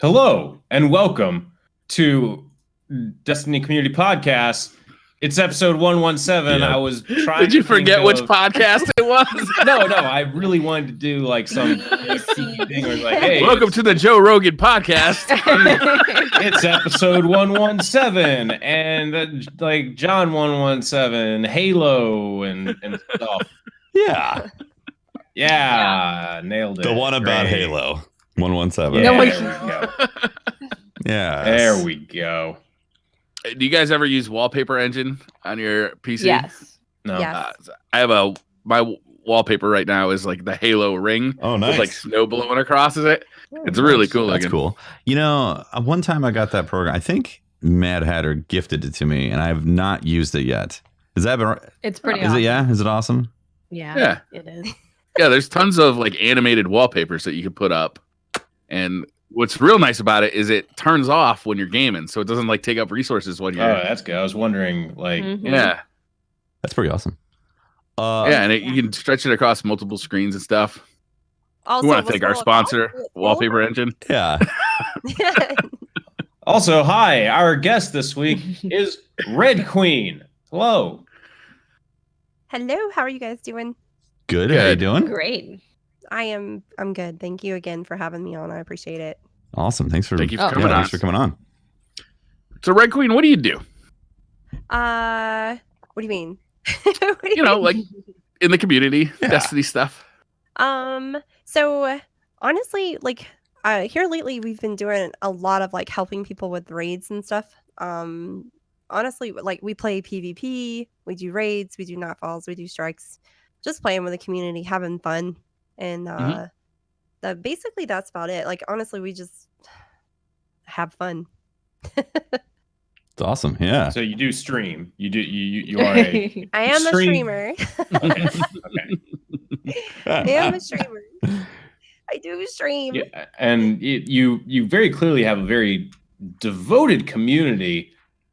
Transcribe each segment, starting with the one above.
Hello and welcome to Destiny Community Podcast. It's episode 117. Yep. I was trying. Did you forget which podcast it was? No. I really wanted to do like some thing where like, hey, welcome to the Joe Rogan podcast. It's episode 117, and like John 117, Halo, and stuff. Yeah, nailed it. The one about Great. Halo 117. Yeah, No, there we go. Yeah. There we go. Do you guys ever use Wallpaper Engine on your PC? Yes. No. Yes. I have my wallpaper right now is like the Halo ring. Oh, nice. With like snow blowing across it. It's really cool. That's looking. cool. You know, one time I got that program. I think Mad Hatter gifted it to me, and I have not used it yet. Is that? It's pretty Is awesome. it? Yeah. Is it awesome? Yeah. It is. Yeah, there's tons of like animated wallpapers that you can put up. And what's real nice about it is it turns off when you're gaming, so it doesn't like take up resources when you're. Oh, that's good. I was wondering, like, Yeah. That's pretty awesome. Yeah, and you can stretch it across multiple screens and stuff. Also, We want to thank our sponsor, Wallpaper Engine. Yeah. Also, hi, our guest this week is Red Queen. Hello. Hello, how are you guys doing? Good. How you Good. doing? Great. I'm good. Thank you again for having me on. I appreciate it. Awesome. Thanks for Thank you for Oh. coming on. Thanks for coming on. So, Red Queen, what do you do? What do you mean? What do You know, like in the community, Yeah. Destiny stuff. So honestly, like here lately we've been doing a lot of like helping people with raids and stuff. Honestly, like we play PvP, we do raids, we do nightfalls, we do strikes, just playing with the community, having fun. And basically that's about it. Like honestly, we just have fun. It's awesome. Yeah. So you do stream. You are a I am a streamer. okay. I am a streamer. I do stream. Yeah, and you very clearly have a very devoted community.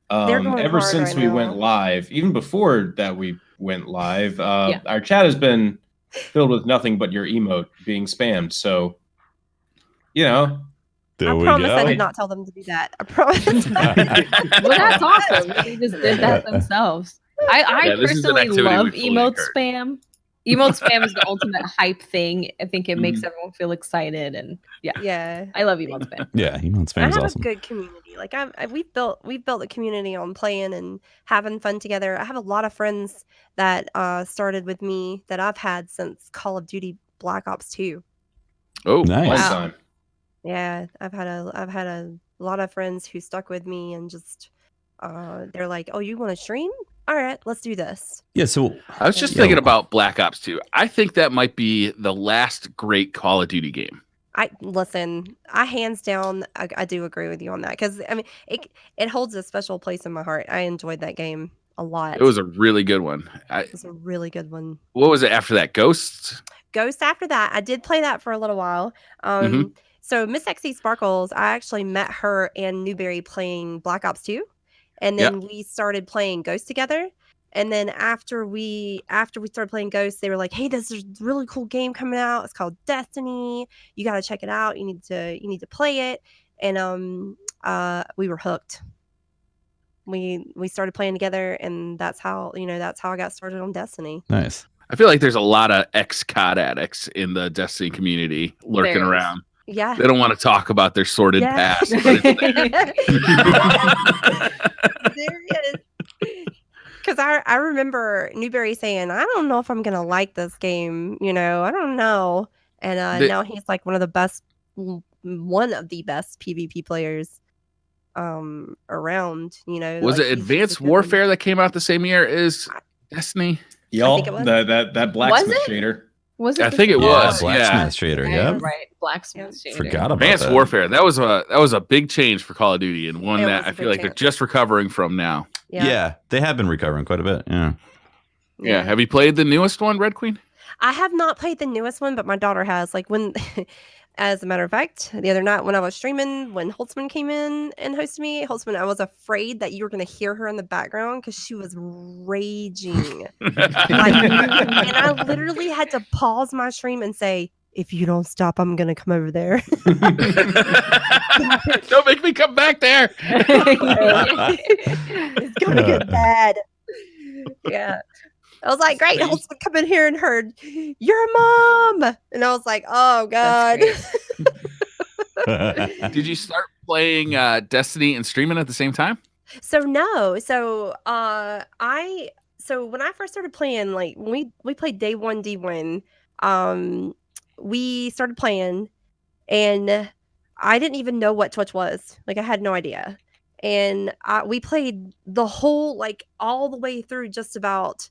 They're going Ever hard since right we now. went live, even before that we went live, our chat has been filled with nothing but your emote being spammed. So, you know, There I we promise I go. did not tell them to do that. I promise. Well, that's awesome. They just did that themselves. I Yeah, this is an personally activity love we fully emote encourage. spam. Emote spam is the ultimate hype thing. I think it makes Mm-hmm. everyone feel excited, and Yeah. I love emote spam. Yeah. Email I spam is have awesome. a good community. Like we've built the community on playing and having fun together. I have a lot of friends that started with me that I've had since Call of Duty Black Ops 2. Oh, Nice. long Wow. time. Yeah, I've had a lot of friends who stuck with me and just they're like, "Oh, you want to stream? All right, let's do this." Yeah. So I was just Yeah. thinking about Black Ops 2. I think that might be the last great Call of Duty game. I hands down, I do agree with you on that because I mean, it holds a special place in my heart. I enjoyed that game a lot. It was a really good one. It was a really good one. What was it after that? Ghosts? Ghost after that, I did play that for a little while. So Miss XC Sparkles, I actually met her and Newberry playing Black Ops 2, and then we started playing Ghost together. And then after we started playing Ghost, they were like, "Hey, this is a really cool game coming out. It's called Destiny. You got to check it out. You need to play it." And we were hooked. We started playing together, and that's how I got started on Destiny. nice. I feel like there's a lot of ex-COD addicts in the Destiny community lurking There is. around. Yeah. They don't want to talk about their sordid Yeah. past. But it's There it is. Because I remember Newberry saying, "I don't know if I'm gonna like this game. I don't know." And now he's like one of the best PvP players around. was like, it he's Advanced a good one. Warfare that came out the same year as Destiny? Y'all, think it was. that blacksmith it? shader. Was it? I think it Yeah. was. Blacksmith Trader. Yeah, Yep. right. Blacksmith. shader. Forgot about Advanced that. Warfare. That was a big change for Call of Duty, and one It that was a I big feel like they're change. just recovering from now. Yeah. They have been recovering quite a bit. Yeah. Yeah. Have you played the newest one, Red Queen? I have not played the newest one, but my daughter has. Like when As a matter of fact, the other night when I was streaming, when Holtzman came in and hosted me, Holtzman, I was afraid that you were going to hear her in the background because she was raging. And I literally had to pause my stream and say, if you don't stop, I'm gonna come over there. Don't make me come back there. It's gonna get bad. Yeah. I was like, great, Holtzman come in here and heard, you're a mom. And I was like, oh God. Did you start playing Destiny and streaming at the same time? So no. So so when I first started playing, like we played day 1 D1, we started playing and I didn't even know what Twitch was. Like I had no idea. And we played the whole, like all the way through just about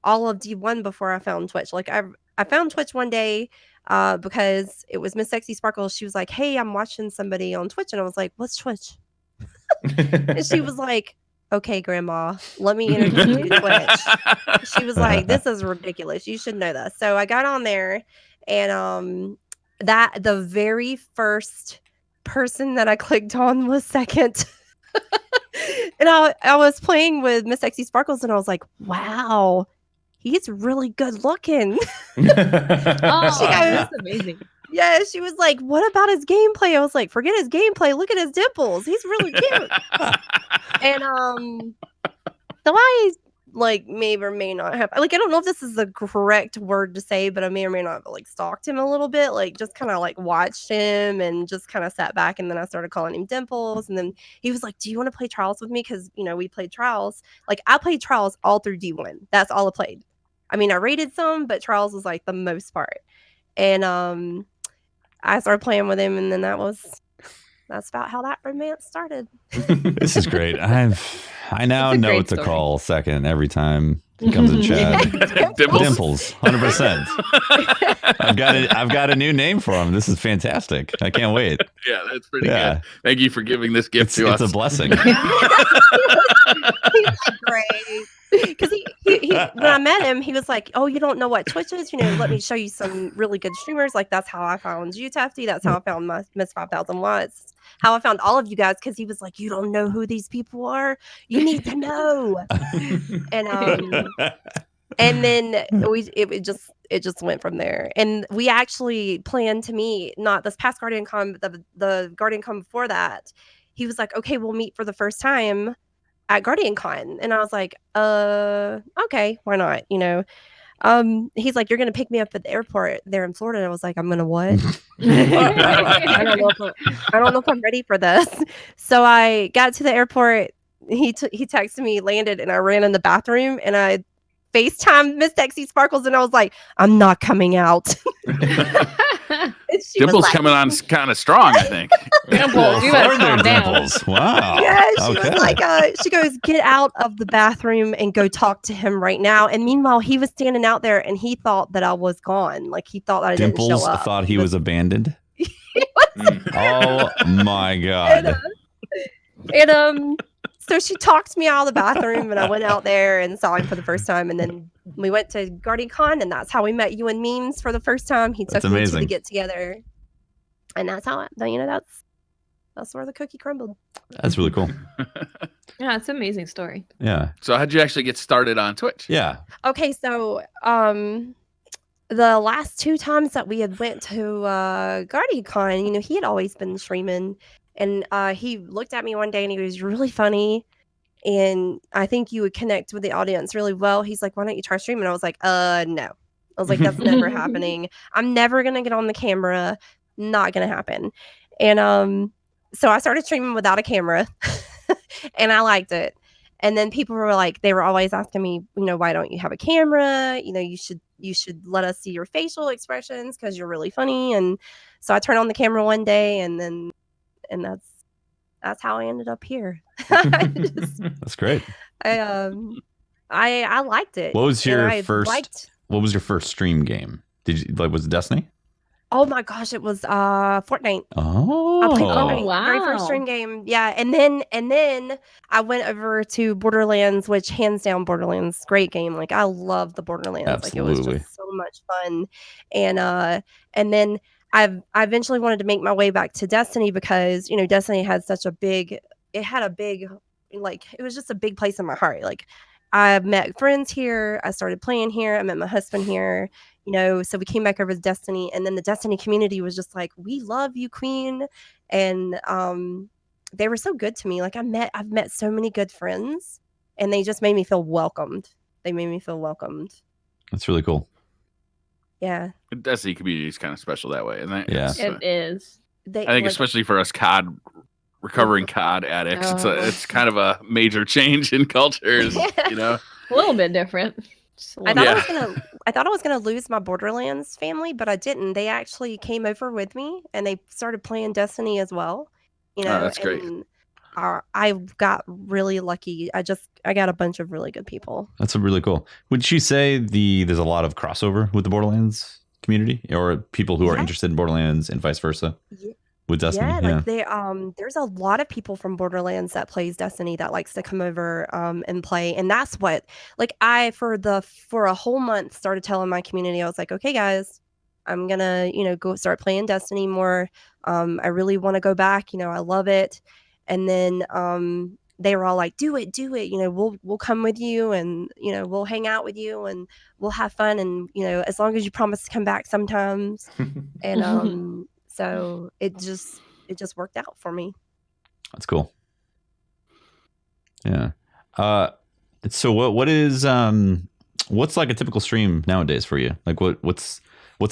all of D1 before I found Twitch. Like I found Twitch one day because it was Miss Sexy Sparkles. She was like, hey, I'm watching somebody on Twitch. And I was like, what's Twitch? And she was like, okay, Grandma, let me introduce you to Twitch. She was like, this is ridiculous. You should know this. So I got on there and the very first person that I clicked on was Second. And I was playing with Miss Sexy Sparkles and I was like, wow, he's really good looking. Oh, that's amazing. Yeah, she was like, what about his gameplay? I was like, forget his gameplay. Look at his dimples. He's really cute. And so I like may or may not have, like, I don't know if this is the correct word to say, but I may or may not have like stalked him a little bit, like just kind of like watched him and just kind of sat back. And then I started calling him Dimples. And then he was like, do you want to play Trials with me? Because, you know, we played Trials. Like I played Trials all through D1. That's all I played. I mean, I rated some, but Trials was like the most part. And I started playing with him, and then that's about how that romance started. This is great. I now know what to call Second every time he comes in chat. Dimples, 100%. I've got a new name for him. This is fantastic. I can't wait. Yeah, that's pretty good. Thank you for giving this gift to us. It's a blessing. He's like, great. Because he when I met him, he was like, oh, you don't know what Twitch is? You know, let me show you some really good streamers. Like, that's how I found you, Tefty. That's how I found Miss 5000 Watts. How I found all of you guys, because he was like, you don't know who these people are? You need to know. And then it just went from there. And we actually planned to meet, not this past Guardian Con, but the Guardian Con before that. He was like, okay, we'll meet for the first time at Guardian Con. And I was like, okay, why not? You know, he's like, you're going to pick me up at the airport there in Florida. And I was like, I'm going to what? I don't know if I'm ready for this. So I got to the airport. He texted me, landed, and I ran in the bathroom and I FaceTime Miss Sexy Sparkles. And I was like, I'm not coming out. Dimples like, coming on kind of strong, I think. Dimples, you better calm down. Wow. Yeah, she was like, she goes, get out of the bathroom and go talk to him right now. And meanwhile, he was standing out there and he thought that I was gone. Like he thought that I didn't show up. Dimples thought he was abandoned. Oh my God. And so she talked me out of the bathroom and I went out there and saw him for the first time. And then we went to Guardian Con and that's how we met you and Memes for the first time. He took me to the get together. And that's how that's where the cookie crumbled. That's really cool. Yeah, it's an amazing story. Yeah. So how'd you actually get started on Twitch? Yeah. Okay, so the last 2 times that we had went to Guardian Con, you know, he had always been streaming. And he looked at me one day and he was really funny. And I think you would connect with the audience really well. He's like, why don't you try streaming? I was like, no. I was like, that's never happening. I'm never going to get on the camera. Not going to happen. And so I started streaming without a camera and I liked it. And then people were like, they were always asking me, you know, why don't you have a camera? You know, you should let us see your facial expressions because you're really funny. And so I turned on the camera one day and that's how I ended up here. That's great. I liked it. What was your first stream game? Was it Destiny? Oh my gosh, it was Fortnite. Oh, I played Fortnite. Wow. Very first stream game. Yeah, and then I went over to Borderlands, which hands down Borderlands, great game. Like I love the Borderlands. Absolutely. Like it was just so much fun. And then I eventually wanted to make my way back to Destiny because, you know, Destiny had such a big, it was just a big place in my heart. Like I met friends here. I started playing here. I met my husband here. So we came back over to Destiny, and then the Destiny community was just like, we love you, Queen. And they were so good to me. Like I've met so many good friends, and they just made me feel welcomed. They made me feel welcomed. That's really cool. Yeah. The Destiny community is kind of special that way, isn't it? Yeah. It is. I think especially for us recovering COD addicts, it's kind of a major change in cultures, A little bit different. I thought I was gonna lose my Borderlands family, but I didn't. They actually came over with me, and they started playing Destiny as well. That's great. I got really lucky. I got a bunch of really good people. That's really cool. Would you say there's a lot of crossover with the Borderlands community, or people who are interested in Borderlands and vice versa? With Destiny? There's a lot of people from Borderlands that plays Destiny that likes to come over and play, and that's what for a whole month started telling my community. I was like, okay guys, I'm gonna go start playing Destiny more. I really want to go back. I love it. And then they were all like, do it, we'll come with you, and we'll hang out with you, and we'll have fun, and as long as you promise to come back sometimes. And so it just worked out for me. That's cool. Yeah. So what's like a typical stream nowadays for you? Like what's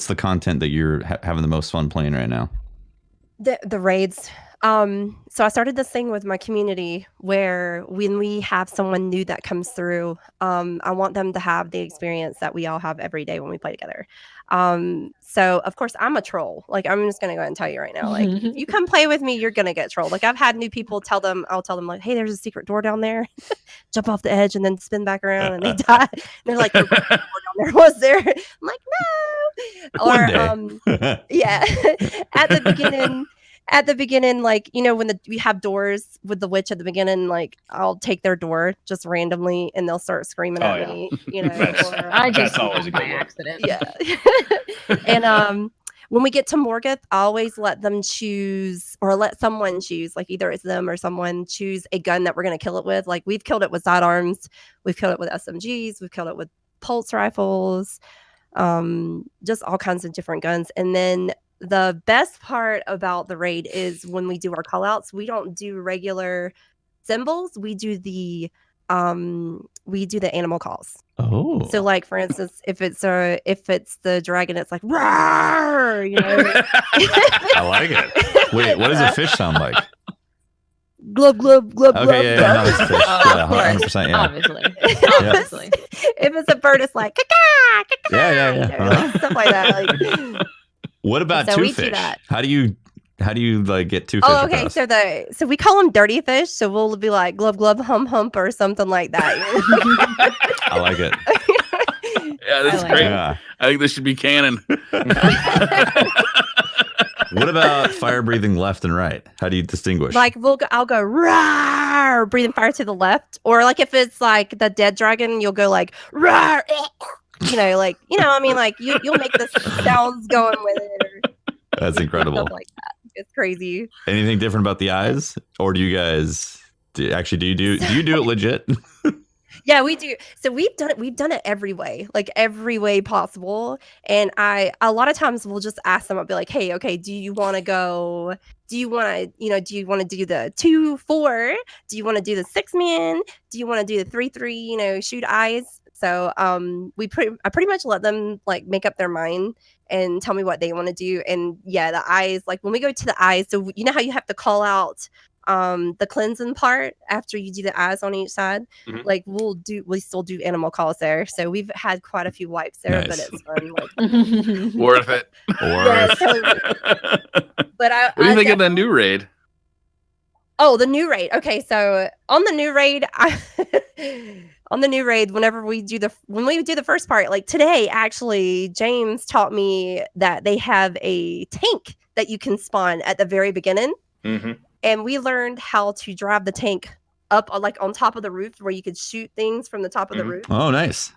the content that you're having the most fun playing right now? The raids. So I started this thing with my community where when we have someone new that comes through, I want them to have the experience that we all have every day when we play together. So of course I'm a troll. Like I'm just gonna go ahead and tell you right now, like if you come play with me, you're gonna get trolled. Like I've had new people I'll tell them like, hey, there's a secret door down there. Jump off the edge and then spin back around, and they die. And they're like, the door down there was there. I'm like, no. Or yeah. At the beginning, like, when we have doors with the witch at the beginning, like I'll take their door just randomly and they'll start screaming at me, that's always a good one. Accident. Yeah. And when we get to Morgoth, I always let someone choose, like either it's them or someone choose a gun that we're going to kill it with. Like we've killed it with sidearms, we've killed it with SMGs, we've killed it with pulse rifles, just all kinds of different guns. And then the best part about the raid is when we do our call outs, we don't do regular symbols. We do the animal calls. Oh. So like for instance, if it's the dragon, it's like roar, I like it. Wait, what does a fish sound like? Glub glub glub glub. Okay, yeah, no, it's fish. Yeah, 100%. Yeah. Obviously. If it's a bird, it's like caca, caca. Yeah. Stuff like that. What about so two fish? How do you like get two fish? Oh, okay. Across? So we call them dirty fish. So we'll be like glub glub hump hump or something like that. I like it. Yeah, this is great. Yeah. I think this should be canon. What about fire breathing left and right? How do you distinguish? Like I'll go roar, breathing fire to the left, or like if it's like the dead dragon, you'll go like roar. Like you'll make the sounds going with it. That's incredible. Stuff like that. It's crazy. Anything different about the eyes, or do you guys do you do it legit? Yeah, we do. So we've done it every way possible. And a lot of times we'll just ask them. I'll be like, hey, okay, do you want to do the 2-4? Do you want to do the 6-man? Do you want to do the 3-3? Shoot eyes. So I pretty much let them like make up their mind and tell me what they want to do. And yeah, the eyes, like when we go to the eyes, so you know how you have to call out the cleansing part after you do the eyes on each side. Mm-hmm. Like we still do animal calls there. So we've had quite a few wipes there. Nice. But it's fun. Like, worth it. Yeah, totally. But what do you think of the new raid? Oh, the new raid. Okay, so on the new raid, whenever we do the first part, like today, actually, James taught me that they have a tank that you can spawn at the very beginning. Mm-hmm. And we learned how to drive the tank up like on top of the roof where you could shoot things from the top of the roof. Oh, nice.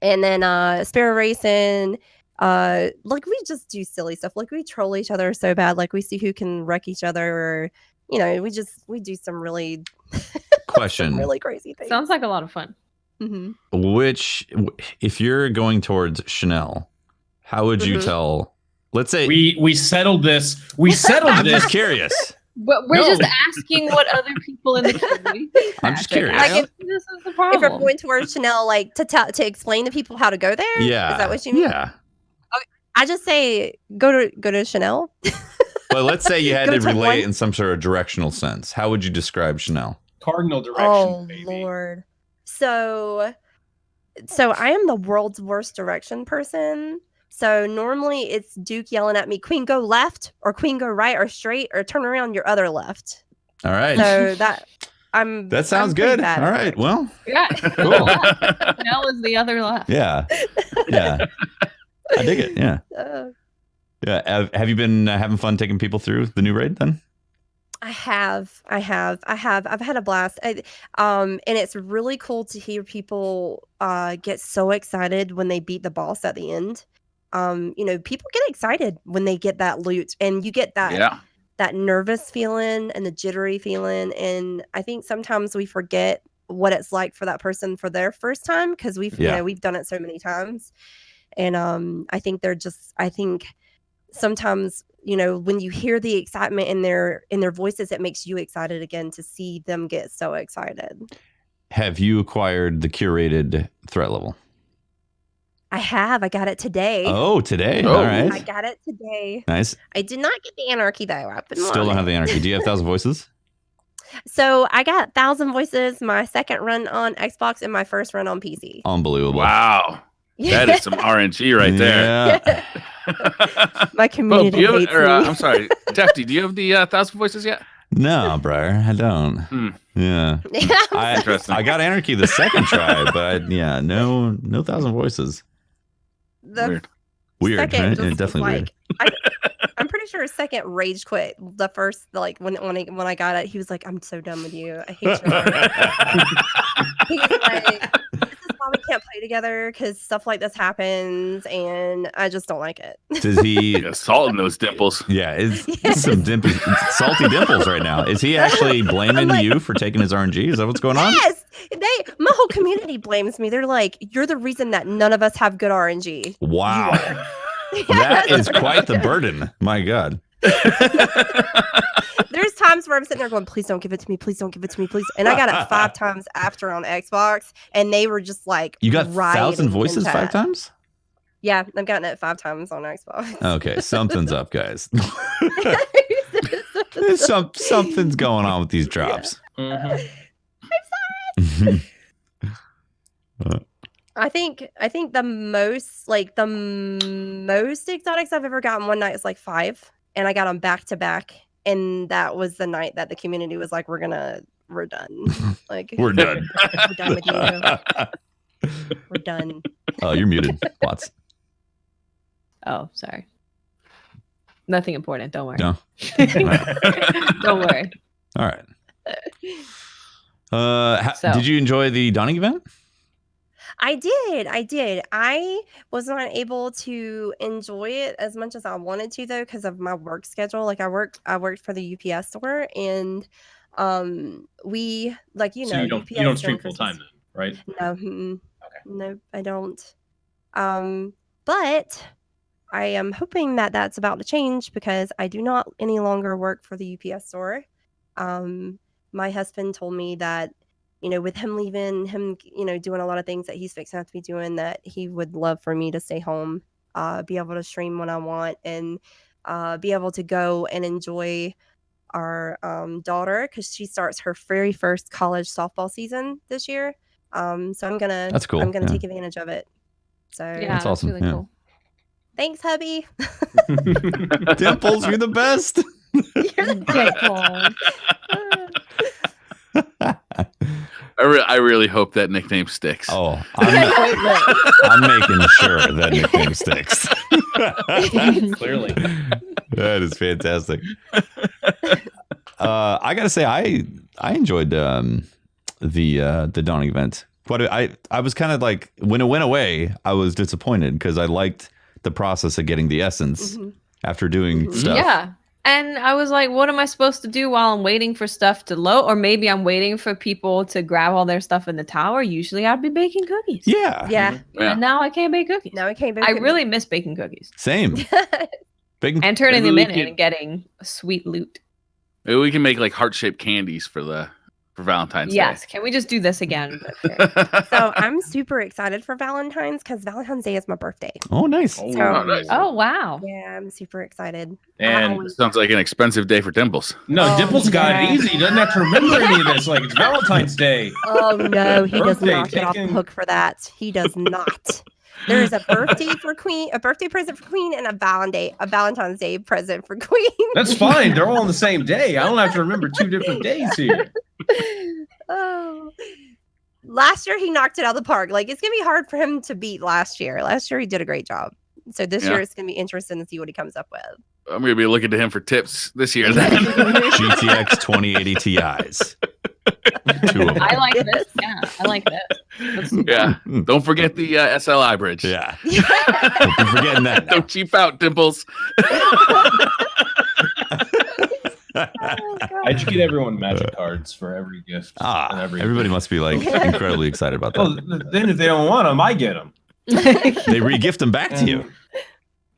And then Sparrow Racing, like we just do silly stuff. Like we troll each other so bad. Like we see who can wreck each other, or we do some really question. some really crazy things. Sounds like a lot of fun. Which, if you're going towards Chanel, how would you tell? Let's say we settled this. We settled I'm this. just curious. But we're just asking what other people in the community think. I'm just curious. Like This is the problem. If you're going towards Chanel, like to explain to people how to go there, Yeah. is that what you mean? Yeah. Okay. I just say go to Chanel. But let's say you had Go to to relate it one. in some sort of directional sense. How would you describe Chanel? Cardinal direction. Oh baby. Lord. So I am the world's worst direction person. So normally it's Duke yelling at me, "Queen, go left," or "Queen, go right," or "straight," or "turn around your other left." All right. So that sounds I'm pretty good. bad All at right. it. Well, Yeah. Cool. Chanel is the other left. yeah. Yeah. I dig it. Yeah. Yeah. Have you been having fun taking people through the new raid then? I have. I've had a blast. And it's really cool to hear people get so excited when they beat the boss at the end. People get excited when they get that loot, and you get that that nervous feeling and the jittery feeling. And I think sometimes we forget what it's like for that person for their first time, because we've done it so many times. And I think sometimes, when you hear the excitement in their voices, it makes you excited again to see them get so excited. Have you acquired the curated threat level? I have. I got it today. Oh, today. Oh. All right. I got it today. Nice. I did not get the anarchy though. I've been Still don't have the anarchy. Do you have 1,000 voices? So I got 1,000 voices my second run on Xbox and my first run on PC. Unbelievable. Wow. That is some RNG right there. Yeah. My community hates me. I'm sorry, Defty, do you have the 1,000 voices yet? No, Briar, I don't. Yeah. Interesting. I got anarchy the second try, but no 1,000 voices. The Weird, second right? just Yeah, definitely weird. I'm pretty sure second rage quit. The first, when I got it, he was like, "I'm so done with you. I hate you." He was like, "This is why we can't play together, because stuff like this happens, and I just don't like it." Does he salt in those dimples? Yeah, it's some salty dimples right now. Is he actually blaming you for taking his RNG? Is that what's going on? Yes, my whole community blames me. They're like, "You're the reason that none of us have good RNG." Wow. That is quite the burden. My God. There's times where I'm sitting there going, "Please don't give it to me. Please don't give it to me. Please." And I got it 5 times after on Xbox, and they were just like, "You got 1,000 voices 5 times?" Yeah, I've gotten it 5 times on Xbox. Okay, something's up, guys. Something's going on with these drops. I'm sorry. I think the most exotics I've ever gotten one night is like 5, and I got them back to back, and that was the night that the community was like, we're done. Like, we're done. We're done with you. We're done. Oh, you're muted, Watts. Oh, sorry. Nothing important. Don't worry. No. Don't worry. All right. Did you enjoy the Dawning event? I did. I was not able to enjoy it as much as I wanted to, though, because of my work schedule. Like I worked for the UPS store, and we so you don't stream full time then, right? No. Okay. No, I don't. But I am hoping that that's about to change, because I do not any longer work for the UPS store. My husband told me that, with him leaving, him, doing a lot of things that he's fixing to have to be doing, that he would love for me to stay home, be able to stream when I want, and be able to go and enjoy our daughter, because she starts her very first college softball season this year. So that's cool. I'm gonna take advantage of it. So yeah, that's awesome. Really cool. Thanks, hubby. Dimples, you're the best. You're the I really hope that nickname sticks. Oh, I'm making sure that nickname sticks. Clearly. That is fantastic. I gotta say, I enjoyed the Dawning event. But I was kind of like, when it went away, I was disappointed, because I liked the process of getting the essence after doing stuff. Yeah. And I was like, what am I supposed to do while I'm waiting for stuff to load? Or maybe I'm waiting for people to grab all their stuff in the tower. Usually I'd be baking cookies. Yeah. Yeah. And now I can't bake cookies. Now I can't bake I cookies. really miss baking cookies. Same. Baking And turning Maybe them we in could- and getting sweet loot. Maybe we can make like heart-shaped candies for Valentine's Yes. Can we just do this again? Day. So I'm super excited for Valentine's because Valentine's Day is my birthday. Oh, nice. So nice. Oh, wow. yeah, I'm super excited. And Sounds like an expensive day for Dimples. no, Oh, Dimples got yeah. it easy. He doesn't have to remember any of this. Like, it's Valentine's Day. Oh no, he does Birthday not get off the taken. hook for that. He does not. There is a birthday for Queen, a birthday present for Queen, and a Valentine's Day present for Queen. That's fine. They're all on the same day. I don't have to remember 2 different days here. Oh. Last year he knocked it out of the park. Like it's gonna be hard for him to beat last year. Last year he did a great job. So this Yeah. year it's gonna be interesting to see what he comes up with. I'm going to be looking to him for tips this year then. GTX 2080 Ti's. 2 of them. I like this. Yeah. I like this. That's Yeah. Don't forget the SLI bridge. Yeah. Don't be forgetting that. Don't cheap out, Dimples. I should get everyone magic cards for every gift. and every Everybody must be like incredibly excited about Well, that. then if they don't want them, I get them. They re-gift them back to you.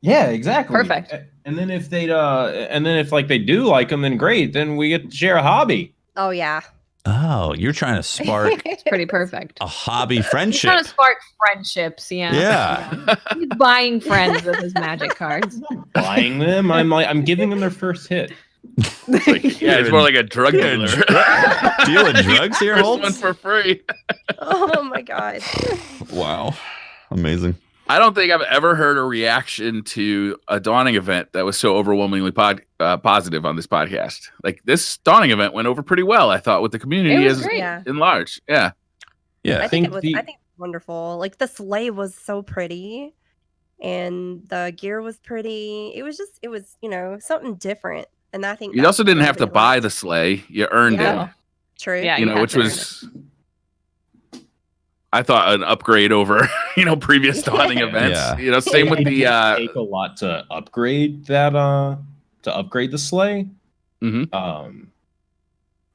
Yeah, exactly. Perfect. And then if like they do like them, then great. Then we get to share a hobby. Oh yeah. Oh, you're trying to spark It's pretty perfect. a hobby He's friendship. trying to spark friendships. Yeah. Yeah. He's buying friends with his magic cards. Buying them, I'm giving them their first hit. Yeah, it's more like a drug You're a dealer. Dealing drugs here, First Holtz? one for free. Oh my god. Wow. Amazing. I don't think I've ever heard a reaction to a dawning event that was so overwhelmingly positive on this podcast. Like this dawning event went over pretty well, I thought, with the community It was as great. Yeah. in large. Yeah. Yeah. I think think it was wonderful. Like the sleigh was so pretty and the gear was pretty. It was, something different. And I think You that's also didn't what have to everybody buy liked. the sleigh. You earned Yeah. it. True. Yeah. You know, had which to earn was I thought an upgrade over, previous dawning events. Yeah. Same with the take a lot to upgrade that to upgrade the sleigh. Mhm.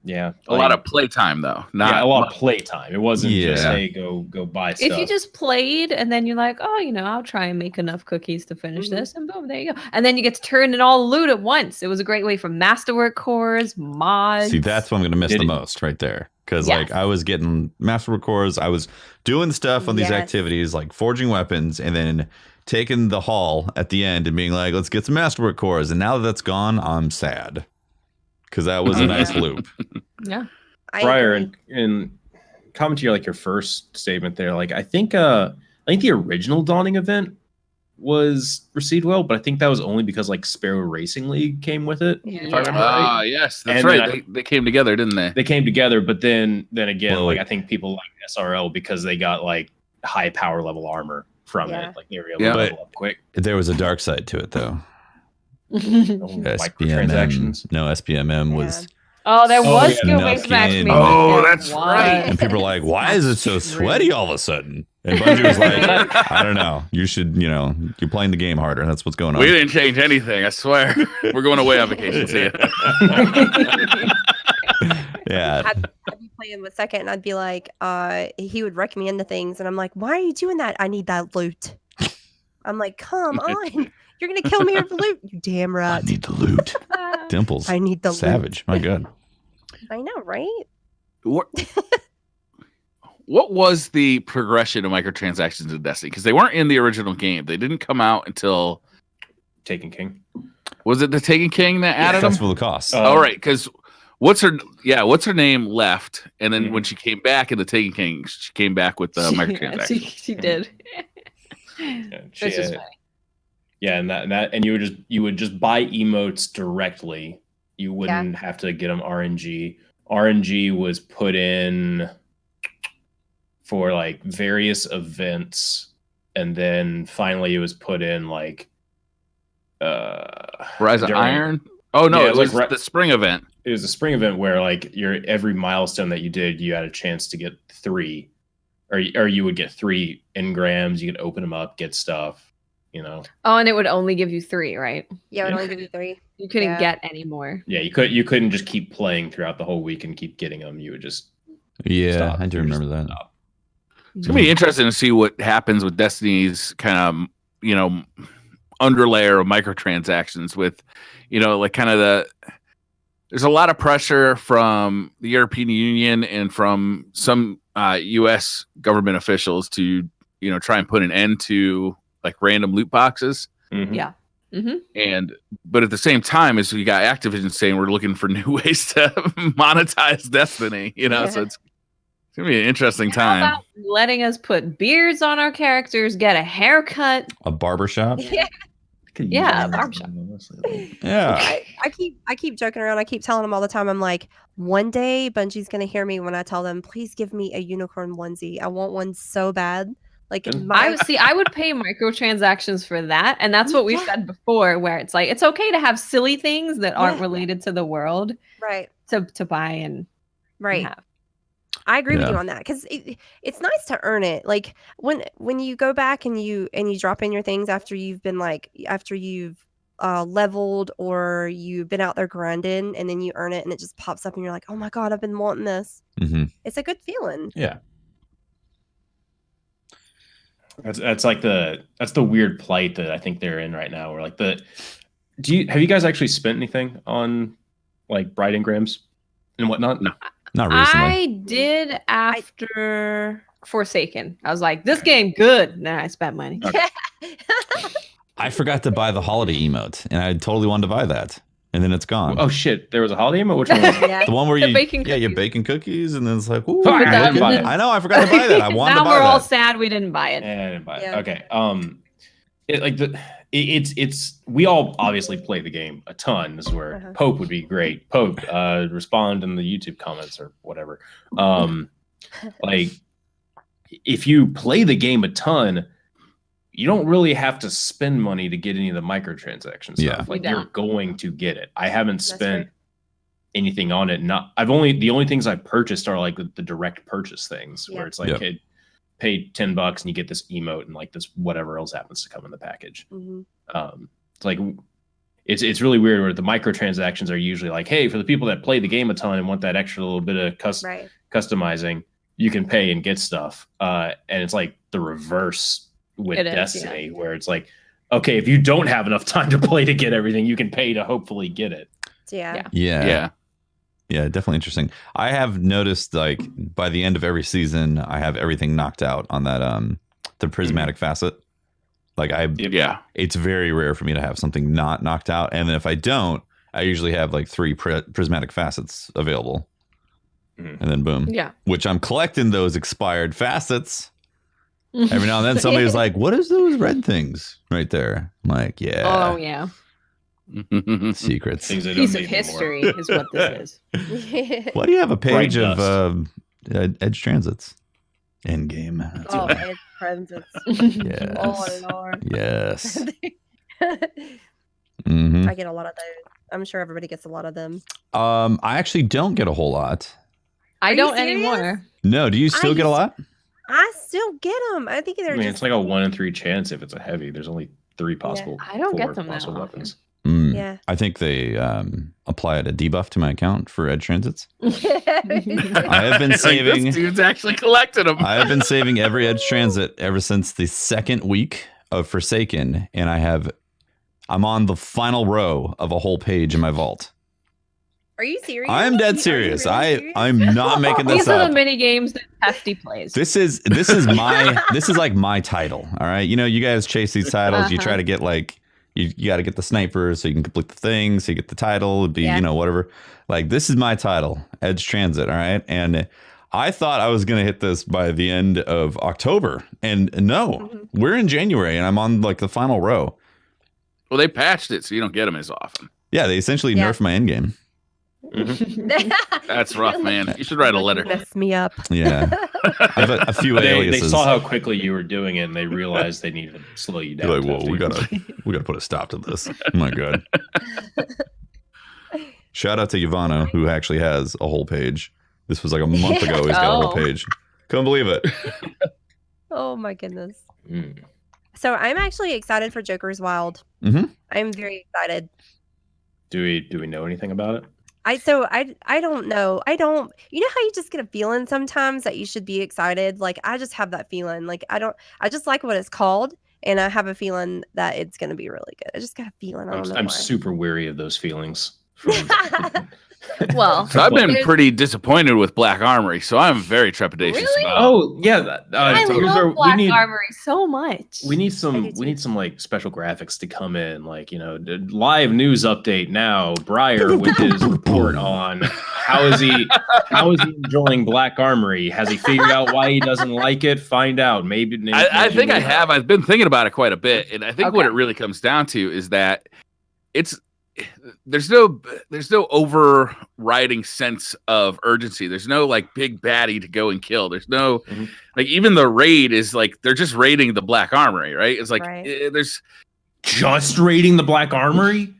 Yeah, a lot of playtime though. Not a lot of playtime. It wasn't just Yeah. hey go buy stuff. If you just played and then you're like, oh, I'll try and make enough cookies to finish this, and boom, there you go. And then you get to turn in all the loot at once. It was a great way for masterwork cores, mods. See, that's what I'm going to miss Did the it- most right there. Because, Yes. I was getting masterwork cores. I was doing stuff on these Yes. activities, like forging weapons, and then taking the haul at the end and being like, let's get some masterwork cores. And now that that's gone, I'm sad. Because that was a nice loop. Yeah. I Prior agree. in comment to your first statement there, I think the original Dawning event was received well, but I think that was only because Sparrow Racing League came with it. If I remember right. yes, that's And right. then They came together, didn't they? They came together, but then again, Well, I think people like SRL because they got high power level armor from Yeah. it. They were able Yeah. to But- level up quick. There was a dark side to it, though. Microtransactions. No, SPMM was. Oh, there Oh, was yeah. skill-based Nucking. matchmaking. Oh, There that's right. And people were like, why is it so sweaty all of a sudden? And Bungie was like, I don't know. You should, you're playing the game harder. That's what's going on. We didn't change anything, I swear. We're going away on vacation. See ya. Yeah. I'd be playing with Second, and I'd be like, he would rec me into things, and I'm like, why are you doing that? I need that loot. I'm like, come on, you're gonna kill me over loot, you damn I rat. need the loot. Dimples. I need the Savage. My God. loot. I know, right? What was the progression of microtransactions in Destiny? Because they weren't in the original game. They didn't come out until. Taken King. Was it the Taken King that added them? Festival of Cost. All right, because what's her name left, and then when she came back in the Taken King, she came back with the microtransactions. she did. Yeah, That's just funny. Yeah, and you would just buy emotes directly. You wouldn't have to get them RNG. RNG was put in for various events, and then finally it was put in Rise of during- Iron. Oh no, Yeah, it was like the spring event. It was a spring event where your every milestone that you did, you had a chance to get 3, or you would get 3 engrams. You could open them up, get stuff. you know. Oh, and it would only give you 3, right? Yeah, it would only give you 3. You couldn't get any more. Yeah, you couldn't just keep playing throughout the whole week and keep getting them. You would just stop. I do remember that. Stop. It's gonna be interesting to see what happens with Destiny's kind of, you know, underlayer of microtransactions with, you know, like kind of there's a lot of pressure from the European Union and from some U.S. government officials to, you know, try and put an end to like random loot boxes. Mm-hmm. Yeah. Mm-hmm. But at the same time, as we got Activision saying we're looking for new ways to monetize Destiny, you know, so it's gonna be an interesting time. How about letting us put beards on our characters, get a haircut, a barbershop? Yeah, a barbershop. Yeah. I keep joking around. I keep telling them all the time. I'm like, one day Bungie's gonna hear me when I tell them, please give me a unicorn onesie. I want one so bad. Like I would pay microtransactions for that, and that's what we've said before, where it's like it's okay to have silly things that aren't related to the world, right? To buy and have. I agree with you on that, because it's nice to earn it. Like when you go back and you drop in your things after you've leveled or you've been out there grinding, and then you earn it and it just pops up and you're like, oh my god, I've been wanting this. Mm-hmm. It's a good feeling. Yeah. That's the weird plight that I think they're in right now. Where like have you guys actually spent anything on like Bright Engrams and whatnot? No, not recently. I did after Forsaken. I was like, this game good. And then I spent money. Okay. I forgot to buy the holiday emote, and I totally wanted to buy that, and then it's gone. Oh shit! There was a holiday emote. Which one was it? The one where you're baking cookies, and then it's like, ooh, I didn't buy it. I know, I forgot to buy that. I wanted to buy that. Now we're all sad we didn't buy it. Yeah, I didn't buy it. Okay. It's we all obviously play the game a ton. This is where Pope would be great. Pope, respond in the YouTube comments or whatever. Like, if you play the game a ton, you don't really have to spend money to get any of the microtransactions stuff. Yeah. Like, you're going to get it. I haven't spent anything on it. The only things I purchased are like the direct purchase things where it's like, hey, pay $10 and you get this emote and like this whatever else happens to come in the package. Mm-hmm. It's like it's really weird where the microtransactions are usually like, hey, for the people that play the game a ton and want that extra little bit of customizing, you can pay and get stuff. And it's like the reverse with Destiny, where it's like, okay, if you don't have enough time to play to get everything, you can pay to hopefully get it. Yeah, definitely interesting. I have noticed, like, by the end of every season, I have everything knocked out on that the prismatic facet. Like, it's very rare for me to have something not knocked out, and then if I don't, I usually have like 3 prismatic facets available, and then boom, which I'm collecting those expired facets. Every now and then somebody's like, what is those red things right there? I'm like, secrets. Things piece of history is what this is. Why do you have a page of Edge Transits? Endgame. Edge Transits. Yes. Oh, Lord. Yes. I get a lot of those. I'm sure everybody gets a lot of them. I actually don't get a whole lot. I don't anymore. No, do you still get a lot? I still get them. I think it's like a 1 in 3 chance if it's a heavy. There's only 3 possible. I don't get them possible weapons. Yeah, I think they applied a debuff to my account for Edge Transits. I have been saving. This dude's actually collected them. I have been saving every Edge Transit ever since the 2nd week of Forsaken, and I'm on the final row of a whole page in my vault. Are you serious? I'm dead serious. I'm not making this These up. are the mini games that Hefty plays. This is like my title. All right, you guys chase these titles. You try to get like you got to get the sniper so you can complete the thing. So you get the title. It'd be whatever. Like, this is my title, Edge Transit. All right, and I thought I was gonna hit this by the end of October, and no, we're in January, and I'm on like the final row. Well, they patched it so you don't get them as often. Yeah, they essentially nerfed my endgame. That's rough, man. You should write a letter. Mess me up. Yeah, I have a few aliases. They saw how quickly you were doing it, and they realized they needed to slow you down. They're like, whoa, we gotta put a stop to this. Oh my god. Shout out to Ivano, who actually has a whole page. This was like a month ago. He's got a whole page. Couldn't believe it. Oh my goodness. So I'm actually excited for Joker's Wild. I'm very excited. Do we know anything about it? I don't know. You know how you just get a feeling sometimes that you should be excited? Like I just have that feeling. Like I just like what it's called, and I have a feeling that it's gonna be really good. I just got a feeling. I'm super weary of those feelings. Well, so I've been pretty disappointed with Black Armory, so I'm very trepidatious Really? about. Oh yeah, I love Black Armory so much. We need some like special graphics to come in, like live news update now. Breyer with his report on how is he enjoying Black Armory? Has he figured out why he doesn't like it? Find out. Maybe I think I have. I've been thinking about it quite a bit, and I think what it really comes down to is that there's no overriding sense of urgency. There's no like big baddie to go and kill. There's no like even the raid is like they're just raiding the Black Armory, right? It's like there's just raiding the Black Armory.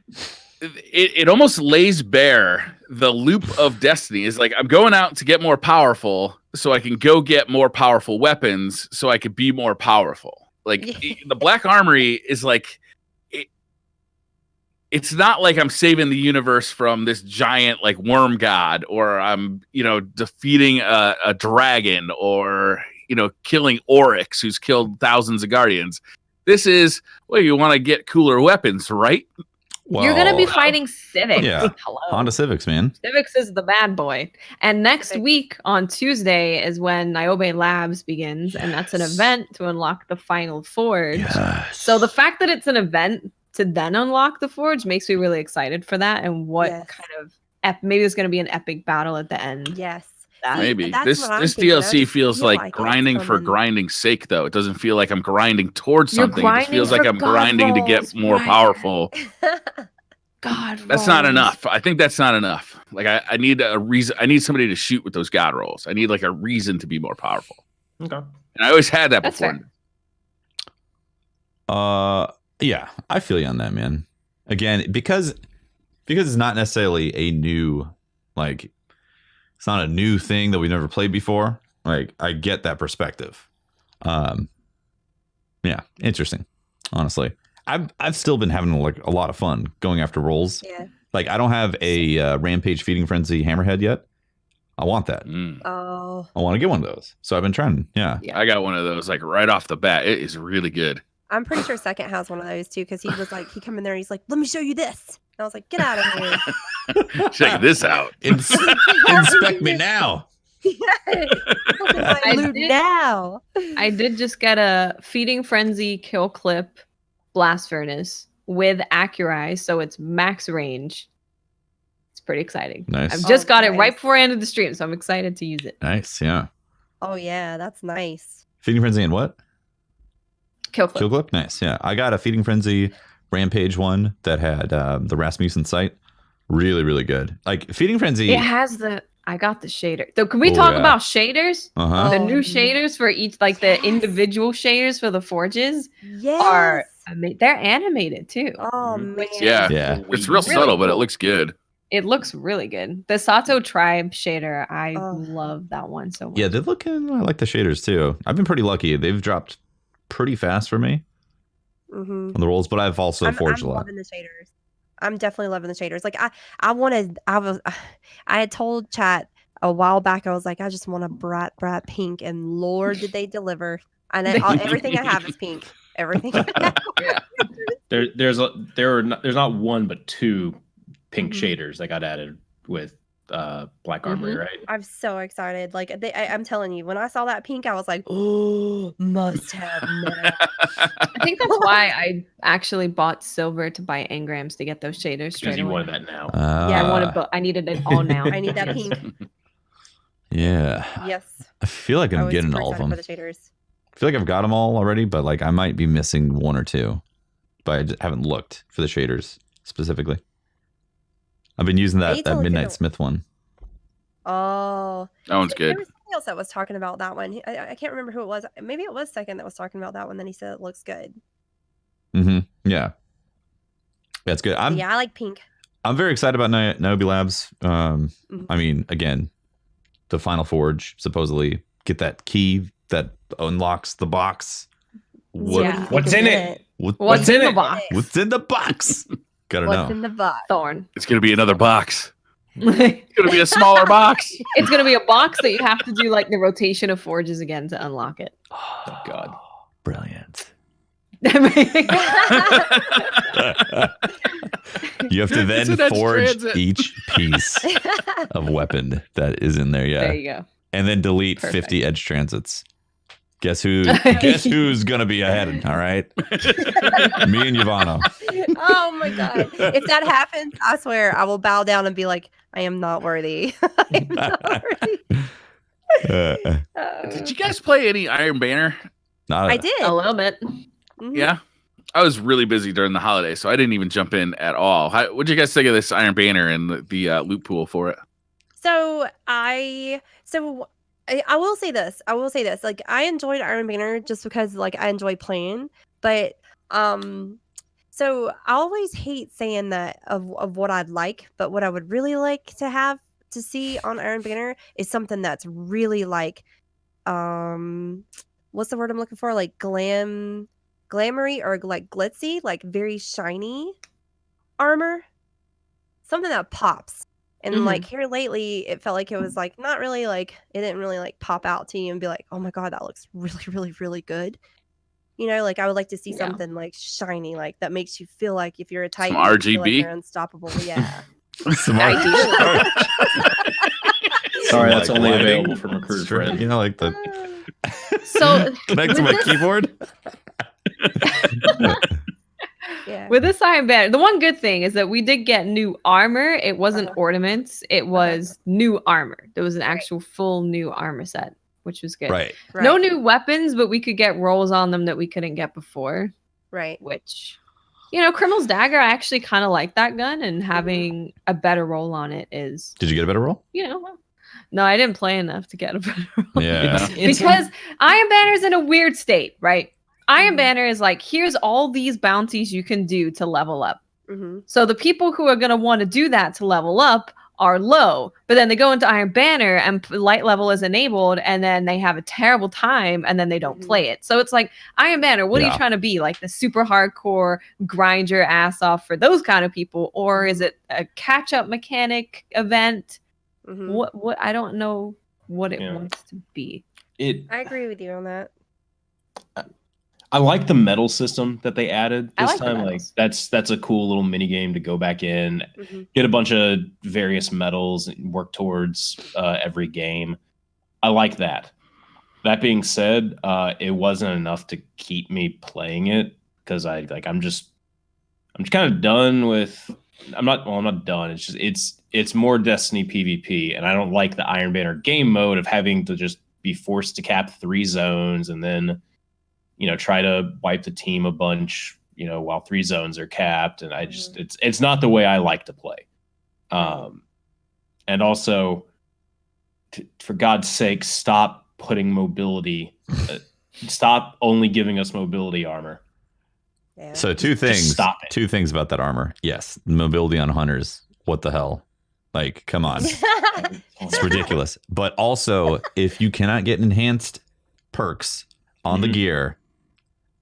It almost lays bare the loop of Destiny. Is like I'm going out to get more powerful, so I can go get more powerful weapons, so I could be more powerful. Like the Black Armory is like. It's not like I'm saving the universe from this giant like worm god, or I'm defeating a dragon, or killing Oryx who's killed thousands of Guardians. This is you want to get cooler weapons, right? Well, you're gonna be fighting Civics. Yeah, hello, Honda Civics, man. Civics is the bad boy. And next week on Tuesday is when Niobe Labs begins, and that's an event to unlock the final forge. Yes. So the fact that it's an event to then unlock the forge makes me really excited for that, and what kind of maybe there's going to be an epic battle at the end. Yes, maybe this DLC feels like grinding for grinding's sake, though. It doesn't feel like I'm grinding towards something. It just feels like I'm grinding to get more powerful. God, that's not enough. I think that's not enough. Like I need a reason. I need somebody to shoot with those god rolls. I need like a reason to be more powerful. Okay, and I always had that before. Yeah, I feel you on that, man. Again, because it's not necessarily a new, like, it's not a new thing that we've never played before. Like, I get that perspective. Yeah, interesting. Honestly, I've still been having like a lot of fun going after rolls. Yeah. Like, I don't have a Rampage Feeding Frenzy Hammerhead yet. I want that. Oh. I want to get one of those. So I've been trying. Yeah. I got one of those like right off the bat. It is really good. I'm pretty sure Second has one of those too, because he was like, he come in there, and he's like, "Let me show you this." And I was like, "Get out of here! Check this out. Inspect me now." I did just get a Feeding Frenzy Kill Clip Blast Furnace with Accurize, so it's max range. It's pretty exciting. Nice. I've just got it right before I ended the stream, so I'm excited to use it. Nice, yeah. Oh yeah, that's nice. Feeding Frenzy and what? Kill Clip. Nice, yeah. I got a Feeding Frenzy Rampage one that had the Rasmussen sight. Really, really good. Like Feeding Frenzy. It has I got the shader. So can we talk about shaders? The new shaders for each, like the individual shaders for the forges are they're animated too. Oh man. Yeah. It's real subtle, but it looks good. It looks really good. The Sato Tribe shader, I love that one so much. Yeah, they're looking. I like the shaders too. I've been pretty lucky. They've dropped pretty fast for me on the rolls, but I've also forged a lot. I'm loving the shaders. I'm definitely loving the shaders. Like I had told chat a while back, I was like, I just want a brat pink, and Lord did they deliver. And everything I have is pink. Everything. There's not one but two pink shaders that got added with Black Armory, right? I'm so excited. Like I'm telling you, when I saw that pink, I was like, oh, must have now. I think that's why I actually bought silver to buy engrams to get those shaders straight away. You wanted that now. I needed it all now. I need that pink. Yeah. Yes. I feel like I'm getting all of them. For the shaders. I feel like I've got them all already, but like I might be missing one or two. But I just haven't looked for the shaders specifically. I've been using that Midnight Smith one. Oh. That one's good. There was somebody else that was talking about that one. I can't remember who it was. Maybe it was Second that was talking about that one. Then he said it looks good. Yeah. That's good. I like pink. I'm very excited about Niobe Labs. I mean, again, the Final Forge, supposedly get that key that unlocks the box What's in it? What's in the box? What's in the box? Gotta know. What's in the box? Thorn. It's gonna be another box. It's gonna be a smaller box. It's gonna be a box that you have to do like the rotation of forges again to unlock it. Oh God, brilliant. You have to then forge each piece of weapon that is in there. Yeah. There you go. And then delete 50 edge transits. Guess who's gonna be ahead? All right. Me and Yvonne. Oh my God. If that happens, I swear I will bow down and be like, I am not worthy. I am not worthy. Did you guys play any Iron Banner? I did. A little bit. Mm-hmm. Yeah. I was really busy during the holidays, so I didn't even jump in at all. What did you guys think of this Iron Banner and the loot pool for it? So I will say this. Like, I enjoyed Iron Banner just because, like, I enjoy playing. But so I always hate saying that of what I'd like, but what I would really like to have to see on Iron Banner is something that's really like what's the word I'm looking for? Like glamoury or like glitzy, like very shiny armor. Something that pops. And like here lately, it felt like it was like not really like it didn't really like pop out to you and be like, oh my God, that looks really, really, really good. You know, like I would like to see something like shiny, like that makes you feel like if you're a Titan, some RGB, you feel like you're unstoppable. Yeah. Some RGB. Sorry, that's only available from Recruiter Friend. You know, like the so connect to my keyboard. Yeah. With this Iron Banner, the one good thing is that we did get new armor. It wasn't ornaments. It was new armor. There was an actual full new armor set, which was good. Right. No new weapons, but we could get rolls on them that we couldn't get before. Right. Which, you know, Criminal's Dagger, I actually kind of like that gun, and having a better roll on it is... Did you get a better roll? You know, no, I didn't play enough to get a better roll. Yeah. Because Iron Banner's in a weird state, right? Iron Banner is like, here's all these bounties you can do to level up. So the people who are going to want to do that to level up are low, but then they go into Iron Banner and light level is enabled, and then they have a terrible time, and then they don't play it. So it's like, Iron Banner, what are you trying to be? Like the super hardcore, grind your ass off for those kind of people? Or is it a catch-up mechanic event? What I don't know what it wants to be. I agree with you on that. I like the medal system that they added this like time. Like that's a cool little mini game to go back in, get a bunch of various medals, and work towards every game. I like that. That being said, it wasn't enough to keep me playing it because I'm just kind of done with. I'm not done. It's just it's more Destiny PvP, and I don't like the Iron Banner game mode of having to just be forced to cap 3 zones and then, you know, try to wipe the team a bunch, you know, while 3 zones are capped. And I just, it's not the way I like to play. And also, for God's sake, stop putting mobility, stop only giving us mobility armor. Yeah. So two things about that armor. Yes. Mobility on hunters. What the hell? Like, come on. It's ridiculous. But also, if you cannot get enhanced perks on the gear,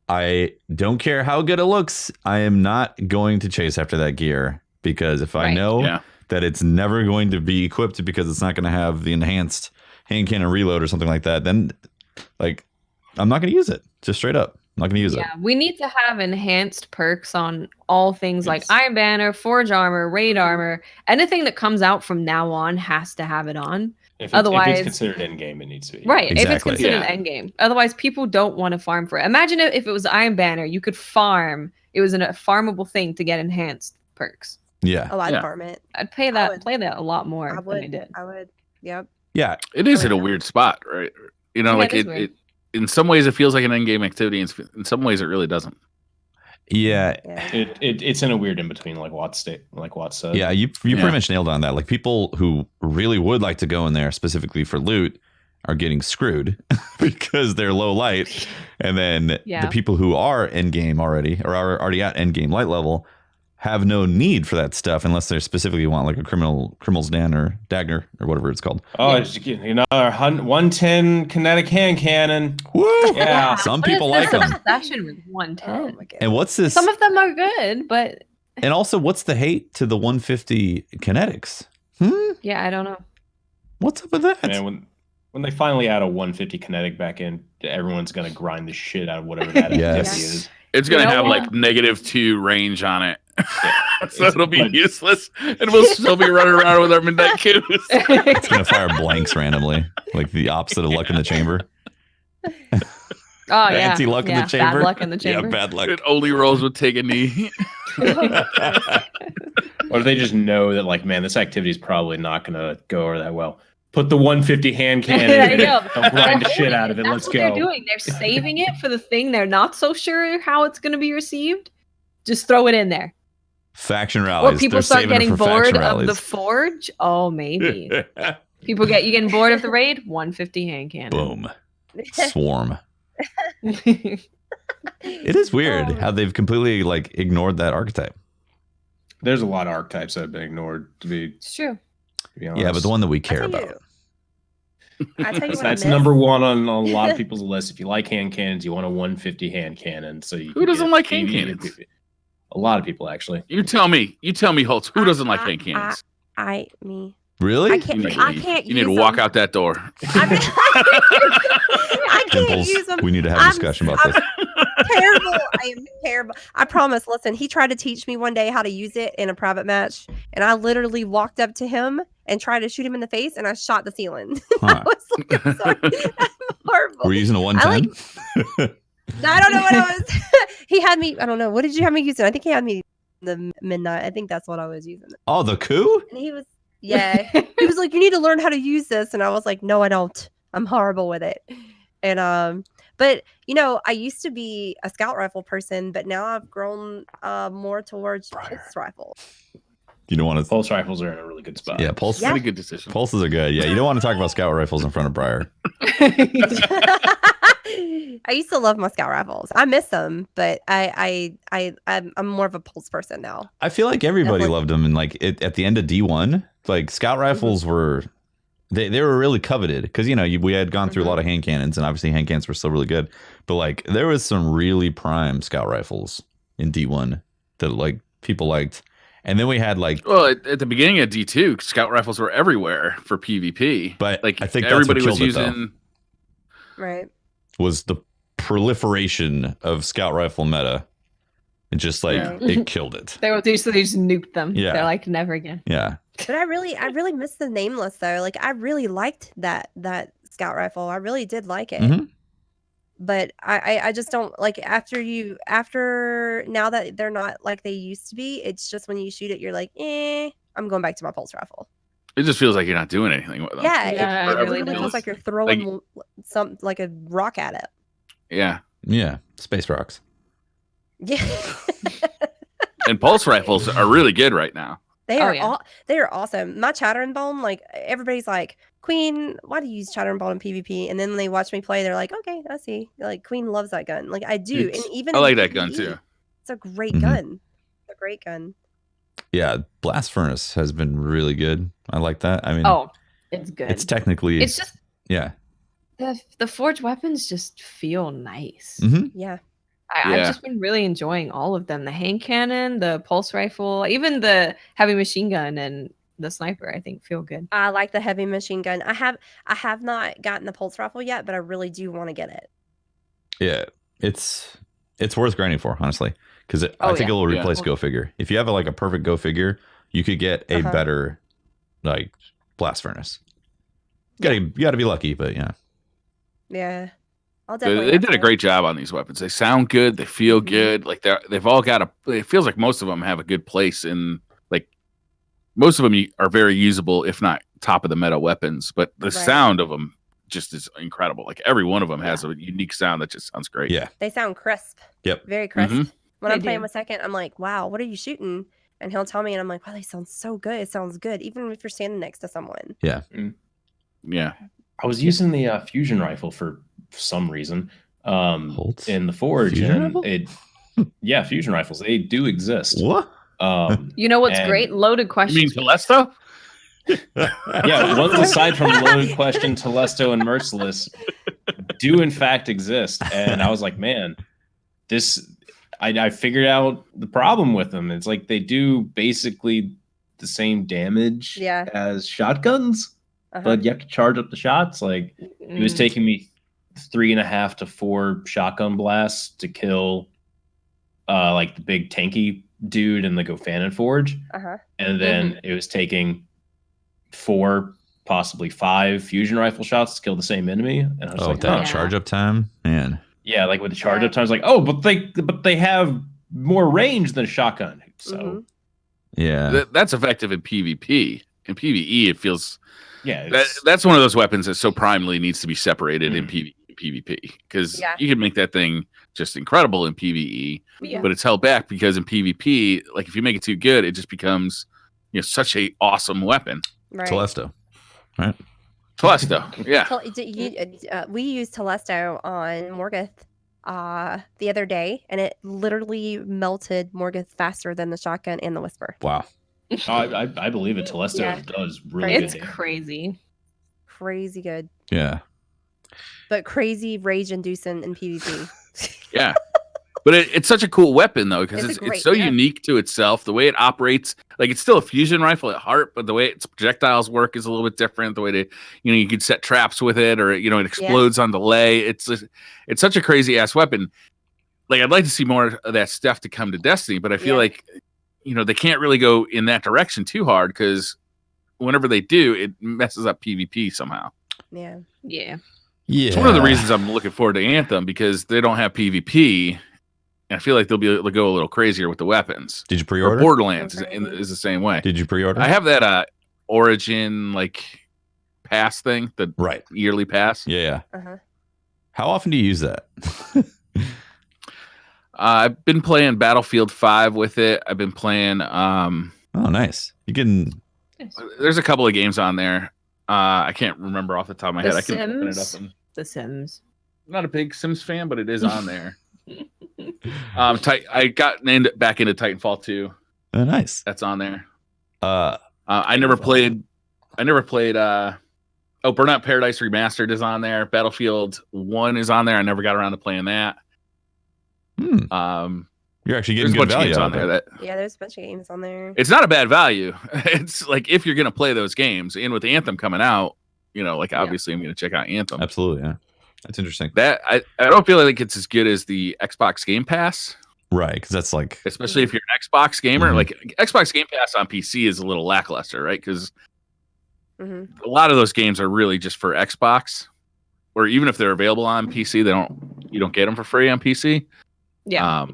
I don't care how good it looks. I am not going to chase after that gear, because if I know that it's never going to be equipped because it's not going to have the enhanced hand cannon reload or something like that, then like I'm not going to use it. Just straight up. I'm not going to use it. Yeah, we need to have enhanced perks on all things like Iron Banner, Forge Armor, Raid Armor. Anything that comes out from now on has to have it on. Otherwise, if it's considered endgame, it needs to be. Right, exactly. If it's considered endgame. Otherwise, people don't want to farm for it. Imagine if it was Iron Banner, you could farm. It was a farmable thing to get enhanced perks. Yeah. Oh, I'd farm it. I'd play that a lot more than I did. I would. Yep. Yeah. It is in a weird spot, right? You know, like it in some ways it feels like an endgame activity, and in some ways it really doesn't. Yeah. It's in a weird in between, like Watt said. Yeah, you pretty much nailed on that. Like, people who really would like to go in there specifically for loot are getting screwed because they're low light, and then the people who are end game already, or are already at end game light level, have no need for that stuff unless they specifically want like a criminal's dagger or whatever it's called. Oh, you know, 110 kinetic hand cannon. Woo! Yeah, some people like them. Obsession with 110. Oh, and what's this? Some of them are good, but and also, what's the hate to the 150 kinetics? Yeah, I don't know. What's up with that? Man, when they finally add a 150 kinetic back in, everyone's gonna grind the shit out of whatever that activity is. It's gonna have like -2 range on it. So it'll be useless, and we'll still be running around with our midnight coups. It's gonna fire blanks randomly, like the opposite of luck in the chamber. Oh yeah, anti-luck in the chamber. Bad luck in the chamber. Yeah, bad luck. It only rolls with take a knee. Or they just know that, like, man, this activity is probably not gonna go over that well. Put the 150 hand cannon in it. They'll grind the shit out of it. Let's go. That's what they're doing. They're saving it for the thing they're not so sure how it's going to be received. Just throw it in there. Faction rallies. Or people start getting bored of the forge. Oh, maybe. You getting bored of the raid? 150 hand cannon. Boom. Swarm. It is weird how they've completely like ignored that archetype. There's a lot of archetypes that have been ignored. It's true. To be honest. Yeah, but the one that we care about. That's number one on a lot of people's list. If you like hand cannons, you want a 150 hand cannon. So who doesn't like hand cannons? A lot of people, actually. You tell me, Holtz. Who doesn't like hand cannons? Me. Really? I can't. You need to walk out that door. I can't Dimples, use them. we need to have a discussion about this. Terrible. I am terrible. I promise. Listen, he tried to teach me one day how to use it in a private match, and I literally walked up to him and tried to shoot him in the face, and I shot the ceiling. Huh. I was like, I'm sorry. I'm horrible. We're using a 110. I don't know what I was. He had me. I don't know. What did you have me using? I think he had me the midnight. I think that's what I was using. Oh, the coup? And he was. Yeah. He was like, "You need to learn how to use this," and I was like, "No, I don't. I'm horrible with it." And but you know, I used to be a scout rifle person, but now I've grown more towards pulse rifle. You don't want to. Pulse rifles are in a really good spot. Yeah, pulse. Pretty good decision. Pulses are good. Yeah, you don't want to talk about scout rifles in front of Briar. I used to love my scout rifles. I miss them, but I'm more of a pulse person now. I feel like everybody loved them, and like at the end of D1, like scout rifles were. They were really coveted because, you know, we had gone through a lot of hand cannons, and obviously hand cannons were still really good. But like there was some really prime scout rifles in D1 that like people liked. And then we had like, well, at the beginning of D2, scout rifles were everywhere for PvP. But like I think everybody that's what was killed using. Right. Was the proliferation of scout rifle meta. And just like it killed it. They just nuked them. Yeah. They're like, never again. Yeah. But I really miss the nameless though. Like I really liked that scout rifle. I really did like it. Mm-hmm. But I just don't like after now that they're not like they used to be. It's just when you shoot it, you're like, I'm going back to my pulse rifle. It just feels like you're not doing anything with them. Yeah, it really really does. feels like you're throwing some like a rock at it. Yeah. Yeah. Space rocks. Yeah. And pulse rifles are really good right now. They are they are awesome. My Chattering Bone, like everybody's like, Queen, why do you use Chattering Bone in PvP? And then when they watch me play, they're like, okay, I see. Like Queen loves that gun. Like I do. And even I like in that PvE, gun too. It's a great gun. It's a great gun. Yeah, Blast Furnace has been really good. I like that. I mean, it's good. It's technically. It's just the forged weapons just feel nice. Mm-hmm. Yeah. I've just been really enjoying all of them. The hand cannon, the pulse rifle, even the heavy machine gun and the sniper, I think feel good. I like the heavy machine gun. I have not gotten the pulse rifle yet, but I really do want to get it. Yeah, it's worth grinding for, honestly, because I think it will replace Go Figure. If you have a perfect Go Figure, you could get a better like Blast Furnace. You gotta be lucky, but yeah. Yeah. I'll definitely they did a great job on these weapons. They sound good. They feel good. Like they've all got it feels like most of them have a good place in, like, most of them are very usable, if not top of the meta weapons, but the sound of them just is incredible. Like every one of them has a unique sound that just sounds great. Yeah. They sound crisp. Yep. Very crisp. Mm-hmm. When I'm playing with Second, I'm like, wow, what are you shooting? And he'll tell me, and I'm like, wow, they sound so good. It sounds good, even if you're standing next to someone. Yeah. Yeah. I was using the fusion rifle for some reason in the forge, fusion and fusion rifles, they do exist. What? You know what's great? Loaded questions. You mean Telesto? Yeah, ones aside from Loaded Question, Telesto, and Merciless do in fact exist. And I was like, man, I figured out the problem with them. It's like they do basically the same damage as shotguns, but you have to charge up the shots. Like it was taking me 3.5 to 4 shotgun blasts to kill like the big tanky dude in the Gofanon Forge. And then it was taking 4, possibly 5 fusion rifle shots to kill the same enemy. And I was like, that charge up time, man. Yeah, like with the charge up time, it's like, oh, but they have more range than a shotgun. So that's effective in PvP. In PvE, it feels that's one of those weapons that so primarily needs to be separated in PvP because you can make that thing just incredible in PvE, but it's held back because in PvP, like if you make it too good, it just becomes such a awesome weapon. Right. Telesto, right? Telesto, yeah. We used Telesto on Morgoth the other day, and it literally melted Morgoth faster than the shotgun and the Whisper. Wow. I believe it. Telesto does really good. It's crazy. Crazy good. Yeah. But crazy rage-inducing in PvP. Yeah. But it's such a cool weapon, though, because it's so unique to itself. The way it operates, like it's still a fusion rifle at heart, but the way its projectiles work is a little bit different. The way to, you could set traps with it, or it explodes on delay. It's such a crazy ass weapon. Like I'd like to see more of that stuff to come to Destiny, but I feel like they can't really go in that direction too hard because whenever they do, it messes up PvP somehow. Yeah. Yeah. Yeah. It's one of the reasons I'm looking forward to Anthem because they don't have PvP. And I feel like they'll be able to go a little crazier with the weapons. Did you pre-order? Or Borderlands is the same way. Did you pre-order? I have that Origin pass thing, the yearly pass. Yeah. How often do you use that? I've been playing Battlefield 5 with it. I've been playing. Oh, nice. You can. There's a couple of games on there. I can't remember off the top of my head. I can open it up. The Sims. I'm not a big Sims fan, but it is on there. I got back into Titanfall 2. Oh, nice. That's on there. I never played. Burnout Paradise Remastered is on there. Battlefield 1 is on there. I never got around to playing that. You're actually getting good value on there. There's a bunch of games on there. It's not a bad value. It's like if you're gonna play those games, and with Anthem coming out, obviously I'm gonna check out Anthem. Absolutely, yeah. That's interesting. That I don't feel like it's as good as the Xbox Game Pass. Right, because that's like, especially if you're an Xbox gamer, like Xbox Game Pass on PC is a little lackluster, right? Because a lot of those games are really just for Xbox, or even if they're available on PC, you don't get them for free on PC. Yeah.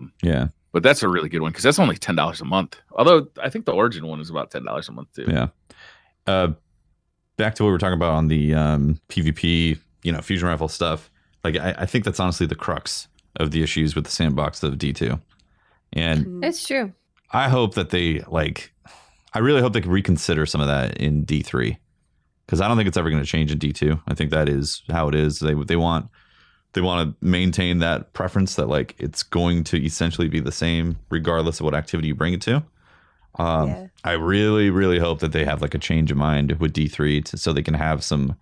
But that's a really good one because that's only $10 a month. Although I think the Origin one is about $10 a month too. Yeah. Back to what we were talking about on the PvP, fusion rifle stuff. Like I think that's honestly the crux of the issues with the sandbox of D2. And it's true. I hope that I really hope they can reconsider some of that in D3 because I don't think it's ever going to change in D2. I think that is how it is. They want to maintain that preference that like it's going to essentially be the same regardless of what activity you bring it to. I really, really hope that they have like a change of mind with D3 so they can have some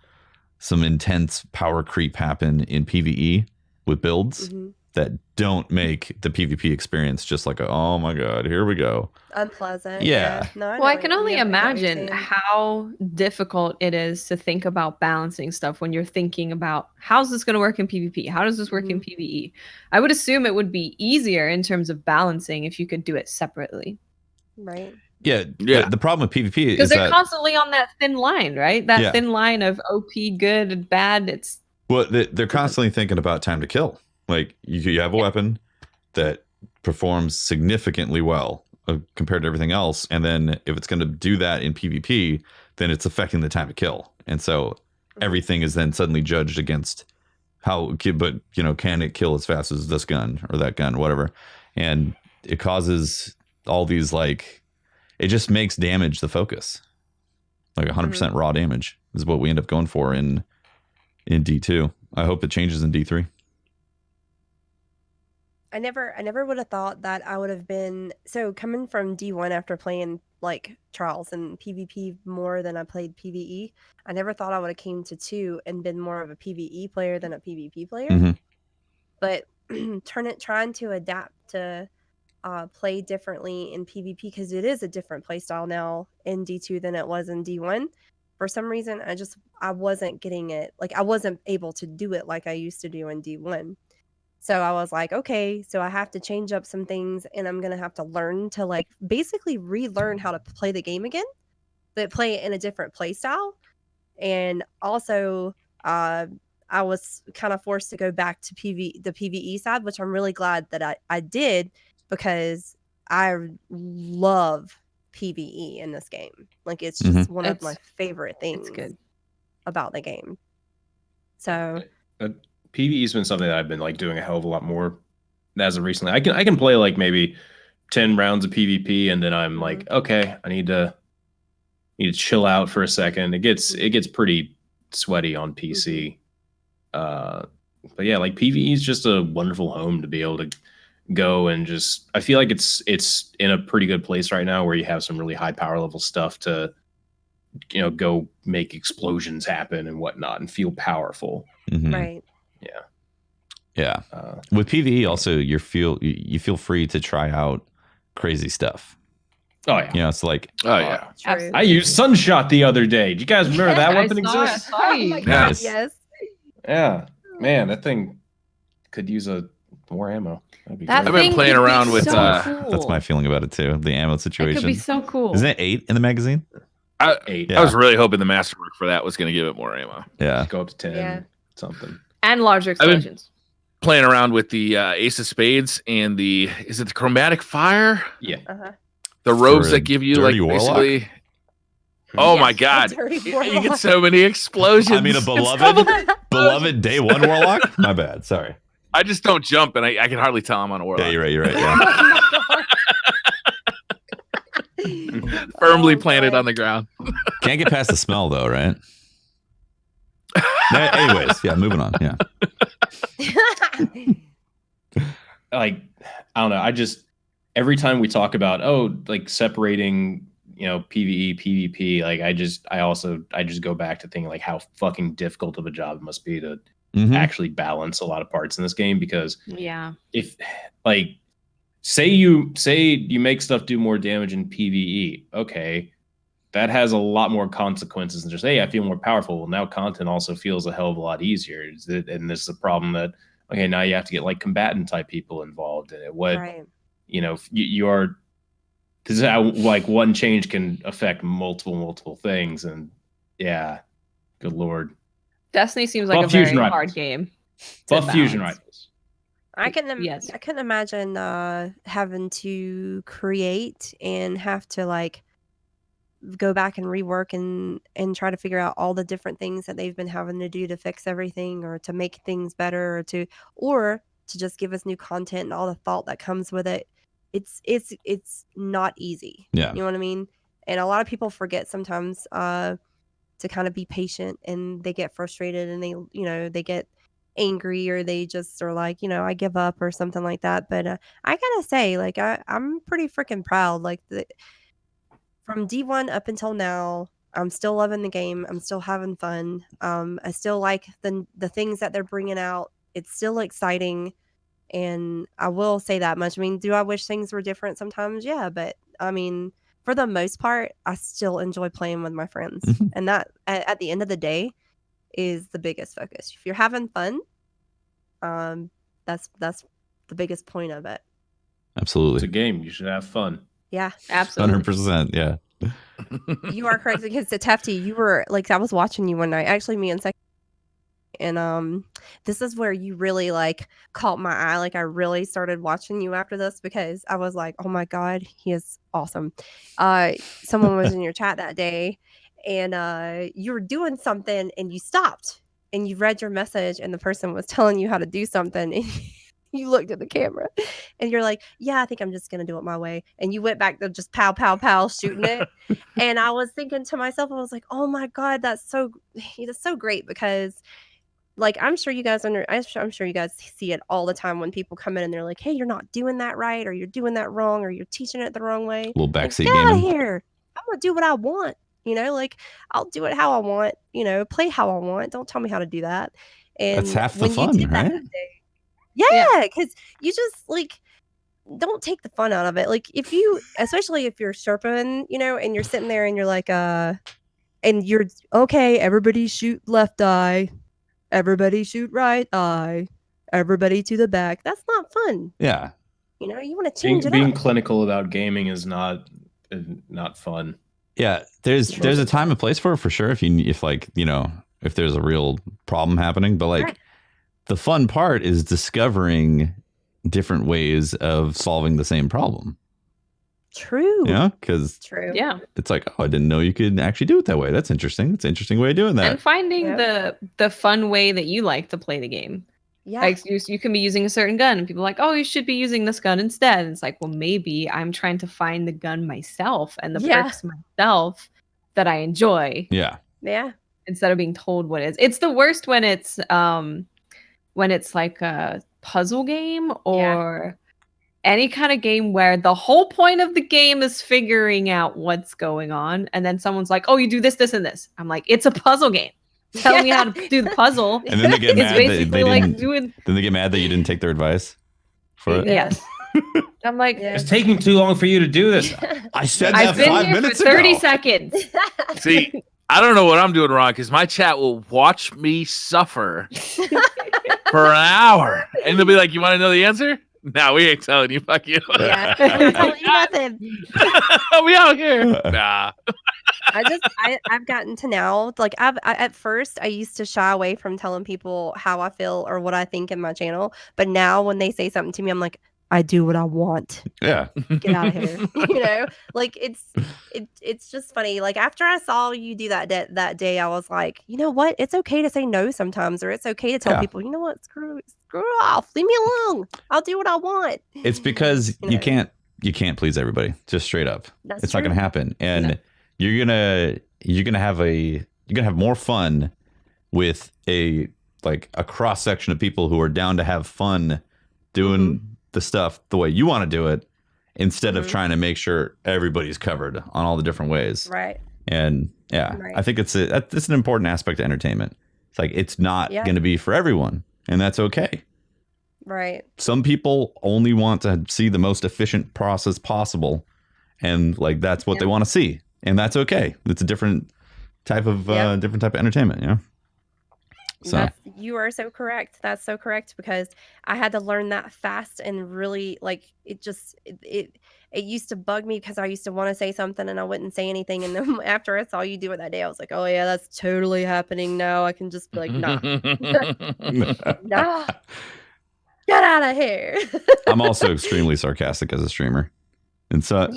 intense power creep happen in PvE with builds that don't make the PvP experience just like oh my god, here we go, unpleasant. Yeah. No, I can only imagine how difficult it is to think about balancing stuff when you're thinking about how's this going to work in PvP? How does this work in PvE? I would assume it would be easier in terms of balancing if you could do it separately. Right. Yeah. The problem with PvP is because they're constantly on that thin line, right? That thin line of OP, good, and bad. They're constantly thinking about time to kill. Like you have a weapon that performs significantly well compared to everything else, and then if it's going to do that in PvP, then it's affecting the time to kill, and so everything is then suddenly judged against can it kill as fast as this gun or that gun, whatever, and it causes all these it just makes damage the focus. Like 100% raw damage is what we end up going for in D2. I hope it changes in D3. I never would have thought that I would have been so coming from D1 after playing like Trials and PvP more than I played PvE. I never thought I would have came to 2 and been more of a PvE player than a PvP player. But trying to adapt to play differently in PvP because it is a different play style now in D2 than it was in D1. For some reason, I wasn't getting it. Like I wasn't able to do it like I used to do in D1. So I was like, okay, so I have to change up some things and I'm going to have to learn to like basically relearn how to play the game again, but play it in a different play style. And also, I was kind of forced to go back to the PvE side, which I'm really glad that I did because I love PvE in this game. Like it's just one of my favorite things about the game. So PvE has been something that I've been like doing a hell of a lot more as of recently. I can play like maybe 10 rounds of PvP and then I'm like, okay, I need to chill out for a second. It gets pretty sweaty on PC. But yeah, like PvE is just a wonderful home to be able to go and just I feel like it's in a pretty good place right now where you have some really high power level stuff to go make explosions happen and whatnot and feel powerful. Right. Yeah. With PvE also you feel free to try out crazy stuff. Oh yeah. It's like I used Sunshot the other day. Do you guys remember that weapon exists? Oh my God, yes. Yeah. Man, that thing could use more ammo. That'd be great. I've been playing around with that's my feeling about it too. The ammo situation. It could be so cool. Isn't it 8 in the magazine? 8. I was really hoping the masterwork for that was going to give it more ammo. Yeah. Go up to 10 something. And larger explosions. Playing around with the Ace of Spades and the Chromatic Fire? Yeah. The robes that give you like basically oh my God. You get so many explosions. I mean a beloved day 1 warlock? My bad. Sorry. I just don't jump and I can hardly tell I'm on a warlock. Yeah, you're right. Yeah. Firmly planted on the ground. Can't get past the smell though, right? Anyways, yeah, moving on. Yeah. Like, I don't know. Every time we talk about, like separating, PvE, PvP, like I just go back to thinking like how fucking difficult of a job it must be to actually balance a lot of parts in this game because if like, say you make stuff do more damage in PvE, okay, that has a lot more consequences than just, hey, I feel more powerful. Well, now content also feels a hell of a lot easier. And this is a problem that, okay, now you have to get like combatant type people involved in it. You are, this is how like one change can affect multiple things. And yeah, good Lord. Destiny seems like a very hard game. Buff fusion rifles. I couldn't imagine having to create and have to like go back and rework and try to figure out all the different things that they've been having to do to fix everything or to make things better or to just give us new content and all the thought that comes with it. It's not easy. Yeah. You know what I mean? And a lot of people forget sometimes to kind of be patient and they get frustrated and they get angry or they just are like, I give up or something like that. But I gotta say, like, I'm pretty freaking proud. Like from D1 up until now, I'm still loving the game. I'm still having fun. I still like the things that they're bringing out. It's still exciting. And I will say that much. I mean, do I wish things were different sometimes? Yeah. But I mean, for the most part, I still enjoy playing with my friends. And that at the end of the day is the biggest focus. If you're having fun, that's the biggest point of it. Absolutely. It's a game. You should have fun. Yeah, absolutely. 100%. Yeah. You are correct because the Tefty, you were like, I was watching you one night. Actually, me and and this is where you really like caught my eye. Like I really started watching you after this because I was like, oh my God, he is awesome. Someone was in your chat that day and you were doing something and you stopped and you read your message and the person was telling you how to do something and you looked at the camera and you're like, yeah, I think I'm just going to do it my way. And you went back to just pow, pow, pow, shooting it. And I was thinking to myself, I was like, oh my God, that's so great because like I'm sure you guys I'm sure you guys see it all the time when people come in and they're like, hey, you're not doing that right, or you're doing that wrong, or you're teaching it the wrong way. A little backseat Get out of gaming. here. I'm gonna do what I want. Like I'll do it how I want, play how I want. Don't tell me how to do that. And that's half the when fun, you did right? that day, because you just like don't take the fun out of it. Like especially if you're Sherping, and you're sitting there and you're like, and you're okay, everybody shoot left eye, everybody shoot right eye, everybody to the back. That's not fun. Yeah. You want to change it being up. clinical about gaming is not fun. Yeah, there's a time and place for it for sure. If there's a real problem happening, but like the fun part is discovering different ways of solving the same problem. True. Yeah, because it's like, oh, I didn't know you could actually do it that way. That's interesting. It's an interesting way of doing that. And finding the fun way that you like to play the game. Yeah. Like you can be using a certain gun and people are like, oh, you should be using this gun instead. And it's like, well, maybe I'm trying to find the gun myself and the perks myself that I enjoy. Yeah. Yeah. Instead of being told what it is. It's the worst when it's like a puzzle game or any kind of game where the whole point of the game is figuring out what's going on. And then someone's like, oh, you do this, this, and this. I'm like, it's a puzzle game. Tell me how to do the puzzle. And then they get mad that then they get mad that you didn't take their advice for it. Yes. I'm like, it's taking too long for you to do this. I said that 5 minutes ago. 30 seconds. See, I don't know what I'm doing wrong because my chat will watch me suffer for an hour. And they'll be like, you want to know the answer? No, we ain't telling you. Fuck you. Yeah. I'm telling you nothing. We out here. Nah. I've gotten to now, like at first I used to shy away from telling people how I feel or what I think in my channel. But now when they say something to me, I'm like, I do what I want. Yeah. Get out of here. Like it's just funny. Like after I saw you do that day, I was like, you know what? It's okay to say no sometimes, or it's okay to tell people, you know what? Screw off. Leave me alone. I'll do what I want. It's because you can't please everybody. Just straight up. It's not gonna happen. And you're gonna have more fun with a cross section of people who are down to have fun doing the stuff the way you want to do it, instead of trying to make sure everybody's covered on all the different ways. Right. And I think it's an important aspect of entertainment. It's like, it's not going to be for everyone, and that's okay. Right. Some people only want to see the most efficient process possible, and like that's what they want to see, and that's okay. It's a different type of entertainment, So you are so correct. That's so correct, because I had to learn that fast, and really it used to bug me because I used to want to say something and I wouldn't say anything. And then after I saw you do it that day, I was like, oh yeah, that's totally happening now. I can just be like, nah, nah, get out of here. I'm also extremely sarcastic as a streamer. And so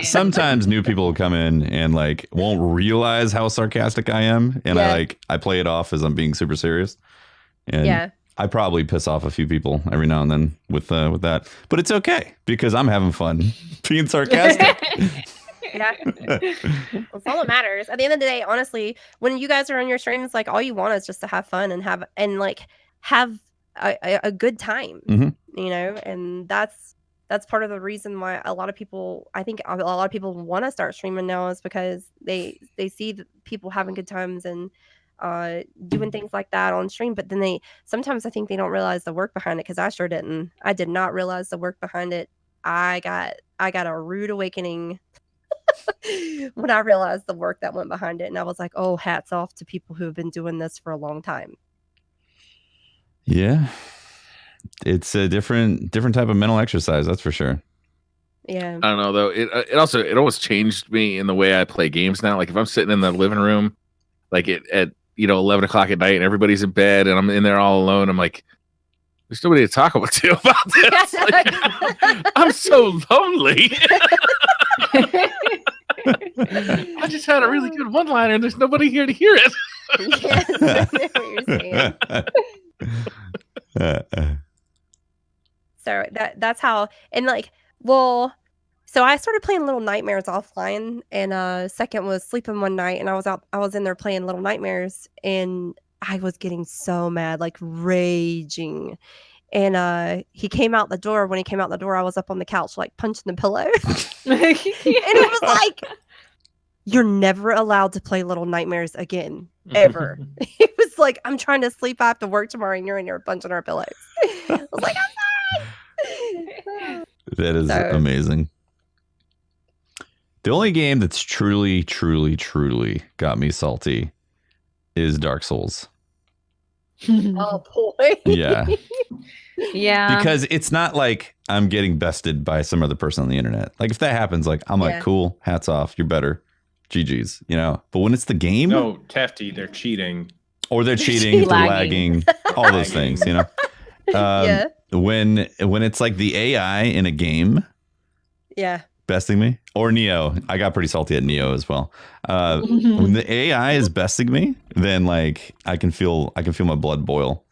sometimes new people will come in and like won't realize how sarcastic I am. And I play it off as I'm being super serious. And I probably piss off a few people every now and then with that. But it's okay, because I'm having fun being sarcastic. That's all that matters. At the end of the day, honestly, when you guys are on your streams, like all you want is just to have fun and have a good time, and that's part of the reason why I think a lot of people want to start streaming now, is because they see people having good times and doing things like that on stream. But then sometimes I think they don't realize the work behind it, because I sure didn't. I did not realize the work behind it. I got a rude awakening when I realized the work that went behind it, and I was like, oh, hats off to people who have been doing this for a long time. Yeah. It's a different type of mental exercise, that's for sure. Yeah. I don't know though. It always changed me in the way I play games now. Like if I'm sitting in the living room, like at 11 o'clock at night and everybody's in bed and I'm in there all alone, I'm like, there's nobody to talk about this. Like, I'm so lonely. I just had a really good one-liner and there's nobody here to hear it. Yes, I know what you're saying. So that's how, and so I started playing Little Nightmares offline, and second was sleeping one night, and I was in there playing Little Nightmares, and I was getting so mad, like raging. And he came out the door. When he came out the door, I was up on the couch, like punching the pillow. And it was like, you're never allowed to play Little Nightmares again, ever. It was like, I'm trying to sleep. I have to work tomorrow, and you're in here punching our pillows. I was like, I'm sorry. That is amazing. The only game that's truly, truly, truly got me salty is Dark Souls. Oh boy. Yeah. Yeah. Because it's not like I'm getting bested by some other person on the internet. Like if that happens, like I'm like, cool, hats off, you're better. GG's, you know. But when it's the game, no, Tefty, they're cheating. Or they're cheating, they're lagging, all those things, you know. When it's like the AI in a game, besting me, or Neo, I got pretty salty at Neo as well. When the AI is besting me, then like I can feel my blood boil.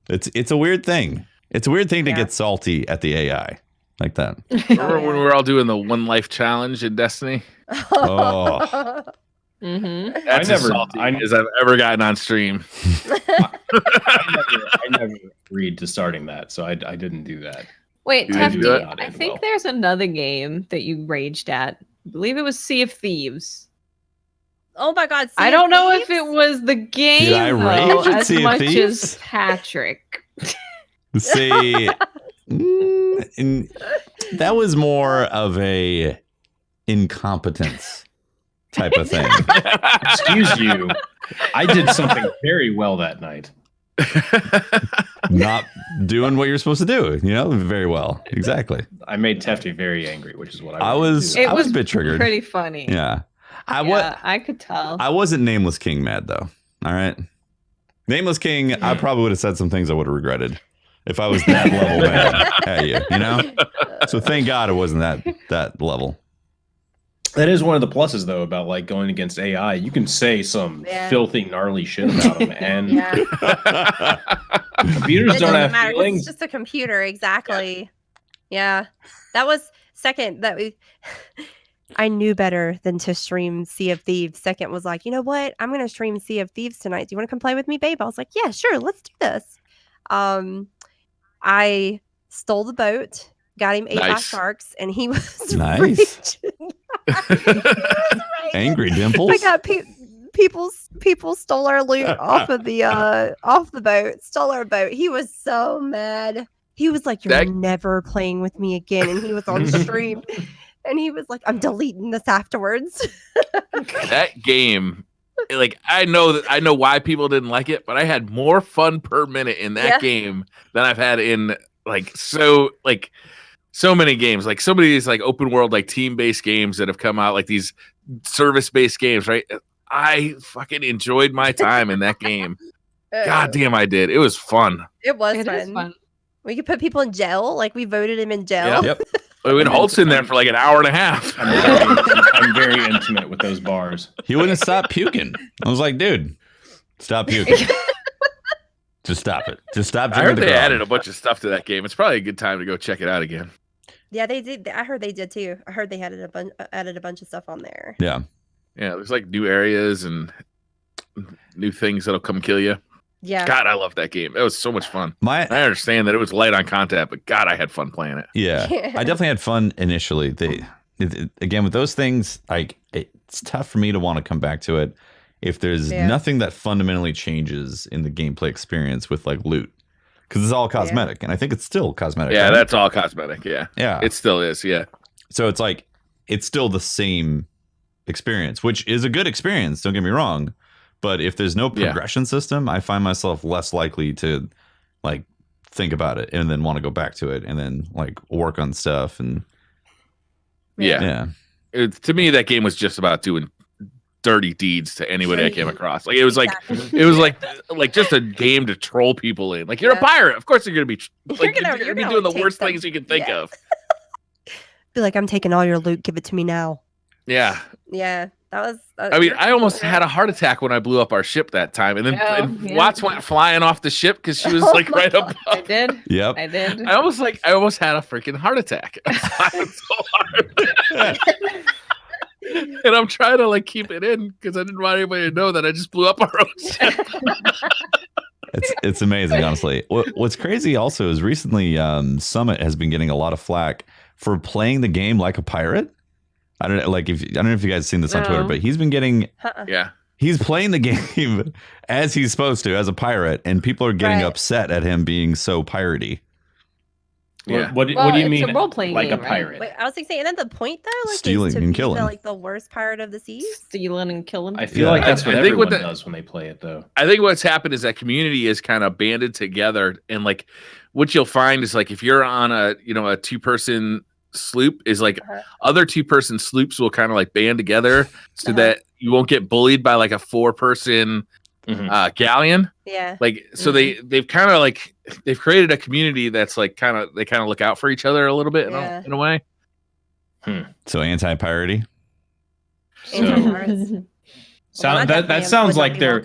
It's a weird thing. It's a weird thing to get salty at the AI like that. Remember when we were all doing the one life challenge in Destiny? Oh. That's as salty as I've ever gotten on stream. I never agreed to starting that, so I didn't do that. Wait, Tefty, I think there's another game that you raged at. I believe it was Sea of Thieves. Oh my God! I don't know if it was the game though, as much as Patrick. See, that was more of a incompetence type of thing. Excuse you. I did something very well that night. Not doing what you're supposed to do, you know, very well. Exactly. I made Tefty very angry, which is what I was. Do. I was a bit triggered. Pretty funny. Yeah. I could tell. I wasn't Nameless King mad though. All right. Nameless King, I probably would have said some things I would have regretted if I was that level mad at you, you know? So thank God it wasn't that level. That is one of the pluses, though, about like going against AI. You can say some filthy, gnarly shit about them, and computers don't have feelings. It's just a computer, exactly. Yeah, that was second. I knew better than to stream Sea of Thieves. Second was like, you know what? I'm going to stream Sea of Thieves tonight. Do you want to come play with me, babe? I was like, yeah, sure. Let's do this. I stole the boat, got him ate by sharks, and he was nice. Angry Dimples. I got people stole our loot off of the boat. Stole our boat. He was so mad. He was like, "You're never playing with me again." And he was on stream, and he was like, "I'm deleting this afterwards." That game, like I know why people didn't like it, but I had more fun per minute in that game than I've had in so many games, like so many of these like open world, like team based games that have come out, like these service based games, right? I fucking enjoyed my time in that game. God damn, I did. It was fun. It was fun. We could put people in jail. Like we voted him in jail. Yep. I mean, Holt's in there for like an hour and a half. I'm very intimate with those bars. He wouldn't stop puking. I was like, dude, stop puking. Just stop it. Just stop. I heard they added a bunch of stuff to that game. It's probably a good time to go check it out again. Yeah, they did. I heard they did too. I heard they added a bunch of stuff on there. Yeah. Yeah, there's like new areas and new things that'll come kill you. Yeah. God, I love that game. It was so much fun. I understand that it was light on content, but God, I had fun playing it. Yeah. I definitely had fun initially. Again, with those things, like it's tough for me to want to come back to it if there's nothing that fundamentally changes in the gameplay experience with like loot. Because it's all cosmetic, and I think it's still cosmetic. Yeah, that's all cosmetic. Yeah. Yeah. It still is. Yeah. So it's like, it's still the same experience, which is a good experience. Don't get me wrong. But if there's no progression system, I find myself less likely to like think about it and then want to go back to it and then like work on stuff. And to me, that game was just about doing dirty deeds to anybody I came across. Like it was like just a game to troll people in. Like you're a pirate, of course you're gonna be like you're gonna be doing the worst things you can think of. Be like, I'm taking all your loot. Give it to me now. Yeah. That was. I mean, I almost had a heart attack when I blew up our ship that time, and then Watts went flying off the ship because she was like right above. I did. Yep. I did. I almost had a freaking heart attack. I was so hard. And I'm trying to like keep it in because I didn't want anybody to know that I just blew up our own ship. It's amazing, honestly. What's crazy also is recently Summit has been getting a lot of flack for playing the game like a pirate. I don't know if you guys have seen this on Twitter, but he's been getting he's playing the game as he's supposed to as a pirate, and people are getting upset at him being so piratey. Yeah. What do you mean? Like game, a pirate? Wait, I was saying, isn't the point though? Like, stealing and killing, like the worst pirate of the seas. Stealing and killing. I feel like that's what everyone does when they play it, though. I think what's happened is that community is kind of banded together, and like what you'll find is like if you're on a 2-person sloop, is like other 2-person sloops will kind of like band together so that you won't get bullied by like a 4-person galleon. Yeah. Like so they've kind of like they've created a community that's like they kind of look out for each other a little bit in a way. So anti-piratey. That sounds like they're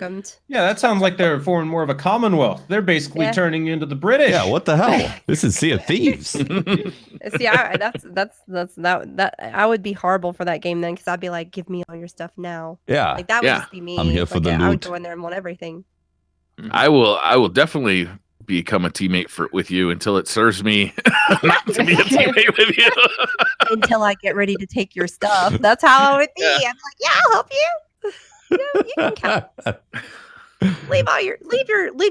that sounds like they're forming more of a commonwealth. They're basically turning into the British. Yeah, what the hell? This is Sea of Thieves. See, I would be horrible for that game then, because I'd be like, give me all your stuff now. Yeah, like that would just be me. I'm here for the loot. I would go in there and want everything. I will definitely become a teammate with you until it serves me not to be a teammate with you. Until I get ready to take your stuff. That's how I would be. I'm like, yeah, I'll help you. You can count. Leave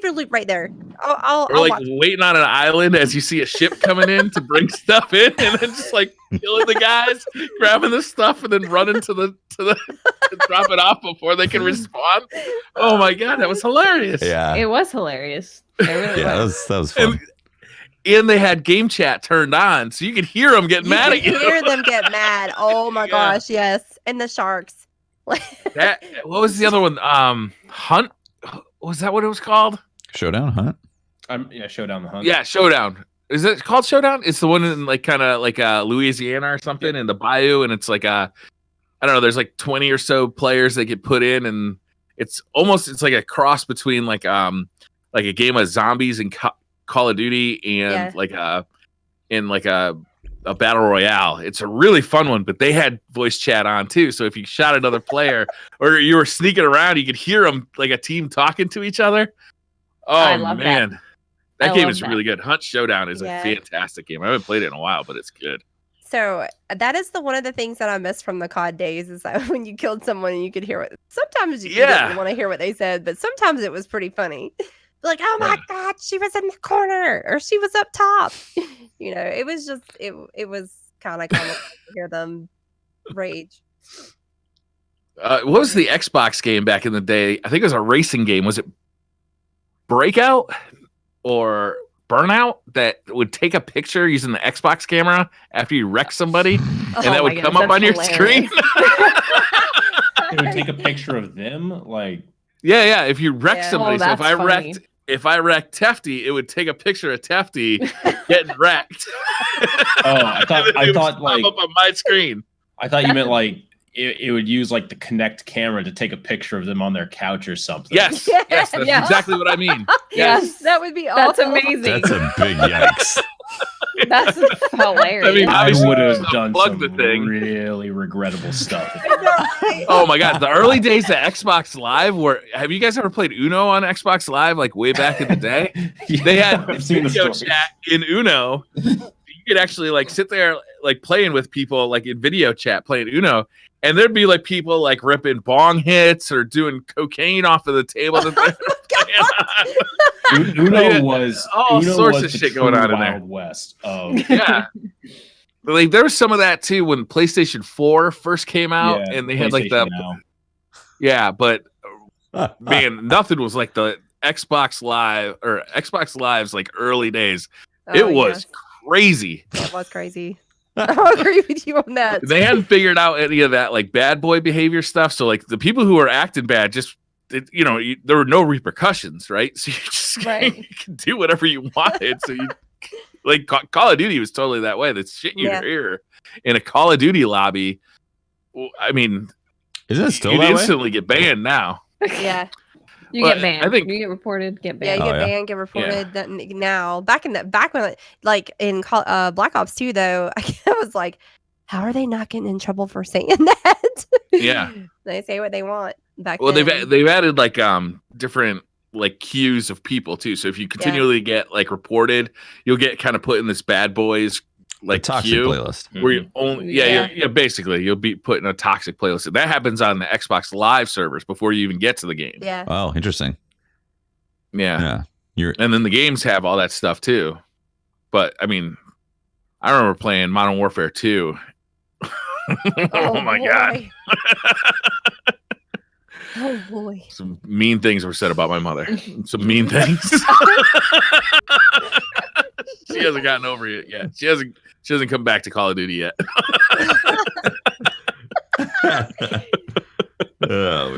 your loot right there. I'll like waiting on an island as you see a ship coming in to bring stuff in, and then just like killing the guys, grabbing the stuff, and then running to drop it off before they can respond. Oh my god, that was hilarious! Yeah, it was hilarious. It really was. That was fun. And they had game chat turned on, so you could hear them get mad at you. Hear them get mad. Oh my gosh, yes, and the sharks. What was the other one? Hunt? Was that what it was called? Showdown Hunt? Showdown the Hunt. Yeah, Showdown. Is it called Showdown? It's the one in like kind of like Louisiana or something in the bayou, and it's like I don't know. There's like 20 or so players that get put in, and it's like a cross between like a game of zombies and Call of Duty and like a battle royale. It's a really fun one, but they had voice chat on too. So if you shot another player or you were sneaking around, you could hear them like a team talking to each other. Oh man, that game is really good. Hunt Showdown is a fantastic game. I haven't played it in a while, but it's good. So that is one of the things that I miss from the COD days, is that when you killed someone and you could hear sometimes you didn't want to hear what they said, but sometimes it was pretty funny. Like, oh my god, she was in the corner or she was up top. It was just it was kind of comical to hear them rage. What was the Xbox game back in the day? I think it was a racing game. Was it Breakout or Burnout that would take a picture using the Xbox camera after you wreck somebody, and that would come up on your screen? It would take a picture of them, like if you wreck somebody. So if I wrecked Tefty, it would take a picture of Tefty getting wrecked. I thought like up on my screen. I thought you meant like it would use like the Kinect camera to take a picture of them on their couch or something. Yes, that's exactly what I mean. Yes, that would be awesome. That's amazing. That's a big yikes. That's hilarious. I mean, I would have done some really regrettable stuff. Oh my god, the early days of Xbox Live have you guys ever played Uno on Xbox Live, like way back in the day? They had video chat in Uno. You could actually like sit there like playing with people like in video chat playing Uno, and there'd be like people like ripping bong hits or doing cocaine off of the table. Uno was all sorts of shit going on in there. Wild West. Like there was some of that too when PlayStation 4 first came out, and they had like the but man, nothing was like the Xbox Live or Xbox Live's like early days. It was crazy. It was crazy. I'll agree with you on that. They hadn't figured out any of that like bad boy behavior stuff. So like the people who were acting bad just there were no repercussions, right? So you just you could do whatever you wanted. So you like Call of Duty was totally that way. That's shit you hear in a Call of Duty lobby. I mean, isn't it still you'd that instantly get banned now. Yeah. You get banned. I think you get reported, get banned. Yeah, you get banned, get reported. That now, back when like in Black Ops 2, though, I was like, how are they not getting in trouble for saying that? Yeah. They say what they want back Well, then. they've added like different like queues of people too. So if you continually get like reported, you'll get kind of put in this bad boys like toxic queue playlist where you only basically you'll be put in a toxic playlist. That happens on the Xbox Live servers before you even get to the game. Yeah. Oh, interesting. Yeah. And then the games have all that stuff too. But I mean, I remember playing Modern Warfare 2. Oh my god. Oh boy. Some mean things were said about my mother. Some mean things. She hasn't gotten over it yet. She hasn't come back to Call of Duty yet.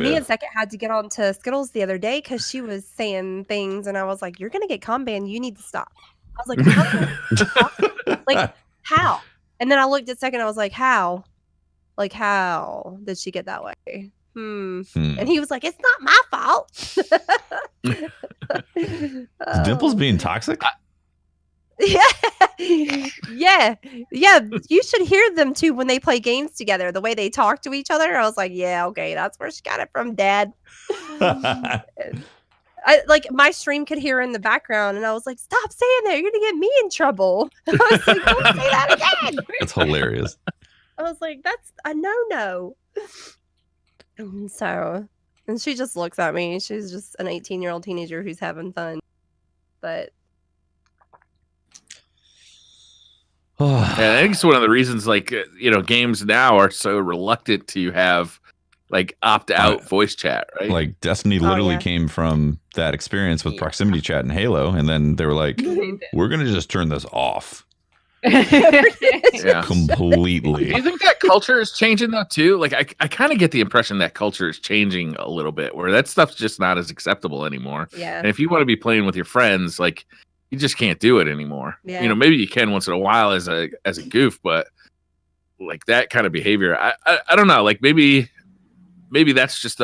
Me and Second had to get on to Skittles the other day because she was saying things, and I was like, "You're gonna get banned. You need to stop." I was like, "Like how?" And then I looked at Second. I was like, "How? Like how did she get that way?" And he was like, "It's not my fault." Is Dimples being toxic? Yeah. You should hear them too when they play games together. The way they talk to each other, I was like, "Yeah, okay, that's where she got it from, Dad." I like my stream could hear in the background, and I was like, "Stop saying that! You're gonna get me in trouble." I was like, "Don't say that again." That's hilarious. I was like, "That's a no." And she just looks at me. She's just an 18-year-old teenager who's having fun. But I think it's one of the reasons, like, games now are so reluctant to have like opt-out voice chat, right? Like Destiny literally came from that experience with proximity chat and Halo, and then they were like, "We're gonna just turn this off." Completely. Do you think that culture is changing though too? Like I kind of get the impression that culture is changing a little bit, where that stuff's just not as acceptable anymore. Yeah. And if you want to be playing with your friends, like you just can't do it anymore. Yeah. Maybe you can once in a while as a goof, but like that kind of behavior, I don't know. Like maybe that's just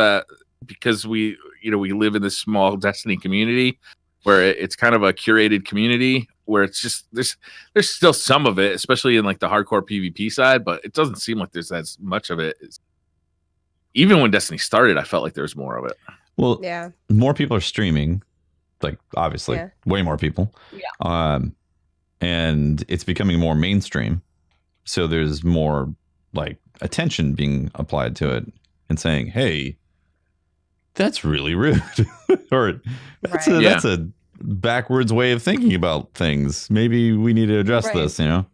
because we live in this small Destiny community where it's kind of a curated community where it's just there's still some of it, especially in like the hardcore PvP side, but it doesn't seem like there's as much of it. Even when Destiny started, I felt like there was more of it. Well, more people are streaming, like obviously way more people. Yeah. And it's becoming more mainstream. So there's more like attention being applied to it and saying, "Hey, that's really rude," or that's a backwards way of thinking about things. Maybe we need to address this, So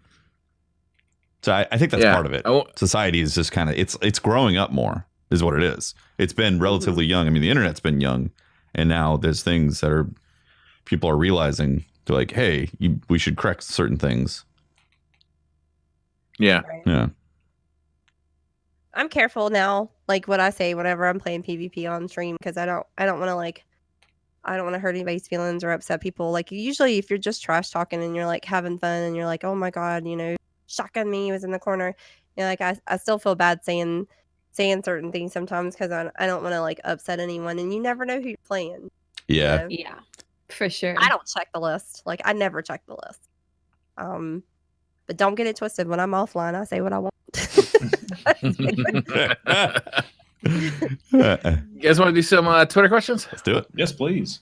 I think that's part of it. Society is just kind of it's growing up more, is what it is. It's been relatively young. I mean, the internet's been young, and now there's things that people are realizing. They're like, "Hey, we should correct certain things." Yeah, yeah. I'm careful now, like what I say whenever I'm playing PvP on stream, because I don't want to hurt anybody's feelings or upset people. Like usually if you're just trash talking and you're like having fun and you're like, "Oh my god, shotgun me was in the corner," like I still feel bad saying certain things sometimes because I don't want to like upset anyone, and you never know who you're playing. Yeah. Yeah, for sure. I don't check the list. Like I never check the list. But don't get it twisted. When I'm offline, I say what I want. You guys want to do some Twitter questions? Let's do it. Yes, please.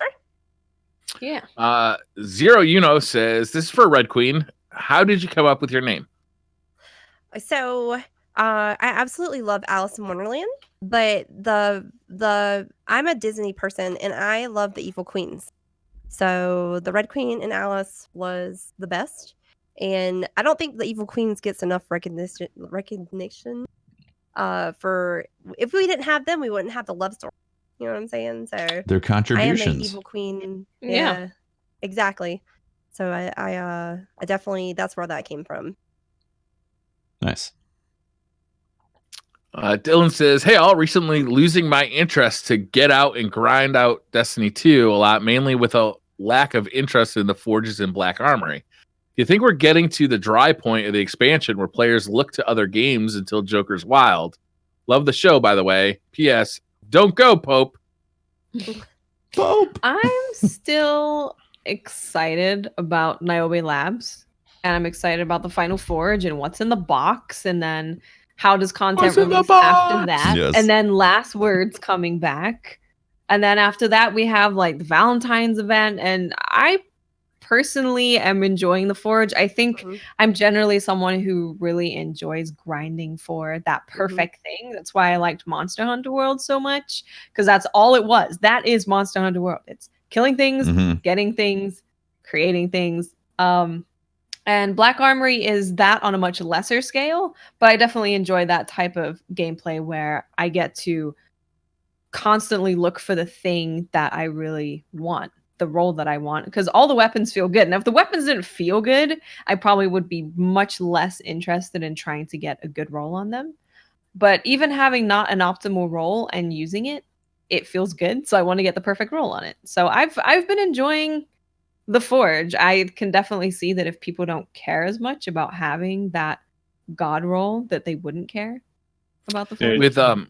Yeah. Zero says, "This is for Red Queen. How did you come up with your name?" So I absolutely love Alice in Wonderland, but I'm a Disney person and I love the Evil Queens. So the Red Queen and Alice was the best. And I don't think the Evil Queens gets enough recognition. For if we didn't have them, we wouldn't have the love story. You know what I'm saying? So their contributions. I am an Evil Queen. Yeah, exactly. So I definitely, that's where that came from. Nice. Dylan says, "Hey, all, recently losing my interest to get out and grind out Destiny 2 a lot, mainly with a lack of interest in the Forges and Black Armory. Do you think we're getting to the dry point of the expansion where players look to other games until Joker's Wild? Love the show, by the way. P.S. Don't go, Pope." Pope. I'm still excited about Niobe Labs. I'm excited about the final forge and what's in the box, and then how does content release after that, and then Last Words coming back, and then after that we have like the Valentine's event, and I personally am enjoying the forge. I think I'm generally someone who really enjoys grinding for that perfect thing. That's why I liked Monster Hunter World so much, because that's all it was. That is Monster Hunter World. It's killing things, getting things, creating things. And Black Armory is that on a much lesser scale, but I definitely enjoy that type of gameplay where I get to constantly look for the thing that I really want, the role that I want, because all the weapons feel good. And if the weapons didn't feel good, I probably would be much less interested in trying to get a good roll on them. But even having not an optimal roll and using it, it feels good. So I want to get the perfect roll on it. So I've been enjoying the forge. I can definitely see that if people don't care as much about having that god roll, that they wouldn't care about the forge.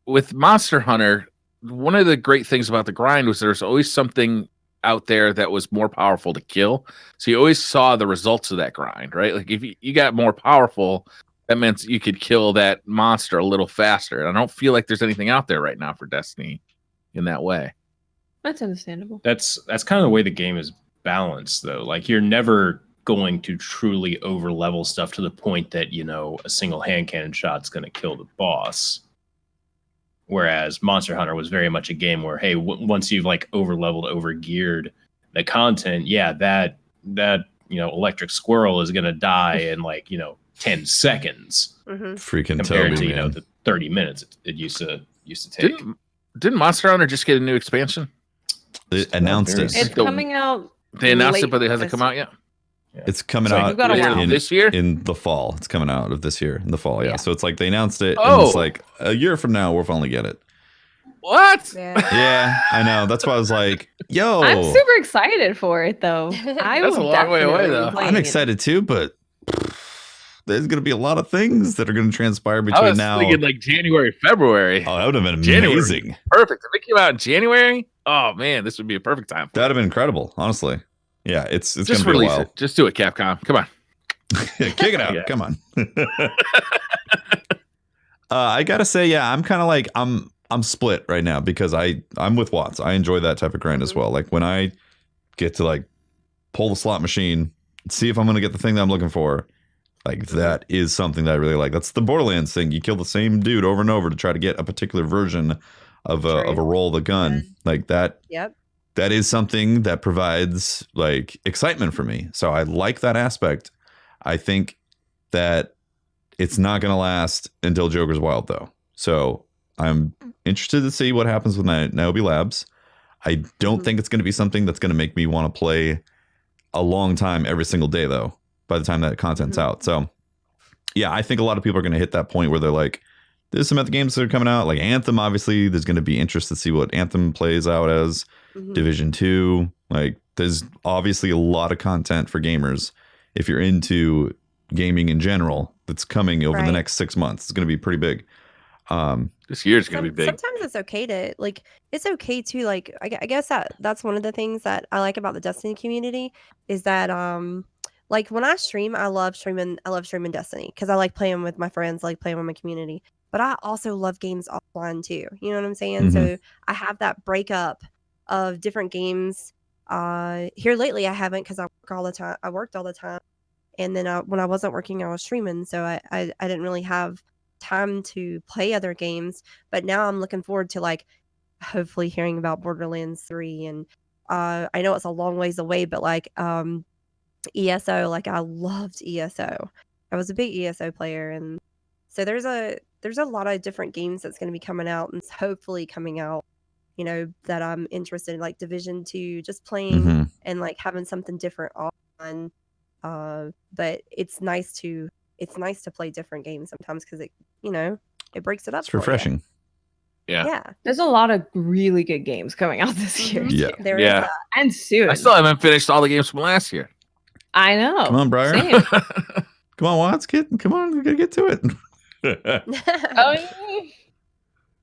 With Monster Hunter, one of the great things about the grind was there's always something out there that was more powerful to kill. So you always saw the results of that grind, right? Like if you got more powerful, that meant you could kill that monster a little faster. And I don't feel like there's anything out there right now for Destiny in that way. That's understandable. That's kind of the way the game is balanced, though. Like you're never going to truly over level stuff to the point that, you know, a single hand cannon shot's going to kill the boss. Whereas Monster Hunter was very much a game where, hey, once you've like over leveled, over geared the content, yeah, that you know, electric squirrel is going to die in like, you know, 10 seconds. Freaking compared Toby, to, you man. know, the 30 minutes it used to take. Didn't Monster Hunter just get a new expansion? They announced it. It's coming out. They announced it, but it hasn't come out yet. Yeah. It's coming out this year? In the fall. It's coming out of this year in the fall. Yeah. Yeah. So it's like they announced it, and it's like a year from now we'll finally get it. What? Yeah, I know. That's why I was like, "Yo, I'm super excited for it, though. That's a long way away, though. I'm excited too, but there's going to be a lot of things that are going to transpire between I was now. thinking like January, February. Oh, that would have been January. amazing. Perfect. If it came out in January, oh man, this would be a perfect time. That would have been incredible, honestly. Yeah, it's going Just to be a release while. it. Just do it, Capcom. Come on. Yeah, kick it out. Yeah. Come on. I gotta say, yeah, I'm kind of like I'm split right now because I'm with Watts. I enjoy that type of grind as well. Like when I get to like pull the slot machine, see if I'm gonna get the thing that I'm looking for. Like that is something that I really like. That's the Borderlands thing. You kill the same dude over and over to try to get a particular version of a roll of the gun. Like that. Yep. That is something that provides like excitement for me. So I like that aspect. I think that it's not going to last until Joker's Wild, though. So I'm interested to see what happens with Niobe Labs. I don't think it's going to be something that's going to make me want to play a long time every single day, though, by the time that content's out. So, yeah, I think a lot of people are going to hit that point where they're like, there's some other games that are coming out. Like Anthem, obviously, there's going to be interest to see what Anthem plays out as. Division 2. Like, there's obviously a lot of content for gamers. If you're into gaming in general, that's coming over the next 6 months. It's going to be pretty big. This year's going to be big. Sometimes it's okay to like. It's okay to like. I guess that's one of the things that I like about the Destiny community is that like when I stream, I love streaming Destiny because I like playing with my friends, I like playing with my community. But I also love games offline too. You know what I'm saying? So I have that breakup of different games. Here lately, I haven't because I worked all the time, and then when I wasn't working, I was streaming, so I didn't really have time to play other games. But now I'm looking forward to like hopefully hearing about Borderlands 3, and I know it's a long ways away, but like ESO, like I loved ESO. I was a big ESO player, and so there's a lot of different games that's going to be coming out, and it's hopefully coming out. You know, that I'm interested in, like Division 2, just playing and like having something different on. But it's nice to play different games sometimes because it, you know, it breaks it up. It's refreshing. Yeah. There's a lot of really good games coming out this year. Yeah. There is that. And soon. I still haven't finished all the games from last year. I know. Come on, Briar. Same. Come on, Watts. Come on. We got to get to it. Oh,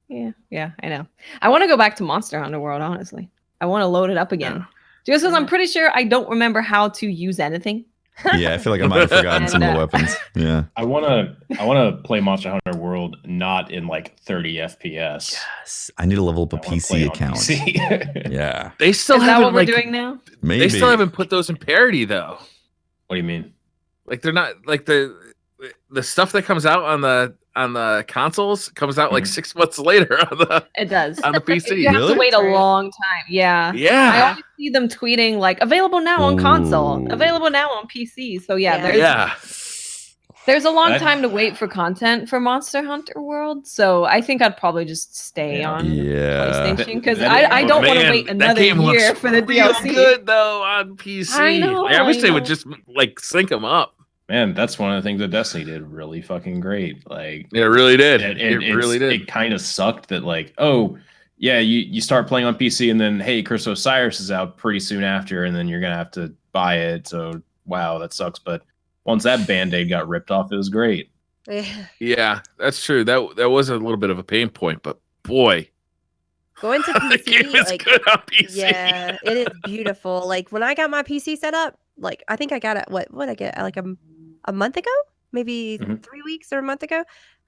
yeah, I know. I want to go back to Monster Hunter World, honestly. I want to load it up again. Just because I'm pretty sure I don't remember how to use anything. Yeah, I feel like I might have forgotten some of the weapons. Yeah. I wanna play Monster Hunter World not in like 30 FPS. Yes. I need to level up a PC account. PC. Yeah. They still Is that haven't what we're doing now? Maybe. They still haven't put those in parity though. What do you mean? Like they're not like the stuff that comes out on the consoles comes out like 6 months later on the It does. on the PC. You have to wait a long time. Yeah. Yeah. I always see them tweeting like available now on console, available now on PC. So there's a long time to wait for content for Monster Hunter World. So I think I'd probably just stay on PlayStation because I don't want to wait another year for the DLC. Good though on PC. I know. I wish they would just like sync them up. Man, that's one of the things that Destiny did really fucking great. Like it really did. It really did. It kind of sucked that like, oh yeah, you start playing on PC and then hey, Curse of Osiris is out pretty soon after, and then you're gonna have to buy it. So wow, that sucks. But once that Band-Aid got ripped off, it was great. Yeah, that's true. That was a little bit of a pain point, but boy. Going to PC, the game is good on PC. Yeah, it is beautiful. Like when I got my PC set up, like I think I got it. What I get like a month ago, maybe 3 weeks or a month ago.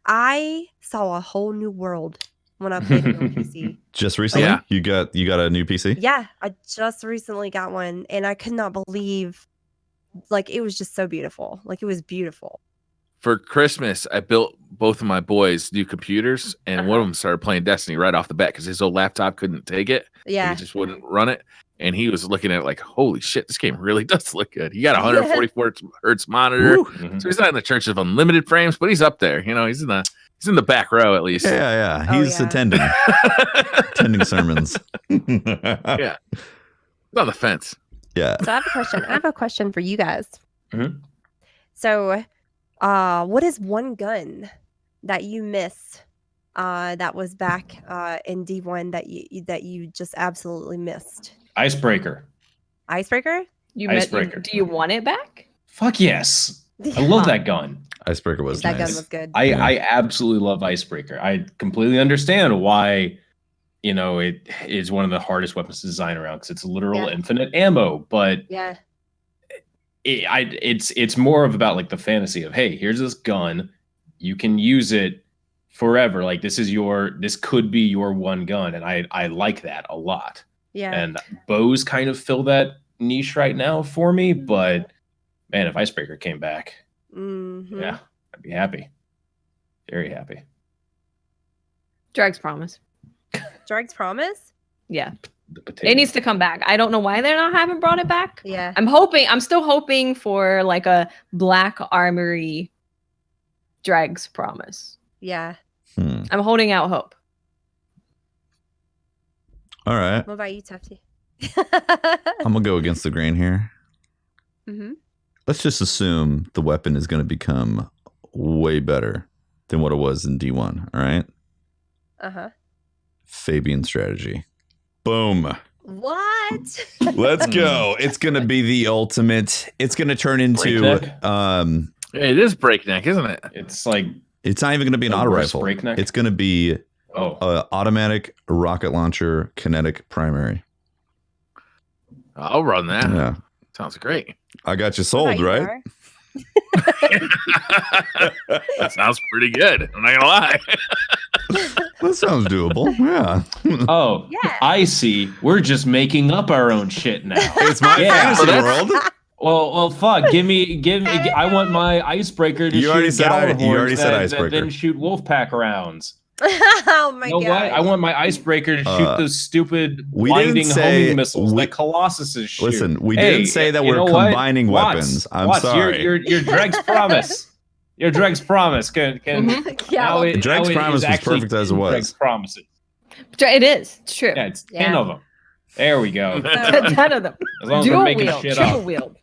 I saw a whole new world when I played it on PC. Just recently, you got a new PC? Yeah, I just recently got one, and I could not believe, like it was just so beautiful. Like it was beautiful. For Christmas, I built both of my boys new computers, and one of them started playing Destiny right off the bat because his old laptop couldn't take it. Yeah, he just wouldn't run it, and he was looking at it like, "Holy shit, this game really does look good." He got a 144 hertz monitor, so he's not in the church of unlimited frames, but he's up there. You know, he's in the back row at least. Yeah. He's attending sermons. Yeah, he's on the fence. Yeah. So I have a question for you guys. So, what is one gun that you miss that was back in D1 that you just absolutely missed? Icebreaker. Icebreaker? Icebreaker. Do you want it back? Fuck yes. I love that gun. Icebreaker was that nice. gun was good. I absolutely love Icebreaker. I completely understand why, you know, it is one of the hardest weapons to design around because it's literal infinite ammo. But it's more of about like the fantasy of, hey, here's this gun, you can use it forever. Like this could be your one gun, and I like that a lot. Yeah. And bows kind of fill that niche right now for me, but man, if Icebreaker came back, yeah, I'd be happy. Very happy. Drake's Promise. Drake's Promise? Yeah. It needs to come back. I don't know why they haven't brought it back. Yeah. I'm still hoping for like a Black Armory Drake's Promise. Yeah. I'm holding out hope. All right. What about you, Tufty? I'm gonna go against the grain here. Let's just assume the weapon is gonna become way better than what it was in D1. All right. Fabian strategy. Boom. What? Let's go. It's gonna be the ultimate. It's gonna turn into it is breakneck, isn't it? It's like it's not even gonna be an auto rifle. Breakneck? It's gonna be automatic rocket launcher kinetic primary. I'll run that. Yeah. Sounds great. I got you sold, right? That sounds pretty good. I'm not gonna lie. That sounds doable. Yeah. Oh, yeah. I see. We're just making up our own shit now. It's my fantasy world. Well, fuck. Give me. I want my Icebreaker to shoot Gjallarhorns. You already said Icebreaker. Then shoot Wolfpack rounds. Oh my god! What? I want my Icebreaker to shoot those stupid blinding homing missiles that Colossuses shoot. Listen, we didn't say that we're combining weapons. I'm sorry. Your Dreg's Promise. Your Dreg's Promise can Dreg's Promise was perfect as it was. Dreg's Promises. It is. It's true. Yeah, it's 10 of them. There we go. 10 of them. As long as we're making shit up. Wheel.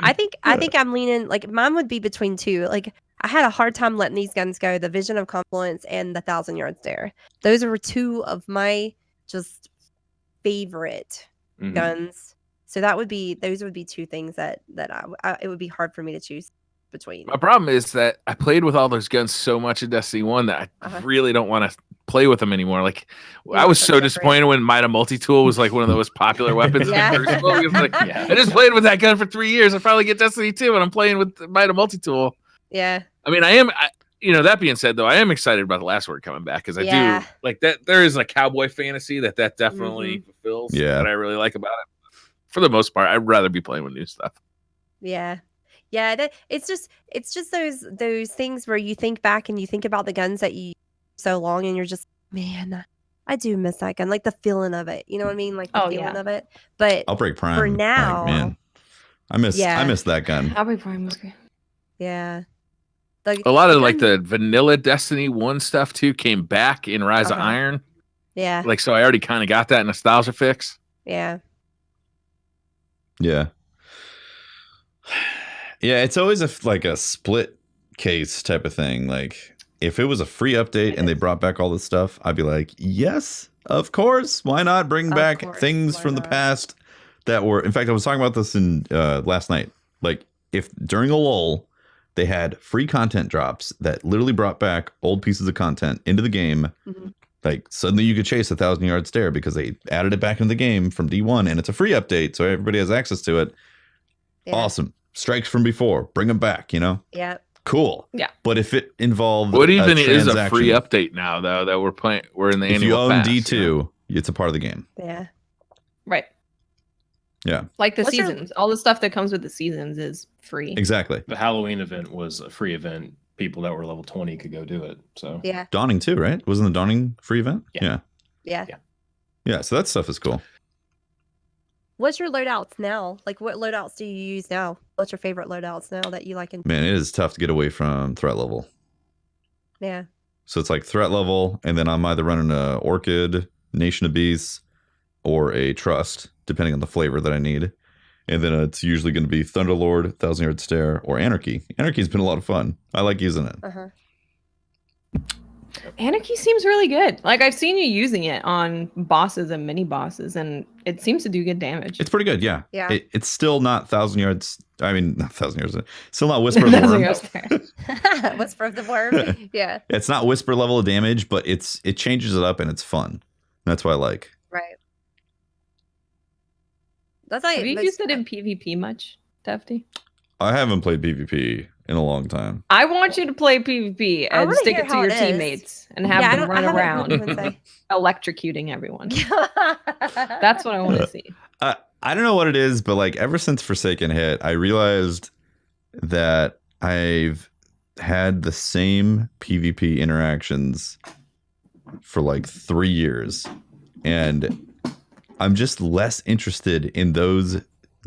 I think I'm leaning like mine would be between two. Like I had a hard time letting these guns go. The Vision of Confluence and the 1,000-Yard Stare. Those were two of my just favorite guns. So those would be two things that it would be hard for me to choose. between. My problem is that I played with all those guns so much in Destiny 1 that I really don't want to play with them anymore. Like, I was so disappointed when Mida Multi-Tool was like one of the most popular weapons. I just played with that gun for 3 years. I finally get Destiny 2 and I'm playing with Mida Multi-Tool. Yeah. I mean, that being said, though, I am excited about the Last Word coming back because I do like that. There is a cowboy fantasy that definitely fulfills that I really like about it. For the most part, I'd rather be playing with new stuff. Yeah. Yeah, it's just those things where you think back and you think about the guns that you so long and you're just, man, I do miss that gun, like the feeling of it. You know what I mean? Like the feeling of it. But Outbreak Prime for now, like, man, I miss that gun. Outbreak Prime was great. Yeah. A lot of like the vanilla Destiny 1 stuff too came back in Rise of Iron. Yeah. Like, so I already kind of got that nostalgia fix. Yeah. Yeah. Yeah, it's always a split case type of thing. Like, if it was a free update and they brought back all this stuff, I'd be like, yes, of course. Why not bring back things from the past that were... In fact, I was talking about this in last night. Like, if during a lull, they had free content drops that literally brought back old pieces of content into the game, like, suddenly you could chase 1,000-yard stare because they added it back into the game from D1, and it's a free update, so everybody has access to it. Yeah. Awesome. Strikes from before. Bring them back, you know? Yeah. Cool. Yeah. But if it involved what even is a free update now, though, that we're in the annual if you own pass, D2, you know? It's a part of the game. Yeah. Right. Yeah. Like the seasons. All the stuff that comes with the seasons is free. Exactly. The Halloween event was a free event. People that were level 20 could go do it. So yeah. Dawning too, right? Wasn't the Dawning free event? Yeah. Yeah, so that stuff is cool. What's your loadouts now? Like, what loadouts do you use now? What's your favorite loadouts now that you like? Man, it is tough to get away from threat level. Yeah. So it's like threat level, and then I'm either running a Orchid, Nation of Beasts, or a Trust, depending on the flavor that I need. And then it's usually going to be Thunderlord, 1,000-Yard Stare, or Anarchy. Anarchy's been a lot of fun. I like using it. Anarchy seems really good. Like, I've seen you using it on bosses and mini bosses, and it seems to do good damage. It's pretty good, yeah. Yeah. It's still not 1,000 yards. I mean, not 1,000 yards. Still not Whisper of the Worm. Whisper of the Worm. Yeah. It's not Whisper level of damage, but it changes it up and it's fun. That's what I like. Right. That's like. Have you used it in PvP much, Tefty? I haven't played PvP in a long time. I want you to play PvP and stick it to your teammates and have them run around electrocuting everyone. That's what I want to see. I don't know what it is, but like ever since Forsaken hit, I realized that I've had the same PvP interactions for like 3 years, and I'm just less interested in those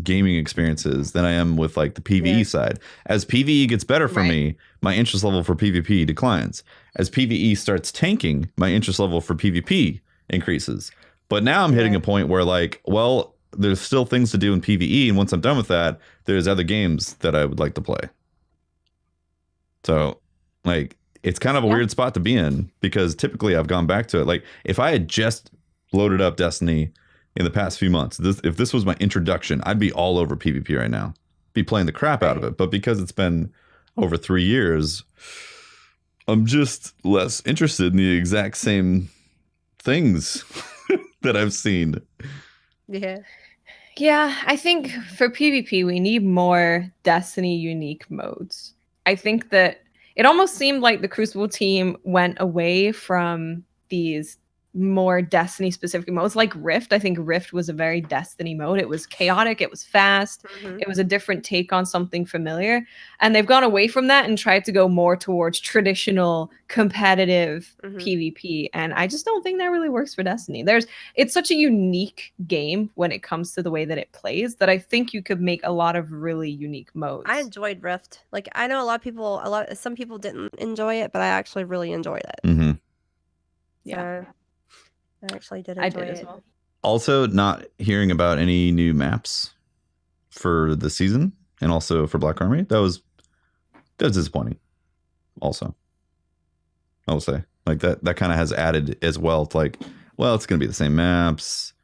gaming experiences than I am with like the PvE side. As PvE gets better for me, my interest level for PvP declines. As PvE starts tanking, my interest level for PvP increases. But now I'm hitting a point where like, well, there's still things to do in PvE, and once I'm done with that, there's other games that I would like to play. So like, it's kind of a weird spot to be in, because typically I've gone back to it. Like, if I had just loaded up Destiny in the past few months, if this was my introduction, I'd be all over PvP right now, be playing the crap out of it. But because it's been over 3 years, I'm just less interested in the exact same things that I've seen. Yeah, I think for PvP, we need more Destiny unique modes. I think that it almost seemed like the Crucible team went away from these more Destiny specific modes, like Rift. I think Rift was a very Destiny mode. It was chaotic, it was fast, it was a different take on something familiar, and they've gone away from that and tried to go more towards traditional competitive PvP, and I just don't think that really works for Destiny. It's such a unique game when it comes to the way that it plays, that I think you could make a lot of really unique modes. I enjoyed Rift. Like, I know some people didn't enjoy it, but I actually really enjoyed it. Yeah. I actually did enjoy it as well. Also, not hearing about any new maps for the season, and also for Black Armory, that was disappointing. Also, I will say, like, that kind of has added as well to like, well, it's going to be the same maps.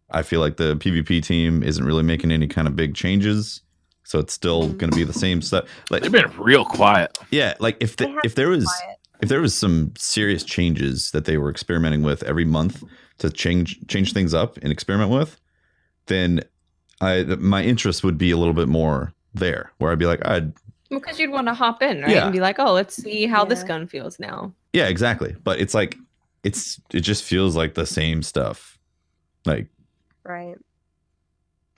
I feel like the PvP team isn't really making any kind of big changes, so it's still going to be the same stuff. Like they've been real quiet. Yeah, like if there was some serious changes that they were experimenting with every month to change things up and experiment with, then my interest would be a little bit more there, where I'd be like, because you'd want to hop in, right? And be like, oh, let's see how this gun feels now. Yeah, exactly. But it's like it just feels like the same stuff. Like, right.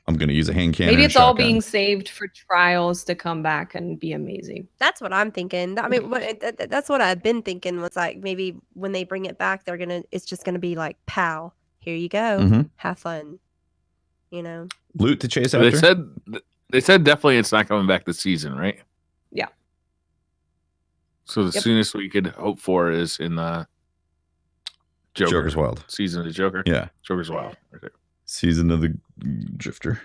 I'm going to use a hand cannon. Maybe it's all being saved for trials to come back and be amazing. That's what I'm thinking. I mean, that's what I've been thinking, was like, maybe when they bring it back, it's just gonna be like, pow, here you go, have fun, you know. Loot to chase after. They said definitely it's not coming back this season, right? Yeah. So the soonest we could hope for is in the Joker's Wild season of the Joker. Yeah, Joker's Wild. Right there. Season of the Drifter,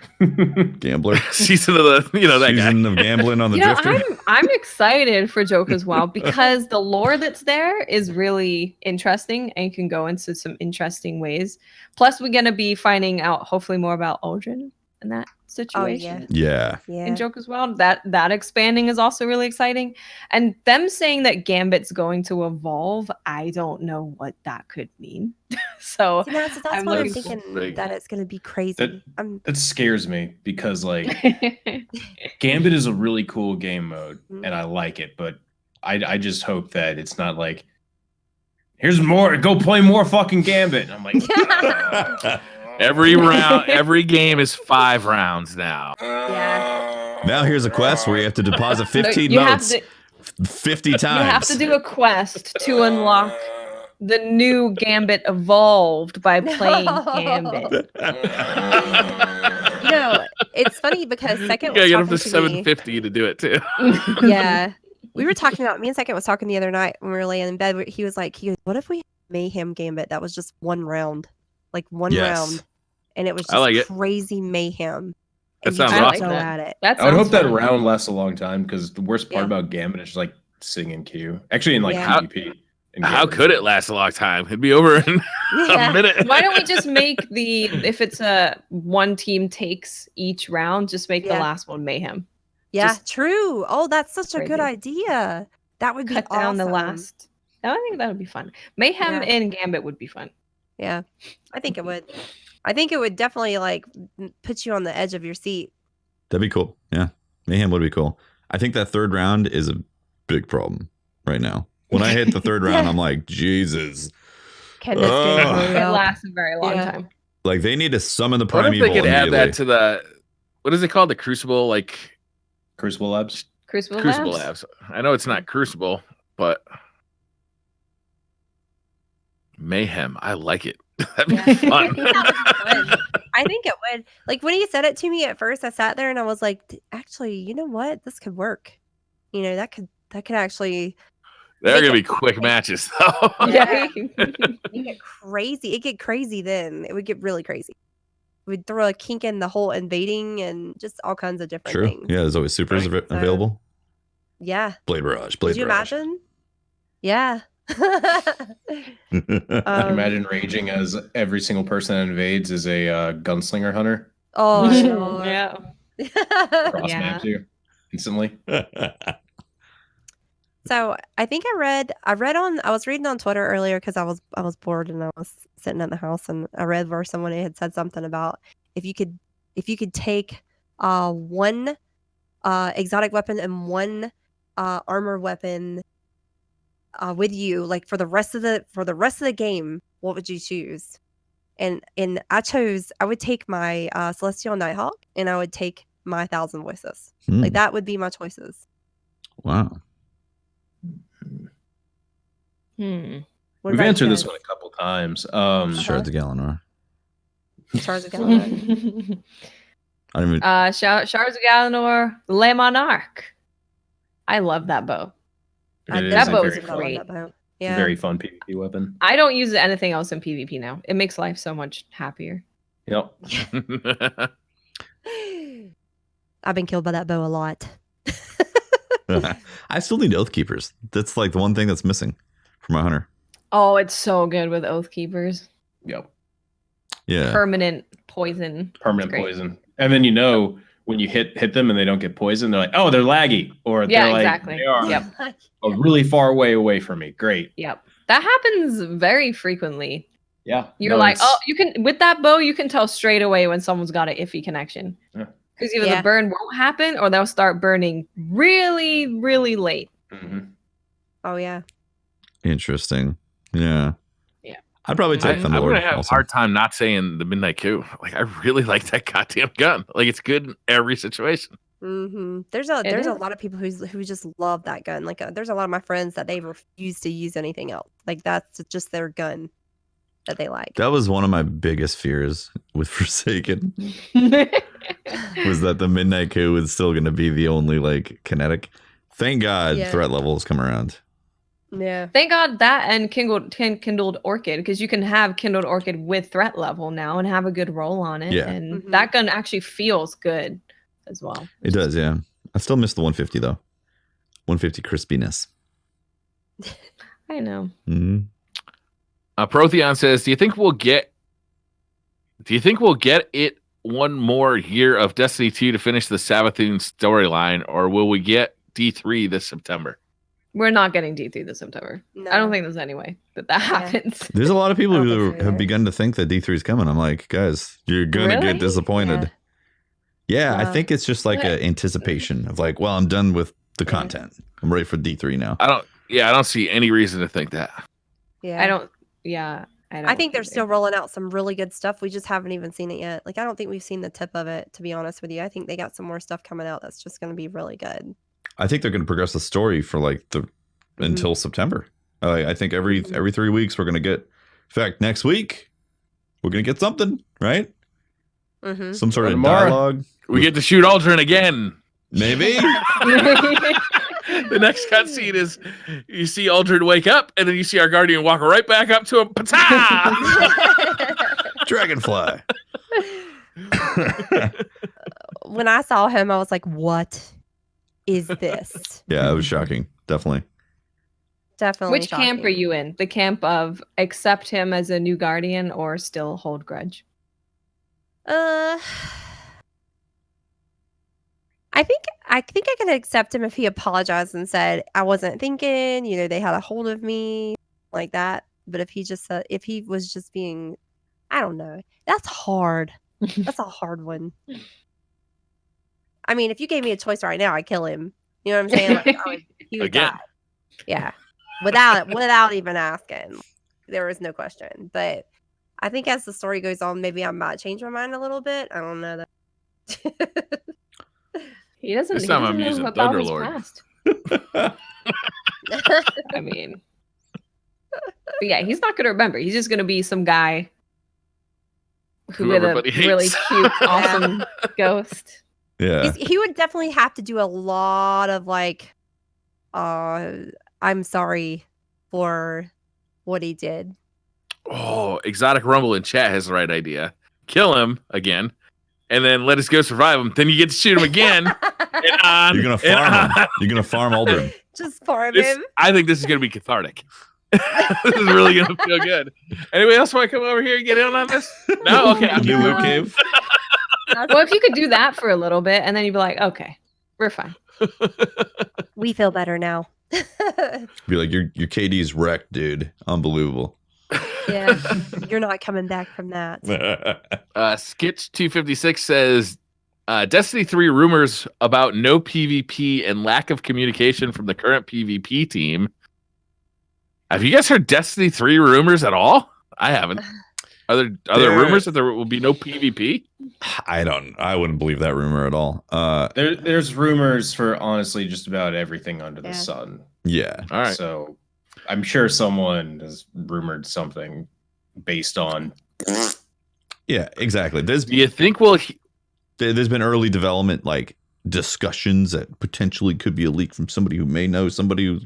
gambler. Season of the that season guy. Of gambling on the Drifter. I'm excited for Joker's Wild because the lore that's there is really interesting and can go into some interesting ways. Plus, we're gonna be finding out hopefully more about Aldrin and that situation. Yeah. In Joker's Wild, that expanding is also really exciting, and them saying that Gambit's going to evolve, I don't know what that could mean. So that's what I'm thinking, that it's going to be crazy. That scares me because like Gambit is a really cool game mode and I like it, but I just hope that it's not like, here's more, go play more fucking Gambit. And I'm like, every game is 5 rounds now. Yeah. Now here's a quest where you have to deposit 15 votes 50 times. You have to do a quest to unlock the new Gambit Evolved by playing Gambit. You know, it's funny because Second was you gotta get talking up to to 750 to do it too. Yeah. We were talking about, me and Second was talking the other night when we were laying in bed. He goes, what if we had Mayhem Gambit that was just one round? Like one round, and it was just crazy mayhem. That sounds awesome. At it. I would hope that round lasts a long time, because the worst part about Gambit is just like sitting in queue. Actually, in like PvP. How could it last a long time? It'd be over in a minute. Why don't we just make if it's a one team takes each round, just make the last one mayhem? Yeah, just true. Oh, that's such a good idea. That would cut be down awesome. the last. I think that would be fun. Mayhem in Gambit would be fun. Yeah, I think it would. I think it would definitely like put you on the edge of your seat. That'd be cool. Yeah, Mayhem would be cool. I think that third round is a big problem right now. When I hit the third round, I'm like, Jesus. Can this game hurry It up? lasts a very long time. Like, they need to summon the What if primeval. they could add that to the, what is it called? The Crucible, like Crucible Labs? Crucible Labs. I know it's not Crucible, but Mayhem. I like it. That'd be fun. I think it would. Like, when he said it to me at first, I sat there and I was like, actually, you know what? This could work. You know, that could actually. They're gonna be quick matches, though. Yeah. It get crazy. It get crazy then. It would get really crazy. We'd throw a kink in the whole invading and just all kinds of different things. Yeah, there's always supers available. Yeah. Blade Barrage. Could you imagine? Yeah. Imagine raging as every single person that invades is a gunslinger hunter. Oh, sure. Yeah. Cross maps you instantly. So I think I was reading on Twitter earlier because I was bored and I was sitting in the house, and I read where someone had said something about if you could take one exotic weapon and one armor weapon with you, like for the rest of the game, what would you choose? And I would take my Celestial Nighthawk, and I would take my 1,000 Voices. Like, that would be my choices. Wow. We've answered this one a couple times. Shards of Galanor. Shards of Galanor. I don't even... Shards of Galanor, Le Monarch. I love that bow. That bow is great. Yeah. Very fun PvP weapon. I don't use anything else in PvP now. It makes life so much happier. Yep. I've been killed by that bow a lot. I still need Oathkeepers. That's like the one thing that's missing from my hunter. Oh, it's so good with Oathkeepers. Yep. Yeah. Permanent poison. Permanent poison. And then when you hit them and they don't get poisoned, they're like, oh, they're laggy, or they're like, exactly. they are really far away from me. Great. Yep, that happens very frequently. Yeah, you're like, oh, you can with that bow, you can tell straight away when someone's got an iffy connection. Because either the burn won't happen or they'll start burning really, really late. Oh yeah. Interesting. Yeah. Yeah. I'd probably take Thunderlord. I'm gonna have a hard time not saying the Midnight Coup. Like, I really like that goddamn gun. Like, it's good in every situation. There's a lot of people who just love that gun. Like, there's a lot of my friends that they refuse to use anything else. Like, that's just their gun that they like. That was one of my biggest fears with Forsaken. Was that the Midnight Coup was still going to be the only like kinetic. Thank God threat levels come around. Yeah. Thank God that and Kindled Orchid, because you can have Kindled Orchid with threat level now and have a good roll on it. Yeah. And that gun actually feels good as well. It does, yeah. I still miss the 150 though. 150 crispiness. I know. Protheon says, do you think we'll get it one more year of Destiny 2 to finish the Savathun storyline, or will we get D3 this September? We're not getting D3 this September. No. I don't think there's any way that happens. There's a lot of people who have begun to think that D3 is coming. I'm like, guys, you're gonna get disappointed. Yeah, I think it's just like an anticipation of like, well, I'm done with the content. I'm ready for D3 now. I don't see any reason to think that. I think they're still rolling out some really good stuff. We just haven't even seen it yet. Like, I don't think we've seen the tip of it, to be honest with you. I think they got some more stuff coming out that's just going to be really good. I think they're going to progress the story for like until September. I think every 3 weeks we're going to get. In fact, next week we're going to get something, right? Some sort of dialogue. We get to shoot Aldrin again. Maybe. The next cutscene is you see Aldrin wake up, and then you see our Guardian walk right back up to him. Dragonfly. When I saw him, I was like, what is this? Yeah, it was shocking. Definitely. Which camp are you in? The camp of accept him as a new Guardian or still hold grudge? I think I can accept him if he apologized and said, I wasn't thinking, they had a hold of me like that. But if he was just being, I don't know, that's hard. That's a hard one. I mean, if you gave me a choice right now, I'd kill him. You know what I'm saying? Like, he would die. Yeah. Without even asking. There was no question. But I think as the story goes on, maybe I might change my mind a little bit. I don't know that. He doesn't. This time I'm using Thunderlord. I mean, but yeah, he's not going to remember. He's just going to be some guy who with a really cute, awesome ghost. Yeah, he would definitely have to do a lot of like, I'm sorry for what he did. Oh, Exotic Rumble in chat has the right idea. Kill him again, and then let us go survive him. Then you get to shoot him again. You're gonna farm him. You're gonna farm Aldrin. Just farm him. I think this is gonna be cathartic. This is really gonna feel good. Anybody else want to come over here and get in on this? No, okay. New Loot Cave. Well, if you could do that for a little bit, and then you'd be like, okay, we're fine. We feel better now. Be like, your KD's wrecked, dude. Unbelievable. Yeah, you're not coming back from that. Skitch 256 says, Destiny 3 rumors about no PvP and lack of communication from the current PvP team. Have you guys heard Destiny 3 rumors at all? I haven't. Are there rumors that there will be no PvP? I wouldn't believe that rumor at all. There's rumors for honestly just about everything under the sun. Yeah. All right. So I'm sure someone has rumored something based on. Yeah, exactly. Do you think there's been early development like discussions that potentially could be a leak from somebody who may know somebody who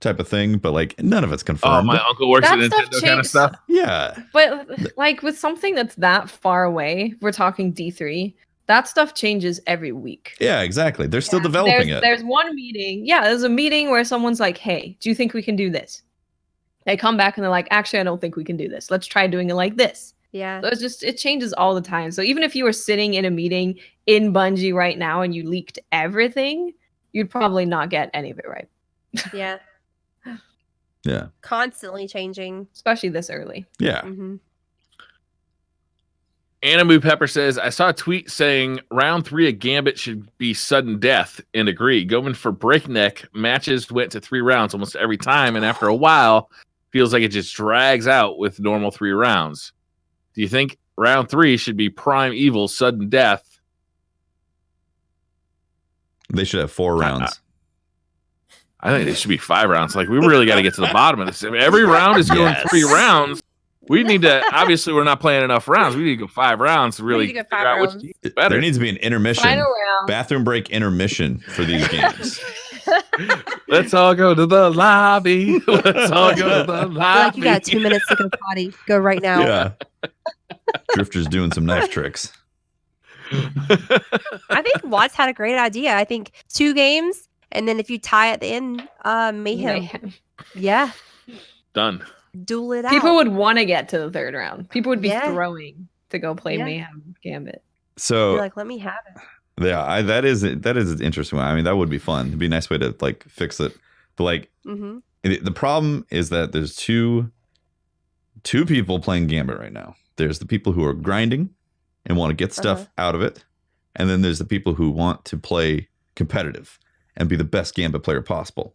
type of thing, but like none of it's confirmed. Oh, my uncle works at Nintendo kind of stuff. Yeah. But like with something that's that far away, we're talking D3, that stuff changes every week. Yeah, exactly. They're still developing it. There's one meeting. Yeah, there's a meeting where someone's like, hey, do you think we can do this? They come back and they're like, actually, I don't think we can do this. Let's try doing it like this. Yeah. So it changes all the time. So even if you were sitting in a meeting in Bungie right now and you leaked everything, you'd probably not get any of it right. Yeah. Yeah. Constantly changing. Especially this early. Yeah. Mm-hmm. Animu Pepper says, I saw a tweet saying round 3 of Gambit should be sudden death, and agree. Going for breakneck, matches went to 3 rounds almost every time, and after a while, feels like it just drags out with normal 3 rounds. Do you think round 3 should be prime evil, sudden death? They should have 4 rounds. I think it should be 5 rounds. Like, we really got to get to the bottom of this. I mean, every round is going 3 rounds. We need to, obviously, we're not playing enough rounds. We need to go 5 rounds to really figure out which team is better. There needs to be an intermission. Final round. Bathroom break intermission for these games. Let's all go to the lobby. Let's all go to the lobby. Like, you got 2 minutes to go potty. Go right now. Yeah. Drifter's doing some knife tricks. I think Watts had a great idea. I think 2 games, and then if you tie at the end, mayhem. Yeah. Done. Duel it out. People would want to get to the 3rd round. People would be Yeah. throwing to go play Yeah. Mayhem Gambit. So You're like, let me have it. yeah, that is an interesting one. I mean, that would be fun. It'd be a nice way to like fix it. But like the problem is that there's two people playing Gambit right now. There's the people who are grinding and want to get stuff out of it. And then there's the people who want to play competitive and be the best Gambit player possible.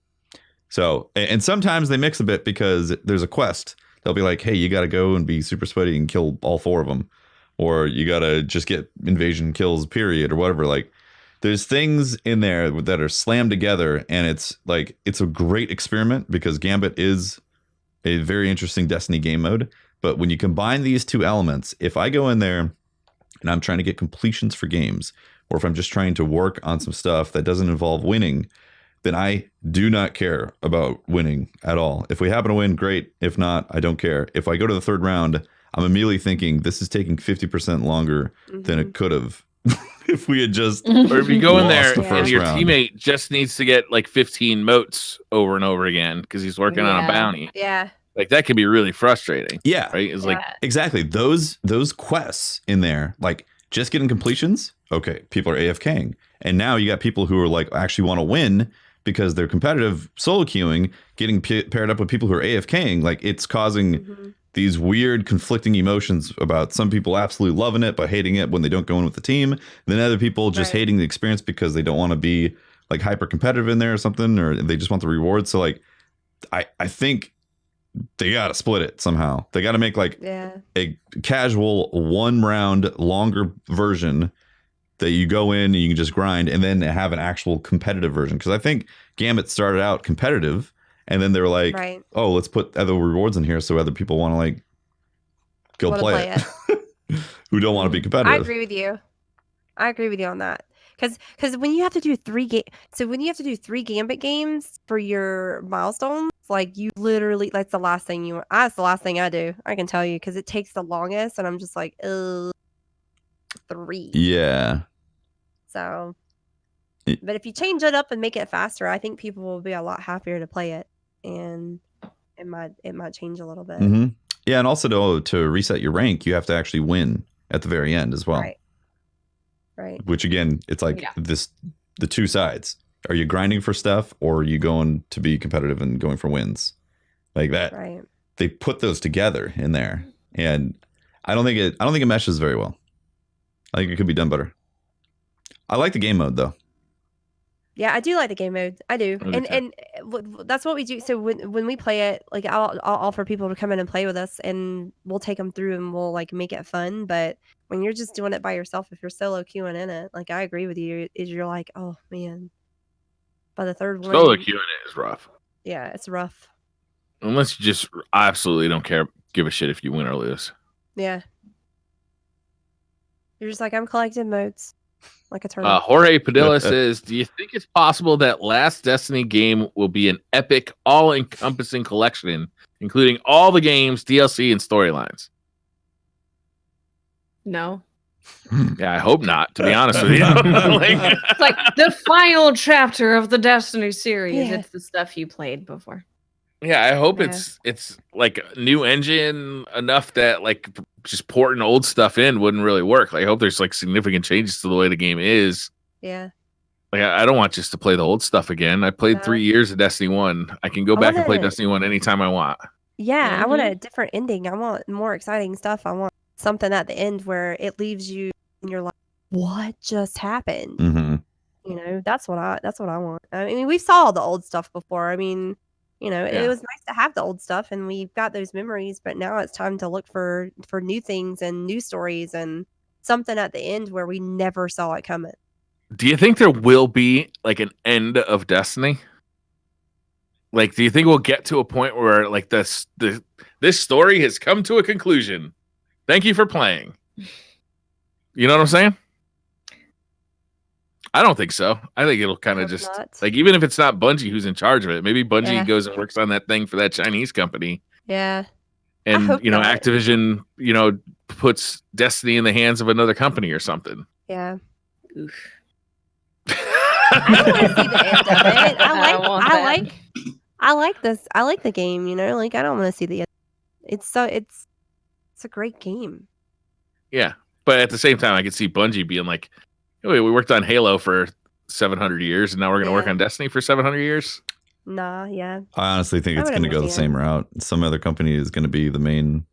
So, and sometimes they mix a bit because there's a quest. They'll be like, hey, you got to go and be super sweaty and kill all 4 of them. Or you got to just get invasion kills, period, or whatever. Like, there's things in there that are slammed together. And it's like, it's a great experiment because Gambit is a very interesting Destiny game mode. But when you combine these 2 elements, if I go in there and I'm trying to get completions for games, or if I'm just trying to work on some stuff that doesn't involve winning, then I do not care about winning at all. If we happen to win, great. If not, I don't care. If I go to the 3rd round, I'm immediately thinking this is taking 50% longer than it could have if we had just or if you go in there and your round. teammate just needs to get like 15 motes over and over again because he's working on a bounty. Yeah. Like, that can be really frustrating. Yeah. Right? It's like, exactly. Those quests in there, like just getting completions. Okay. People are AFKing. And now you got people who are like actually want to win because they're competitive solo queuing, getting paired up with people who are AFKing. Like, it's causing these weird conflicting emotions about some people absolutely loving it but hating it when they don't go in with the team. Then other people just hating the experience because they don't want to be like hyper competitive in there or something, or they just want the reward. So like, I think they got to split it somehow. They got to make like a casual 1 round longer version that you go in and you can just grind, and then have an actual competitive version. Because I think Gambit started out competitive, and then they were like, oh, let's put other rewards in here so other people want to like go play it. Who don't want to be competitive. I agree with you. I agree with you on that. Because when you have to do 3 when you have to do 3 Gambit games for your milestones, like, you literally, that's the last thing that's the last thing I do. I can tell you, because it takes the longest, and I'm just like, 3. Yeah. So, but if you change it up and make it faster, I think people will be a lot happier to play it, and it might change a little bit. Yeah, and also to reset your rank, you have to actually win at the very end as well. Right. Which again, it's like the 2 sides. Are you grinding for stuff, or are you going to be competitive and going for wins? Like that. Right. They put those together in there, and I don't think it meshes very well. I think it could be done better. I like the game mode though. Yeah, I do like the game mode. I do, and that's what we do. So when we play it, like, I'll offer people to come in and play with us, and we'll take them through, and we'll like make it fun. But when you're just doing it by yourself, if you're solo queuing in it, like, I agree with you, is you're like, oh man, by the 3rd one, solo queuing it is rough. Yeah, it's rough. Unless you just absolutely don't give a shit if you win or lose. Yeah. You're just like, I'm collecting modes. Like a turtle. Jorge Padilla says, do you think it's possible that last Destiny game will be an epic, all-encompassing collection, including all the games, DLC, and storylines? No. Yeah, I hope not, to be honest with you. It's like the final chapter of the Destiny series. Yeah. It's the stuff you played before. Yeah, I hope it's like a new engine enough that like just porting old stuff in wouldn't really work. Like, I hope there's like significant changes to the way the game is. Yeah. Like, I don't want just to play the old stuff again. I played 3 years of Destiny 1. I can go back and play Destiny 1 anytime I want. Yeah, I want a different ending. I want more exciting stuff. I want something at the end where it leaves you and you're like, what just happened? Mm-hmm. You know, that's what I want. I mean, we saw the old stuff before. I mean, you know, it was nice to have the old stuff and we've got those memories, but now it's time to look for new things and new stories and something at the end where we never saw it coming. Do you think there will be like an end of Destiny? Like, do you think we'll get to a point where like this story has come to a conclusion? Thank you for playing. You know what I'm saying? I don't think so. I think it'll kind of just like, even if it's not Bungie who's in charge of it, maybe Bungie goes and works on that thing for that Chinese company. Yeah. And you know, Activision, you know, puts Destiny in the hands of another company or something. Yeah. Oof. I don't want to see the end of it. I like this. I like the game, you know, like I don't want to see the end. It's a great game. Yeah. But at the same time, I could see Bungie being like, "Wait, we worked on Halo for 700 years and now we're going to work on Destiny for 700 years." Nah, yeah. I honestly think it's going to go the same route. Some other company is going to be the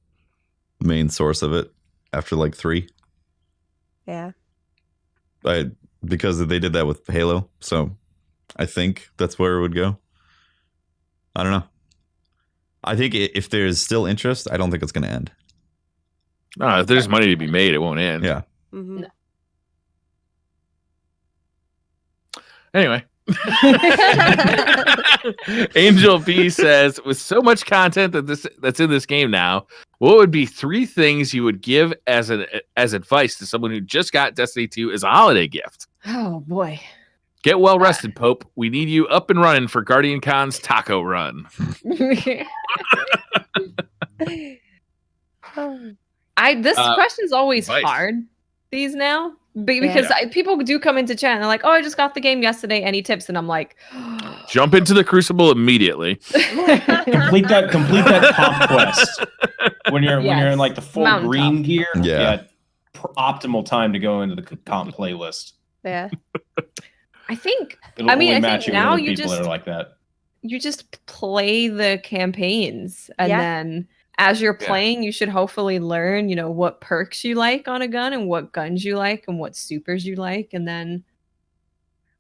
main source of it after like 3. Yeah. Because they did that with Halo, so I think that's where it would go. I don't know. I think if there's still interest, I don't think it's going to end. No, if there's money to be made, it won't end. Yeah. Mm-hmm. No. Anyway. Angel B says, with so much content that's in this game now, what would be 3 things you would give as advice to someone who just got Destiny 2 as a holiday gift? Oh boy. Get well rested, Pope. We need you up and running for Guardian Con's taco run. This question's always hard these now. Because people do come into chat and they're like, "Oh, I just got the game yesterday. Any tips?" And I'm like, jump into the Crucible immediately. complete that comp quest when you're in like the full Mountain green top. gear. Yeah. Optimal time to go into the comp playlist. Yeah. I think. It'll I mean, only I match think you with now other you people just that are like that. You just play the campaigns, and then as you're playing, you should hopefully learn, you know, what perks you like on a gun and what guns you like and what supers you like, and then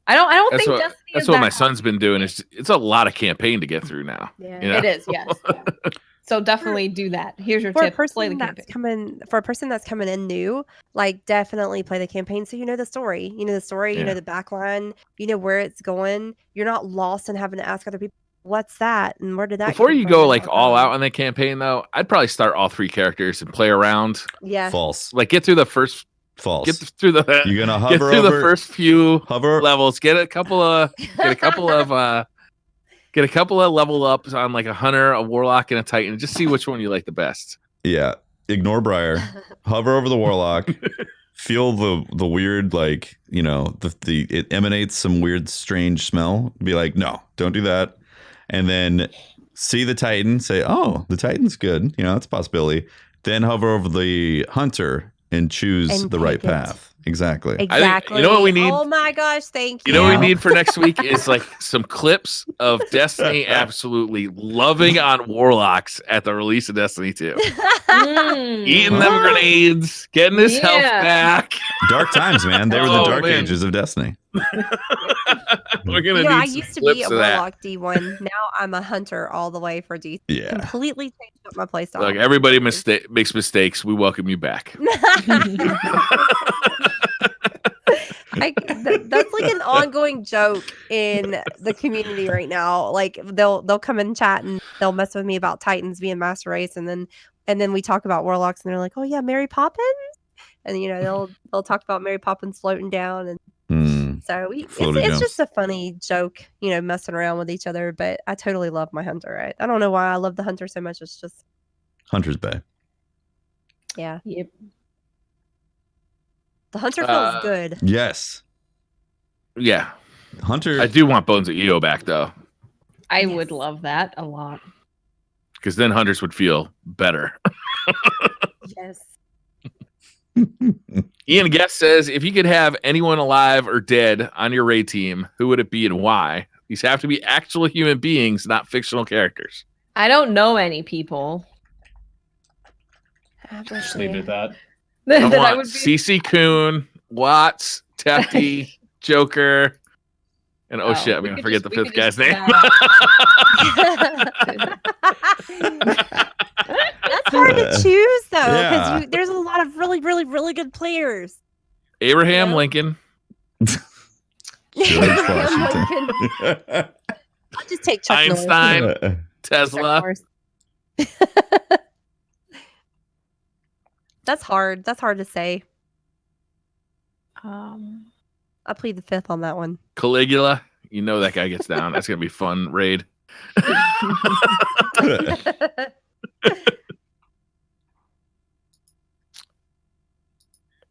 I don't think Destiny that's what my son's been doing. It's a lot of campaign to get through now. Yeah, you know? It is. Yes. So definitely do that. Here's your for tip: a person play the that's campaign. for a person that's coming in new, like definitely play the campaign so you know the story. You know the story. You know the backline. You know where it's going. You're not lost and having to ask other people, "What's that?" and "Where did that?" Before come you from? go like all out on the campaign, though, I'd probably start all 3 characters and play around. Yeah. False. Like get through the first. False. Get through the. You're gonna get hover through over the first few levels. Get a couple of level ups on like a hunter, a warlock, and a titan. Just see which one you like the best. Yeah. Ignore Briar. Hover over the warlock. Feel the weird, like, you know, it emanates some weird, strange smell. Be like, no, don't do that. And then see the titan. Say, oh, the titan's good. You know, that's a possibility. Then hover over the hunter and choose the right path. Exactly. Exactly. You know what we need? Oh my gosh, thank you. You know what we need for next week is like some clips of Destiny absolutely loving on warlocks at the release of Destiny 2. Eating them grenades, getting his health back. Dark times, man. They were the dark ages of Destiny. We're gonna need I used to be a of that. warlock D1. Now I'm a hunter all the way for D. Yeah. Completely changed up my playstyle. Like everybody makes mistakes. We welcome you back. That's like an ongoing joke in the community right now. Like they'll come in chat and they'll mess with me about Titans being master race, and then we talk about warlocks and they're like, "Oh yeah, Mary Poppins," and you know they'll talk about Mary Poppins floating down, and so it's just a funny joke, you know, messing around with each other. But I totally love my hunter. Right? I don't know why I love the hunter so much. It's just Hunter's Bay. Yeah. Yep. The hunter feels good. Yes. Yeah. Hunter. I do want Bones of EO back though. I would love that a lot. Because then hunters would feel better. Yes. Ian Guest says, if you could have anyone alive or dead on your raid team, who would it be and why? These have to be actual human beings, not fictional characters. I don't know any people. Just leave it at that. I want CC Coon, Watts, Tefty, Joker, and shit, I'm going to forget the fifth guy's name. That's hard to choose, though, because there's a lot of really, really, really good players. Abraham Lincoln. I'll just take Chuck Einstein, Norris. Tesla. That's hard. That's hard to say. I plead the fifth on that one. Caligula. You know that guy gets down. That's going to be fun raid.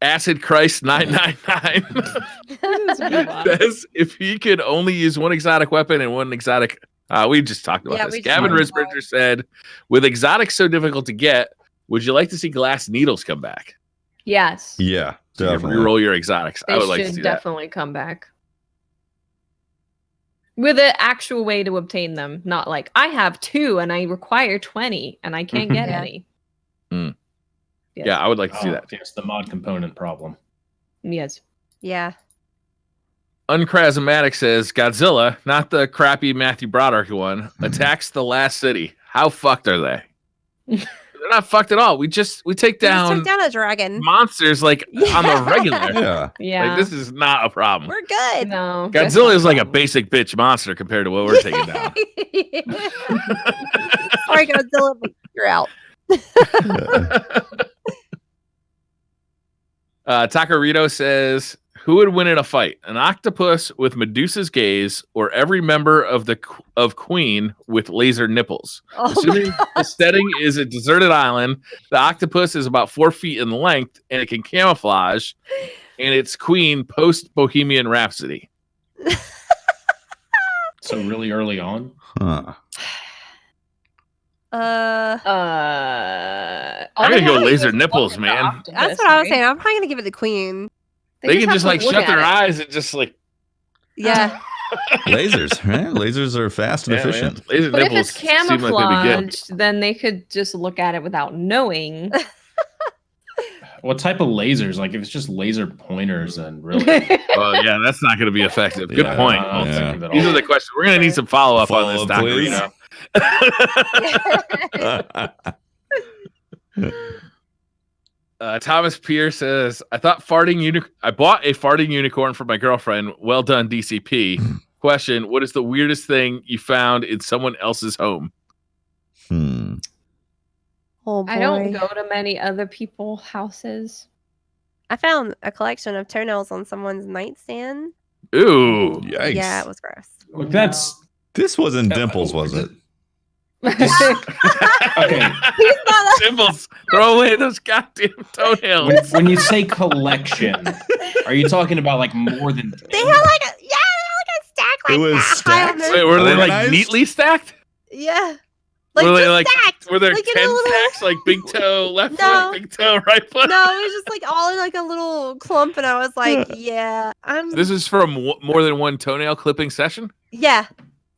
Acid Christ 999 says if he could only use one exotic weapon and one exotic. We just talked about this. Gavin Risbridger said, with exotics so difficult to get, would you like to see glass needles come back? Yes. Yeah, definitely. Reroll your exotics. They I would like to should see definitely come back. With an actual way to obtain them. Not like, I have 2 and I require 20 and I can't get any. Mm. Yeah, I would like to see that. Yes, the mod component problem. Yes. Yeah. Unchrasmatic says Godzilla, not the crappy Matthew Broderick one, attacks the last city. How fucked are they? They're not fucked at all. We take down a dragon. Monsters like on the regular. Yeah. Like, this is not a problem. We're good. No. Godzilla is like a basic bitch monster compared to what we're taking down. Sorry, Godzilla, but you're out. Takarito says, who would win in a fight? An octopus with Medusa's gaze or every member of Queen with laser nipples? Assuming the setting is a deserted island, the octopus is about 4 feet in length and it can camouflage, and it's Queen post Bohemian Rhapsody. So really early on? Huh. I'm gonna go laser nipples, man. That's what I was saying. I'm probably gonna give it the Queen. They can just like shut their eyes and just like lasers, right? Lasers are fast and efficient. Laser but if nipples it's seem like they'd be good. camouflaged, then they could just look at it without knowing. What type of lasers? Like if it's just laser pointers, and really, well, yeah, that's not going to be effective. Good point. These are the questions. We're going to need some follow up on this, Doctor. You know. Thomas Pierce says, I bought a farting unicorn for my girlfriend. Well done, DCP. Question, what is the weirdest thing you found in someone else's home? Oh, boy. I don't go to many other people's houses. I found a collection of toenails on someone's nightstand. Ooh. Yikes. Yeah, it was gross. Look, this wasn't Dimples, was it? Okay. Dimples, throw away those goddamn toenails. When you say collection, are you talking about like more than 10? They had like a stack like it was that. stacked. Wait, were they like neatly stacked? Yeah. Like were they just like stacked. Were there like 10 stacks like big toe left foot, big toe right foot? No, it was just like all in like a little clump, and I was like, yeah, This is for more than one toenail clipping session? Yeah.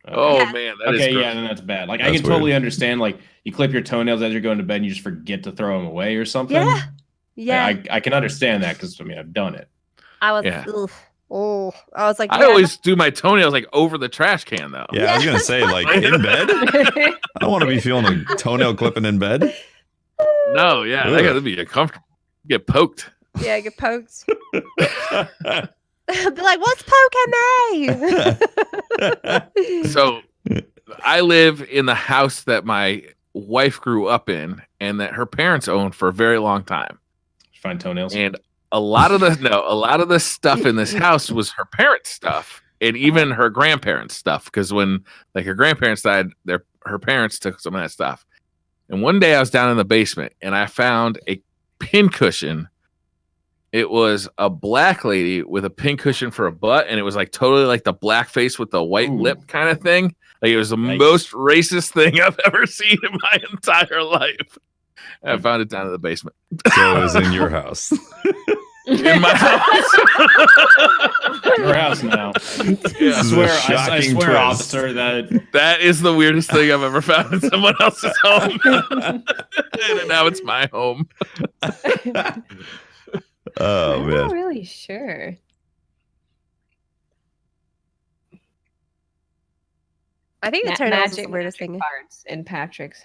Oh yeah. man, that is gross. Yeah, then that's bad. Like I can totally understand. Like you clip your toenails as you're going to bed, and you just forget to throw them away or something. Yeah. I can understand that because I've done it. I was. I was like, I always do my toenails like over the trash can though. Yeah, I was gonna say like in bed. I don't want to be feeling a toenail clipping in bed. No, yeah, that gotta be uncomfortable. Get poked. Yeah, get poked. Be like, what's poking me? So I live in the house that my wife grew up in and that her parents owned for a very long time. Find toenails. And a lot of the stuff in this house was her parents' stuff and even her grandparents' stuff. Because when like her grandparents died, her parents took some of that stuff. And one day I was down in the basement and I found a pincushion. It was a black lady with a pincushion for a butt, and it was like totally like the black face with the white lip kind of thing. Like it was the most racist thing I've ever seen in my entire life. I found it down in the basement. So it was in your house. In my house. Your house now. Yeah. I swear, officer, that is the weirdest thing I've ever found in someone else's home. And now it's my home. Oh I'm man. not really sure. I think the toenails is the weirdest thing. Cards in Patrick's.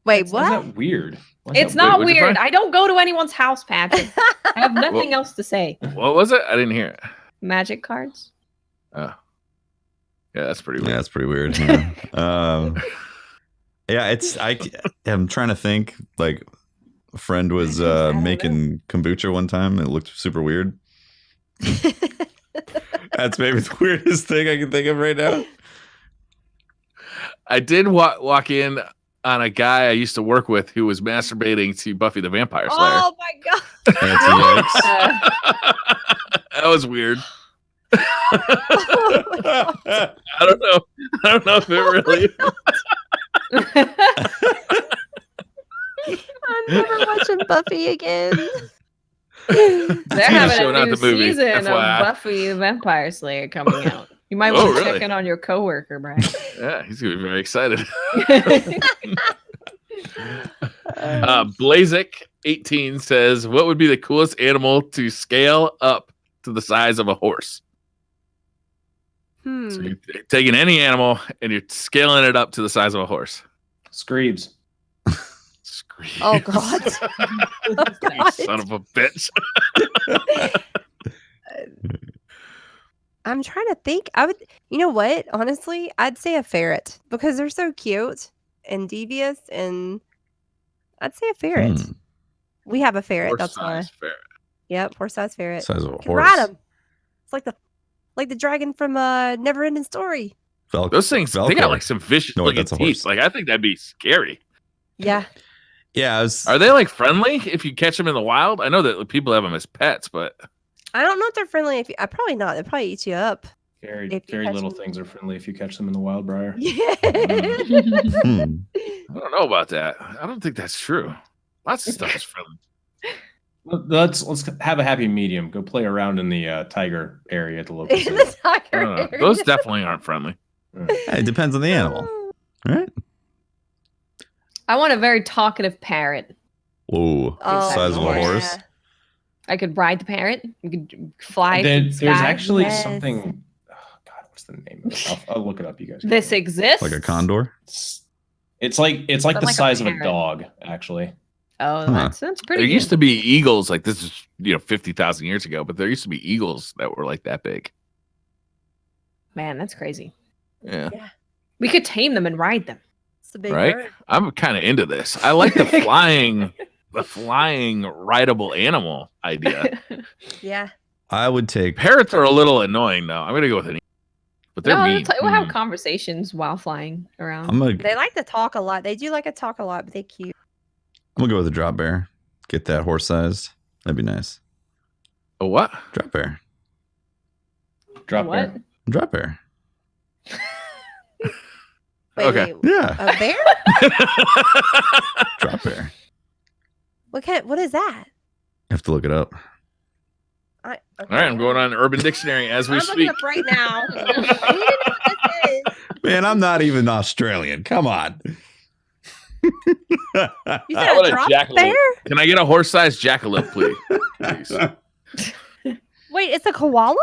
Wait, Why is what? that weird? It's not weird. I don't go to anyone's house, Patrick. I have nothing else to say. What was it? I didn't hear it. Magic cards. Oh. Yeah, that's pretty weird. Yeah, that's pretty weird. Yeah, I'm trying to think. Like, a friend was making kombucha one time. And it looked super weird. That's maybe the weirdest thing I can think of right now. I did walk in on a guy I used to work with who was masturbating to Buffy the Vampire Slayer. Oh my god! That was weird. Oh my god. I don't know if it really. I'm never watching Buffy again. They're having show, a not new the movie, season FYI. of Buffy the Vampire Slayer coming out. You might want to check in on your coworker, Brian. Yeah, he's gonna be very excited. Blazik18 says, "What would be the coolest animal to scale up to the size of a horse?" So you're taking any animal and you're scaling it up to the size of a horse. Screebs. Screebs. Oh god! Oh, You son of a bitch. I'm trying to think. You know what? Honestly, I'd say a ferret because they're so cute and devious, and I'd say a ferret. We have a ferret. That's why. Ferret. Yep, horse-sized ferret. Size of a You can horse. ride 'em. It's like the dragon from Never-Ending Story. Those things, they got like some vicious looking teeth. Like I think that'd be scary. Yeah. Yeah. Are they like friendly if you catch them in the wild? I know that people have them as pets, but I don't know if they're friendly. Probably not. They'll probably eat you up. Very little things are friendly if you catch them in the wild, Briar. Yeah. I don't know about that. I don't think that's true. Lots of stuff is friendly. Let's have a happy medium. Go play around in the tiger area at the local In the tiger area. Those definitely aren't friendly. It depends on the animal, right? I want a very talkative parrot. Whoa, size of a horse. I could ride the parrot. You could fly. There's actually something. Oh God, what's the name of it? I'll look it up. You guys. This exists. Like a condor. It's like the size of a dog, actually. Oh, that's pretty. There used to be eagles. Like this is 50,000 years ago, but there used to be eagles that were like that big. Man, that's crazy. Yeah. We could tame them and ride them. It's a big right? bird. I'm kind of into this. I like the flying rideable animal idea. Yeah. I would take Parrots are a little annoying though. I'm gonna go with an but they're mean. We'll have conversations while flying around. They like to talk a lot. They do like to talk a lot, but they're cute. I'm gonna go with a drop bear. Get that horse sized. That'd be nice. A what? Drop bear. Drop bear. Drop bear. Okay. Yeah. A bear? Drop bear. What is that? You have to look it up. Okay. All right, I'm going on Urban Dictionary as we I'm speak. looking up right now. I need to know what this is. Man, I'm not even Australian. Come on. You said a drop bear? Can I get a horse-sized jackalope, please? Wait, it's a koala?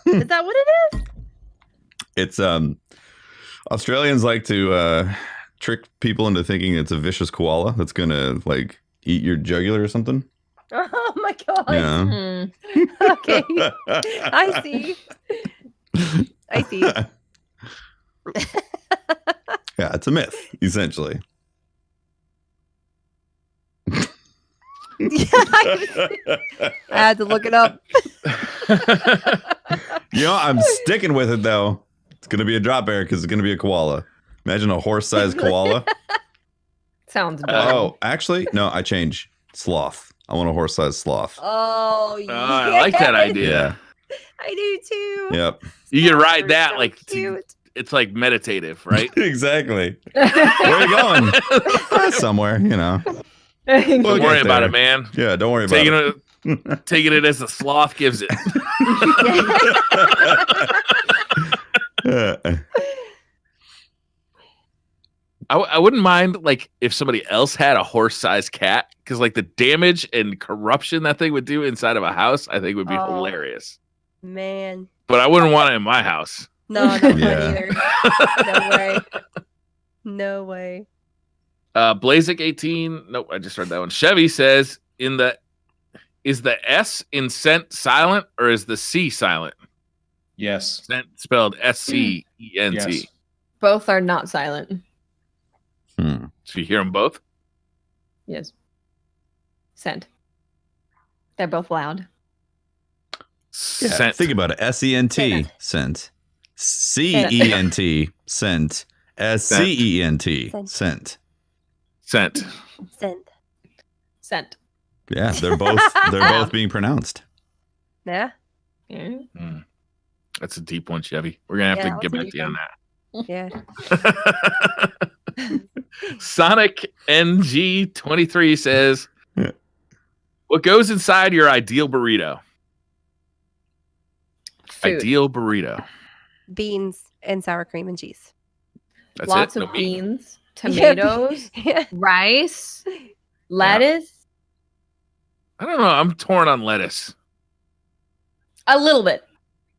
Is that what it is? It's Australians like to trick people into thinking it's a vicious koala that's gonna like eat your jugular or something. Oh my god. Yeah. Okay. I see. Yeah, it's a myth, essentially. I had to look it up. I'm sticking with it though. It's gonna be a drop bear because it's gonna be a koala. Imagine a horse-sized koala. Sounds dumb. Oh, actually, no. I change. Sloth. I want a horse-sized sloth. Oh, yeah. I like that idea. I do too. Yep. You can ride that So like cute. it's like meditative, right? Exactly. Where are you going? Somewhere, Don't worry about it, man. Yeah, don't worry about it. Taking it as the sloth gives it. I wouldn't mind like if somebody else had a horse-sized cat, because like the damage and corruption that thing would do inside of a house, I think would be hilarious. Man. But I wouldn't want it in my house. No, not either. No way. No way. Blazik18. Nope, I just read that one. Chevy says, is the S in scent silent or is the C silent? Yes. Scent spelled SCENT. Yes. Both are not silent. So you hear them both? Yes. Scent. They're both loud. Yeah, Scent. think about it. SENT, scent. CENT, scent. SCENT, scent. Scent. Scent. Yeah, they're both being pronounced. Yeah. That's a deep one, Chevy. We're gonna have to get back to you on that. Yeah. Sonic NG23 says, what goes inside your ideal burrito? Food. Ideal burrito. Beans and sour cream and cheese. That's Lots it? of No meat? beans, tomatoes, rice, lettuce. I don't know. I'm torn on lettuce. A little bit.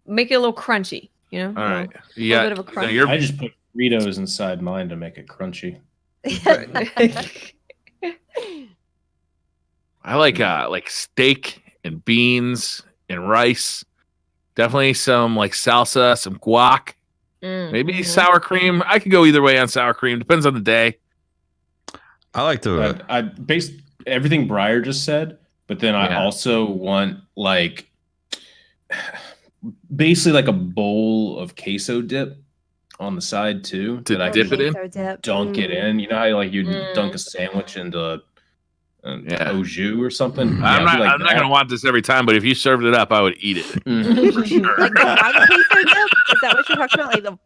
Make it a little crunchy, you know? All right. A little bit of a crunch. I just put Fritos inside mine to make it crunchy. I like steak and beans and rice. Definitely some like salsa, some guac, maybe sour cream. I could go either way on sour cream. Depends on the day. I like to. I based everything Briar just said, but then I also want like basically like a bowl of queso dip on the side too. To dip it in? Dunk it in. You know how like you dunk a sandwich into au jus or something? I'm not going to want this every time, but if you served it up, I would eat it. For sure. Like the white queso dip? Is that what you're talking about? Like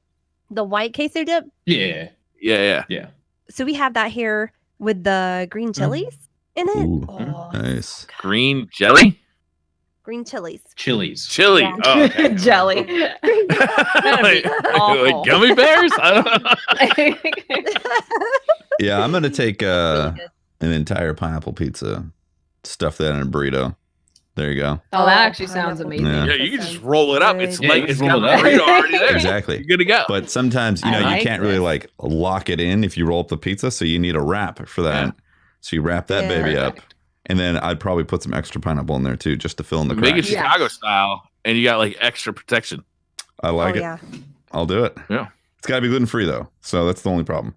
the white queso dip? Yeah. So we have that here with the green chilies in it. Ooh, oh, nice. Green jelly? Green chilies. Chili. Yeah. Oh, okay. Jelly. like gummy bears? I don't know. Yeah, I'm gonna take an entire pineapple pizza, stuff that in a burrito. There you go. Oh, that actually sounds amazing. Yeah. Yeah, you can just roll it up. It's like it's got roll the it up. burrito already there. Exactly. You're good to go. But sometimes, you I you can't really this. like lock it in if you roll up the pizza, so you need a wrap for that. Yeah. So you wrap that baby up, and then I'd probably put some extra pineapple in there too, just to fill in the cracks. Make it Chicago style, and you got like extra protection. I like it. Yeah. I'll do it. Yeah. It's got to be gluten free though, so that's the only problem.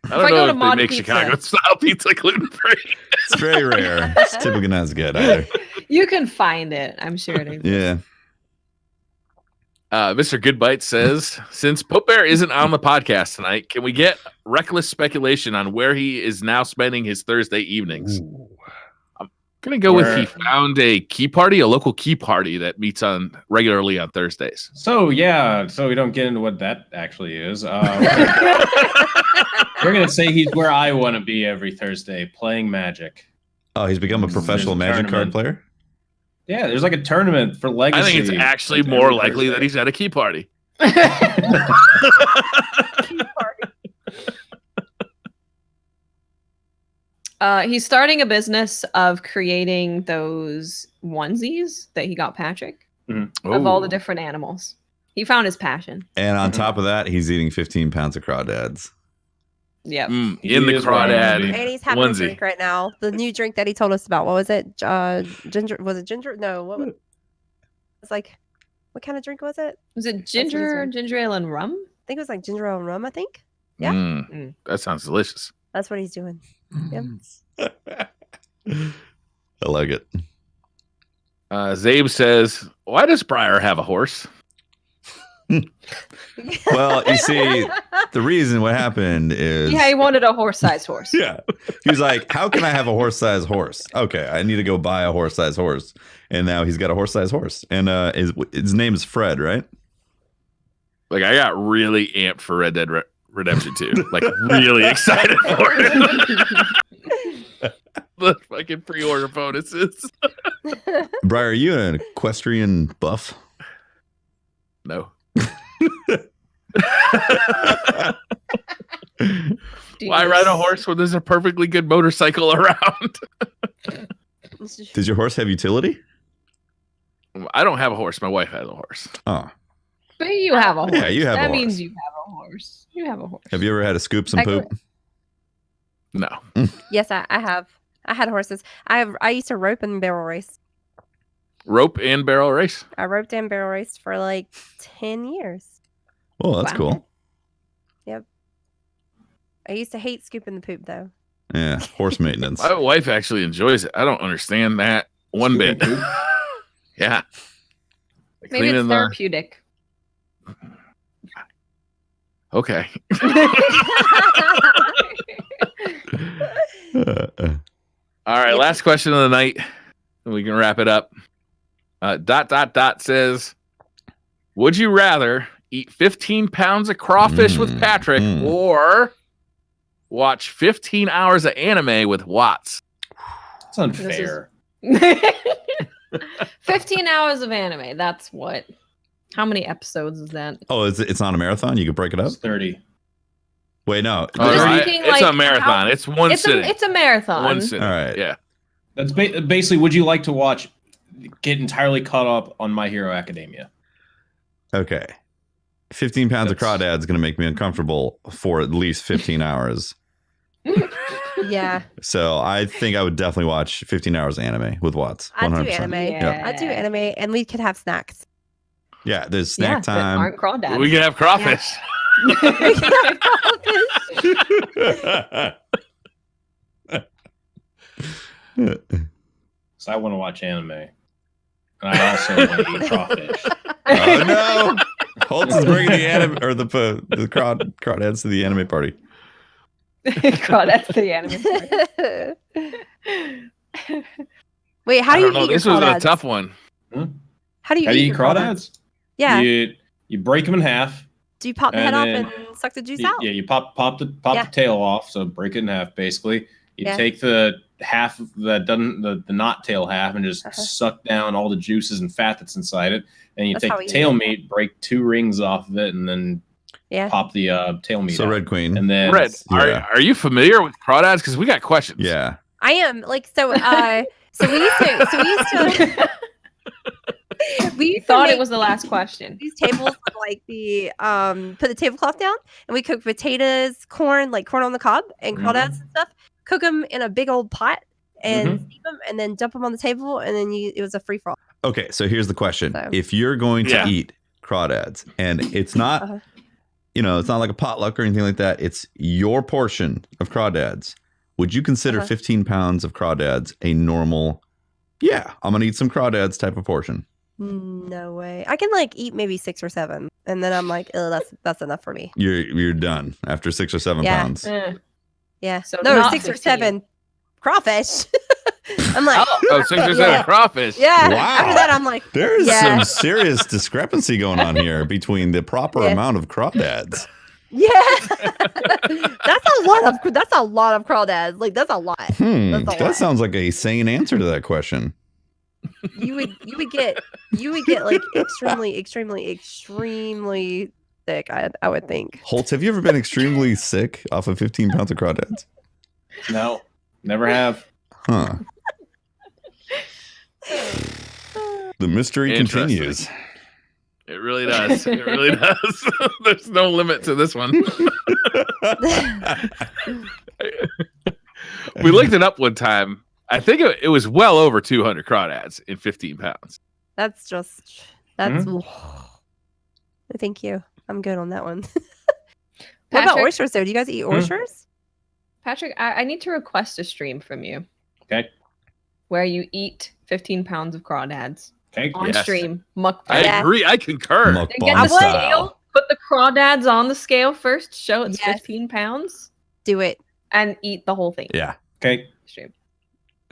I don't know if they make Chicago style pizza gluten free. It's very rare. It's typically not as good either. You can find it. I'm sure it exists. Yeah. Mr. Goodbite says, since Pope Bear isn't on the podcast tonight, can we get reckless speculation on where he is now spending his Thursday evenings? Ooh. I'm gonna go with he found a local key party that meets on regularly on Thursdays. So we don't get into what that actually is. We're gonna say he's where I want to be every Thursday, playing Magic. Oh, he's become a professional Magic card player? Yeah, there's like a tournament for Legacy. I think it's actually more likely that he's at a key party. Key party. He's starting a business of creating those onesies that he got Patrick of all the different animals. He found his passion. And on top of that, he's eating 15 pounds of crawdads. Yep. In the crawdad And he's having a onesie. drink right now. The new drink that he told us about. What was it? Ginger? Was it ginger? No. What was it's like? What kind of drink was it? Was it what he's doing. ginger ale and rum? I think it was like ginger ale and rum. I think. Yeah. That sounds delicious. That's what he's doing. Yep. I like it. Zabe says, why does Briar have a horse? Well, you see, the reason what happened is... Yeah, he wanted a horse-sized horse. Yeah. He was like, how can I have a horse-sized horse? Okay, I need to go buy a horse-sized horse. And now he's got a horse-sized horse. And his name is Fred, right? Like, I got really amped for Red Dead Redemption 2. Like, really excited for it. the fucking pre-order bonuses. Briar, are you an equestrian buff? No. Why ride a horse when there's a perfectly good motorcycle around? Does your horse have utility? I don't have a horse. My wife has a horse. Oh. But you have a horse. Yeah, you have that a horse. means you have a horse. You have a horse. Have you ever had to scoop some poop? No. Yes, I have. I had horses. I used to rope and barrel race. Rope and barrel race. I roped and barrel raced for like 10 years. Oh, that's Wow. cool. Yep. I used to hate scooping the poop though. Yeah, horse maintenance. My wife actually enjoys it. I don't understand that one bit. Yeah. Maybe it's therapeutic. Okay. All right, last question of the night, and we can wrap it up. ... says, would you rather eat 15 pounds of crawfish with Patrick or watch 15 hours of anime with Watts? It's unfair. 15 hours of anime. That's what? How many episodes is that? Oh, it's not a marathon? You could break it up? It's 30. Wait, no. Oh, just no, thinking, it's like, a marathon. It's one sitting. It's a marathon. One sitting. All right. Yeah. That's basically, would you like to get entirely caught up on My Hero Academia? Okay. 15 pounds of crawdad is going to make me uncomfortable for at least 15 hours. Yeah. So I think I would definitely watch 15 hours of anime with Watts. 100%. I do anime. Yeah. I do anime, and we could have snacks. Yeah, there's snack that time. aren't crawdads. We can have crawfish. So I want to watch anime. And I also want to eat crawfish. Oh no! Holtz is bringing the anime or the crawdads to the anime party. Crawdads to the anime. Wait, how do you I don't know. eat your This was crawdads? a tough one. How do you How do eat you eat your crawdads? Yeah. You break them in half. Do you pop the head and off then and suck the juice out? Yeah, you pop the Yeah. tail off, so break it in half basically. You Yeah. take the half that doesn't the not tail half and just suck down all the juices and fat that's inside it. And you That's take how the we tail eat it. meat, break 2 rings off of it, and then Yeah. pop the tail meat So out. Red Queen. And then Red, Yeah. are you familiar with crawdads? Because we got questions. Yeah. I am like so. So we used to. We You used to thought make it was the last question. these tables with like the put the tablecloth down, and we cook potatoes, corn on the cob, and crawdads and stuff. Cook them in a big old pot and steam them, and then dump them on the table, and then it was a free for all. Okay, so here's the question: So- if you're going to Yeah. eat crawdads, and it's not, it's not like a potluck or anything like that. It's your portion of crawdads. Would you consider 15 pounds of crawdads a normal? Yeah, I'm gonna eat some crawdads type of portion. No way. I can like eat maybe 6 or 7, and then I'm like, oh, that's enough for me. You're done after 6 or 7 Yeah. pounds. Yeah. So no, not 6 or 15. 7 crawfish. I'm like, Oh, 6 or 7 Yeah. crawfish. yeah. Wow. After that, I'm like, There's Yeah. some serious discrepancy going on here between the proper Yeah. amount of crawdads. yeah. that's a lot of crawdads. Like that's a lot. That's a That lot. sounds like a sane answer to that question. You would get like extremely sick. I would think. Holtz, have you ever been extremely sick off of 15 pounds of crawdads? No, never have. Huh. The mystery Interesting. continues. It really does. It really does. There's no limit to this one. We looked it up one time. I think it was well over 200 crawdads in 15 pounds. That's Thank you. I'm good on that one. What about Patrick? oysters though? Do you guys eat oysters? Patrick, I need to request a stream from you Okay. where you eat 15 pounds of crawdads Okay. on Yes. stream. Mukbang. I Yeah. agree. I concur. Then get Mukbang the style. scale, put the crawdads on the scale first, show it's Yes. 15 pounds, Do it. and eat the whole thing. Yeah. Okay. Stream.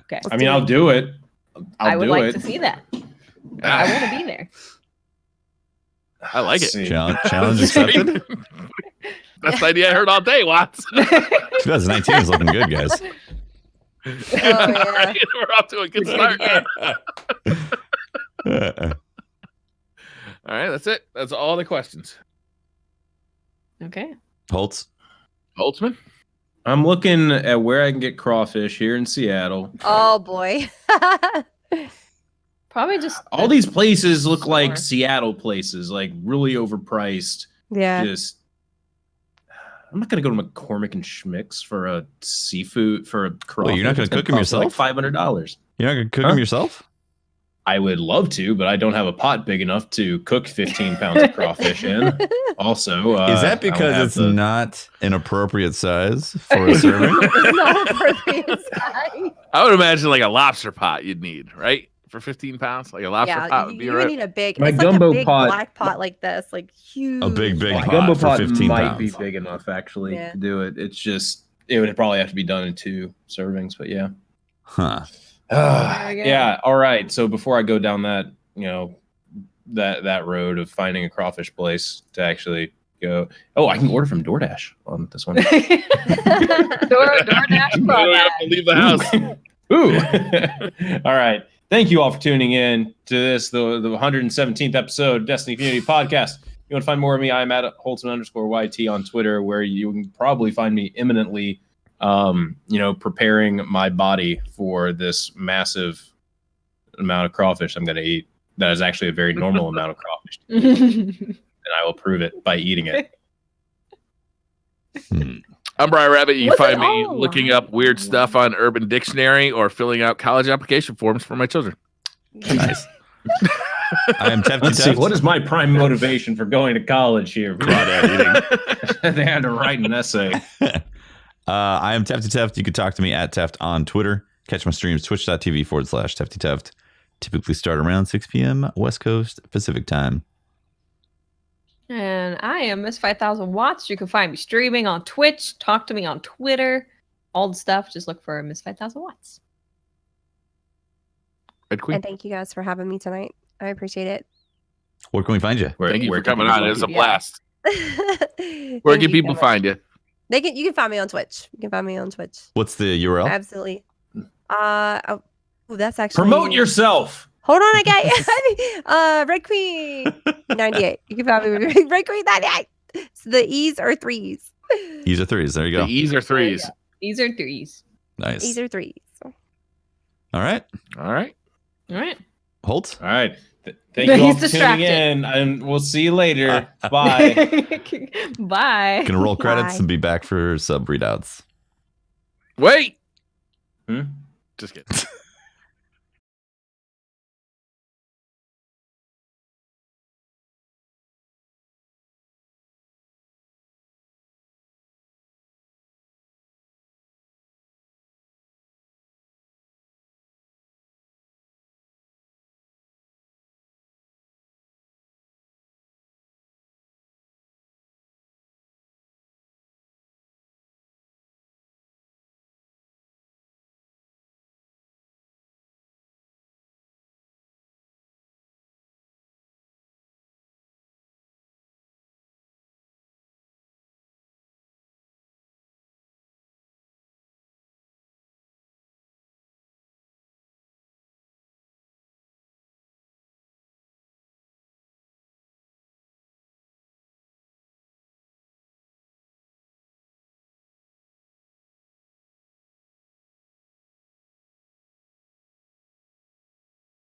Okay. I mean, I'll do it. I would do like it. to see that. I want to be there. I like it. Let's see. Challenge accepted. Best idea I heard all day, Watts. 2019 is looking good, guys. Yeah. We're off to a good start. All right, that's it. That's all the questions. Okay. Holtzman? I'm looking at where I can get crawfish here in Seattle. Oh boy. Probably just all these places look like Seattle places, like really overpriced. Yeah. Just I'm not gonna go to McCormick and Schmick's for a seafood for a crawfish. Well, you're not gonna cook them yourself? Like $500. You're not gonna cook them yourself? I would love to, but I don't have a pot big enough to cook 15 pounds of crawfish in. Also, is that because it's not an appropriate size for a serving? It's not appropriate size. I would imagine like a lobster pot you'd need, right? For 15 pounds, like a lobster pot would be you right. need a big, My it's gumbo like a big pot, black pot like this, like huge. A big pot gumbo for pot 15 might pounds. be big enough actually to do it. It's just it would probably have to be done in 2 servings, but yeah. Huh. Yeah. All right. So before I go down that, that road of finding a crawfish place to actually go. Oh, I can order from DoorDash on this one. DoorDash. You don't have to leave the house. Ooh. All right. Thank you all for tuning in to this, the 117th episode Destiny Community Podcast. You want to find more of me? I'm at Holtzman_YT on Twitter, where you can probably find me imminently preparing my body for this massive amount of crawfish I'm going to eat. That is actually a very normal amount of crawfish. And I will prove it by eating it. I'm Brian Rabbit. You can find me looking up weird stuff on Urban Dictionary or filling out college application forms for my children. Nice. I am Tefty Let's see, what is my prime motivation for going to college here? Crawdad eating. They had to write an essay. I am Tefty Teft. You can talk to me at Teft on Twitter. Catch my streams, twitch.tv/Tefty Teft. Typically start around 6 p.m. West Coast Pacific time. And I am Miss 5000 Watts. You can find me streaming on Twitch. Talk to me on Twitter. All the stuff. Just look for Miss 5000 Watts. And thank you guys for having me tonight. I appreciate it. Where can we find you? Thank you for coming on. It was a blast. Where can people find you? You can find me on Twitch. You can find me on Twitch. What's the URL? Absolutely. That's actually promote yourself. Hold on, I got Redqu33n98. You can find me with Redqu33n98. So the E's are 3s. E's are 3s. There you go. The E's are 3s. E's are 3s. Nice. E's are 3s. All right. All Holt. right. Thank you all for tuning in, and we'll see you later. Bye. Bye. Gonna roll credits and be back for sub readouts. Wait. Hmm? Just kidding.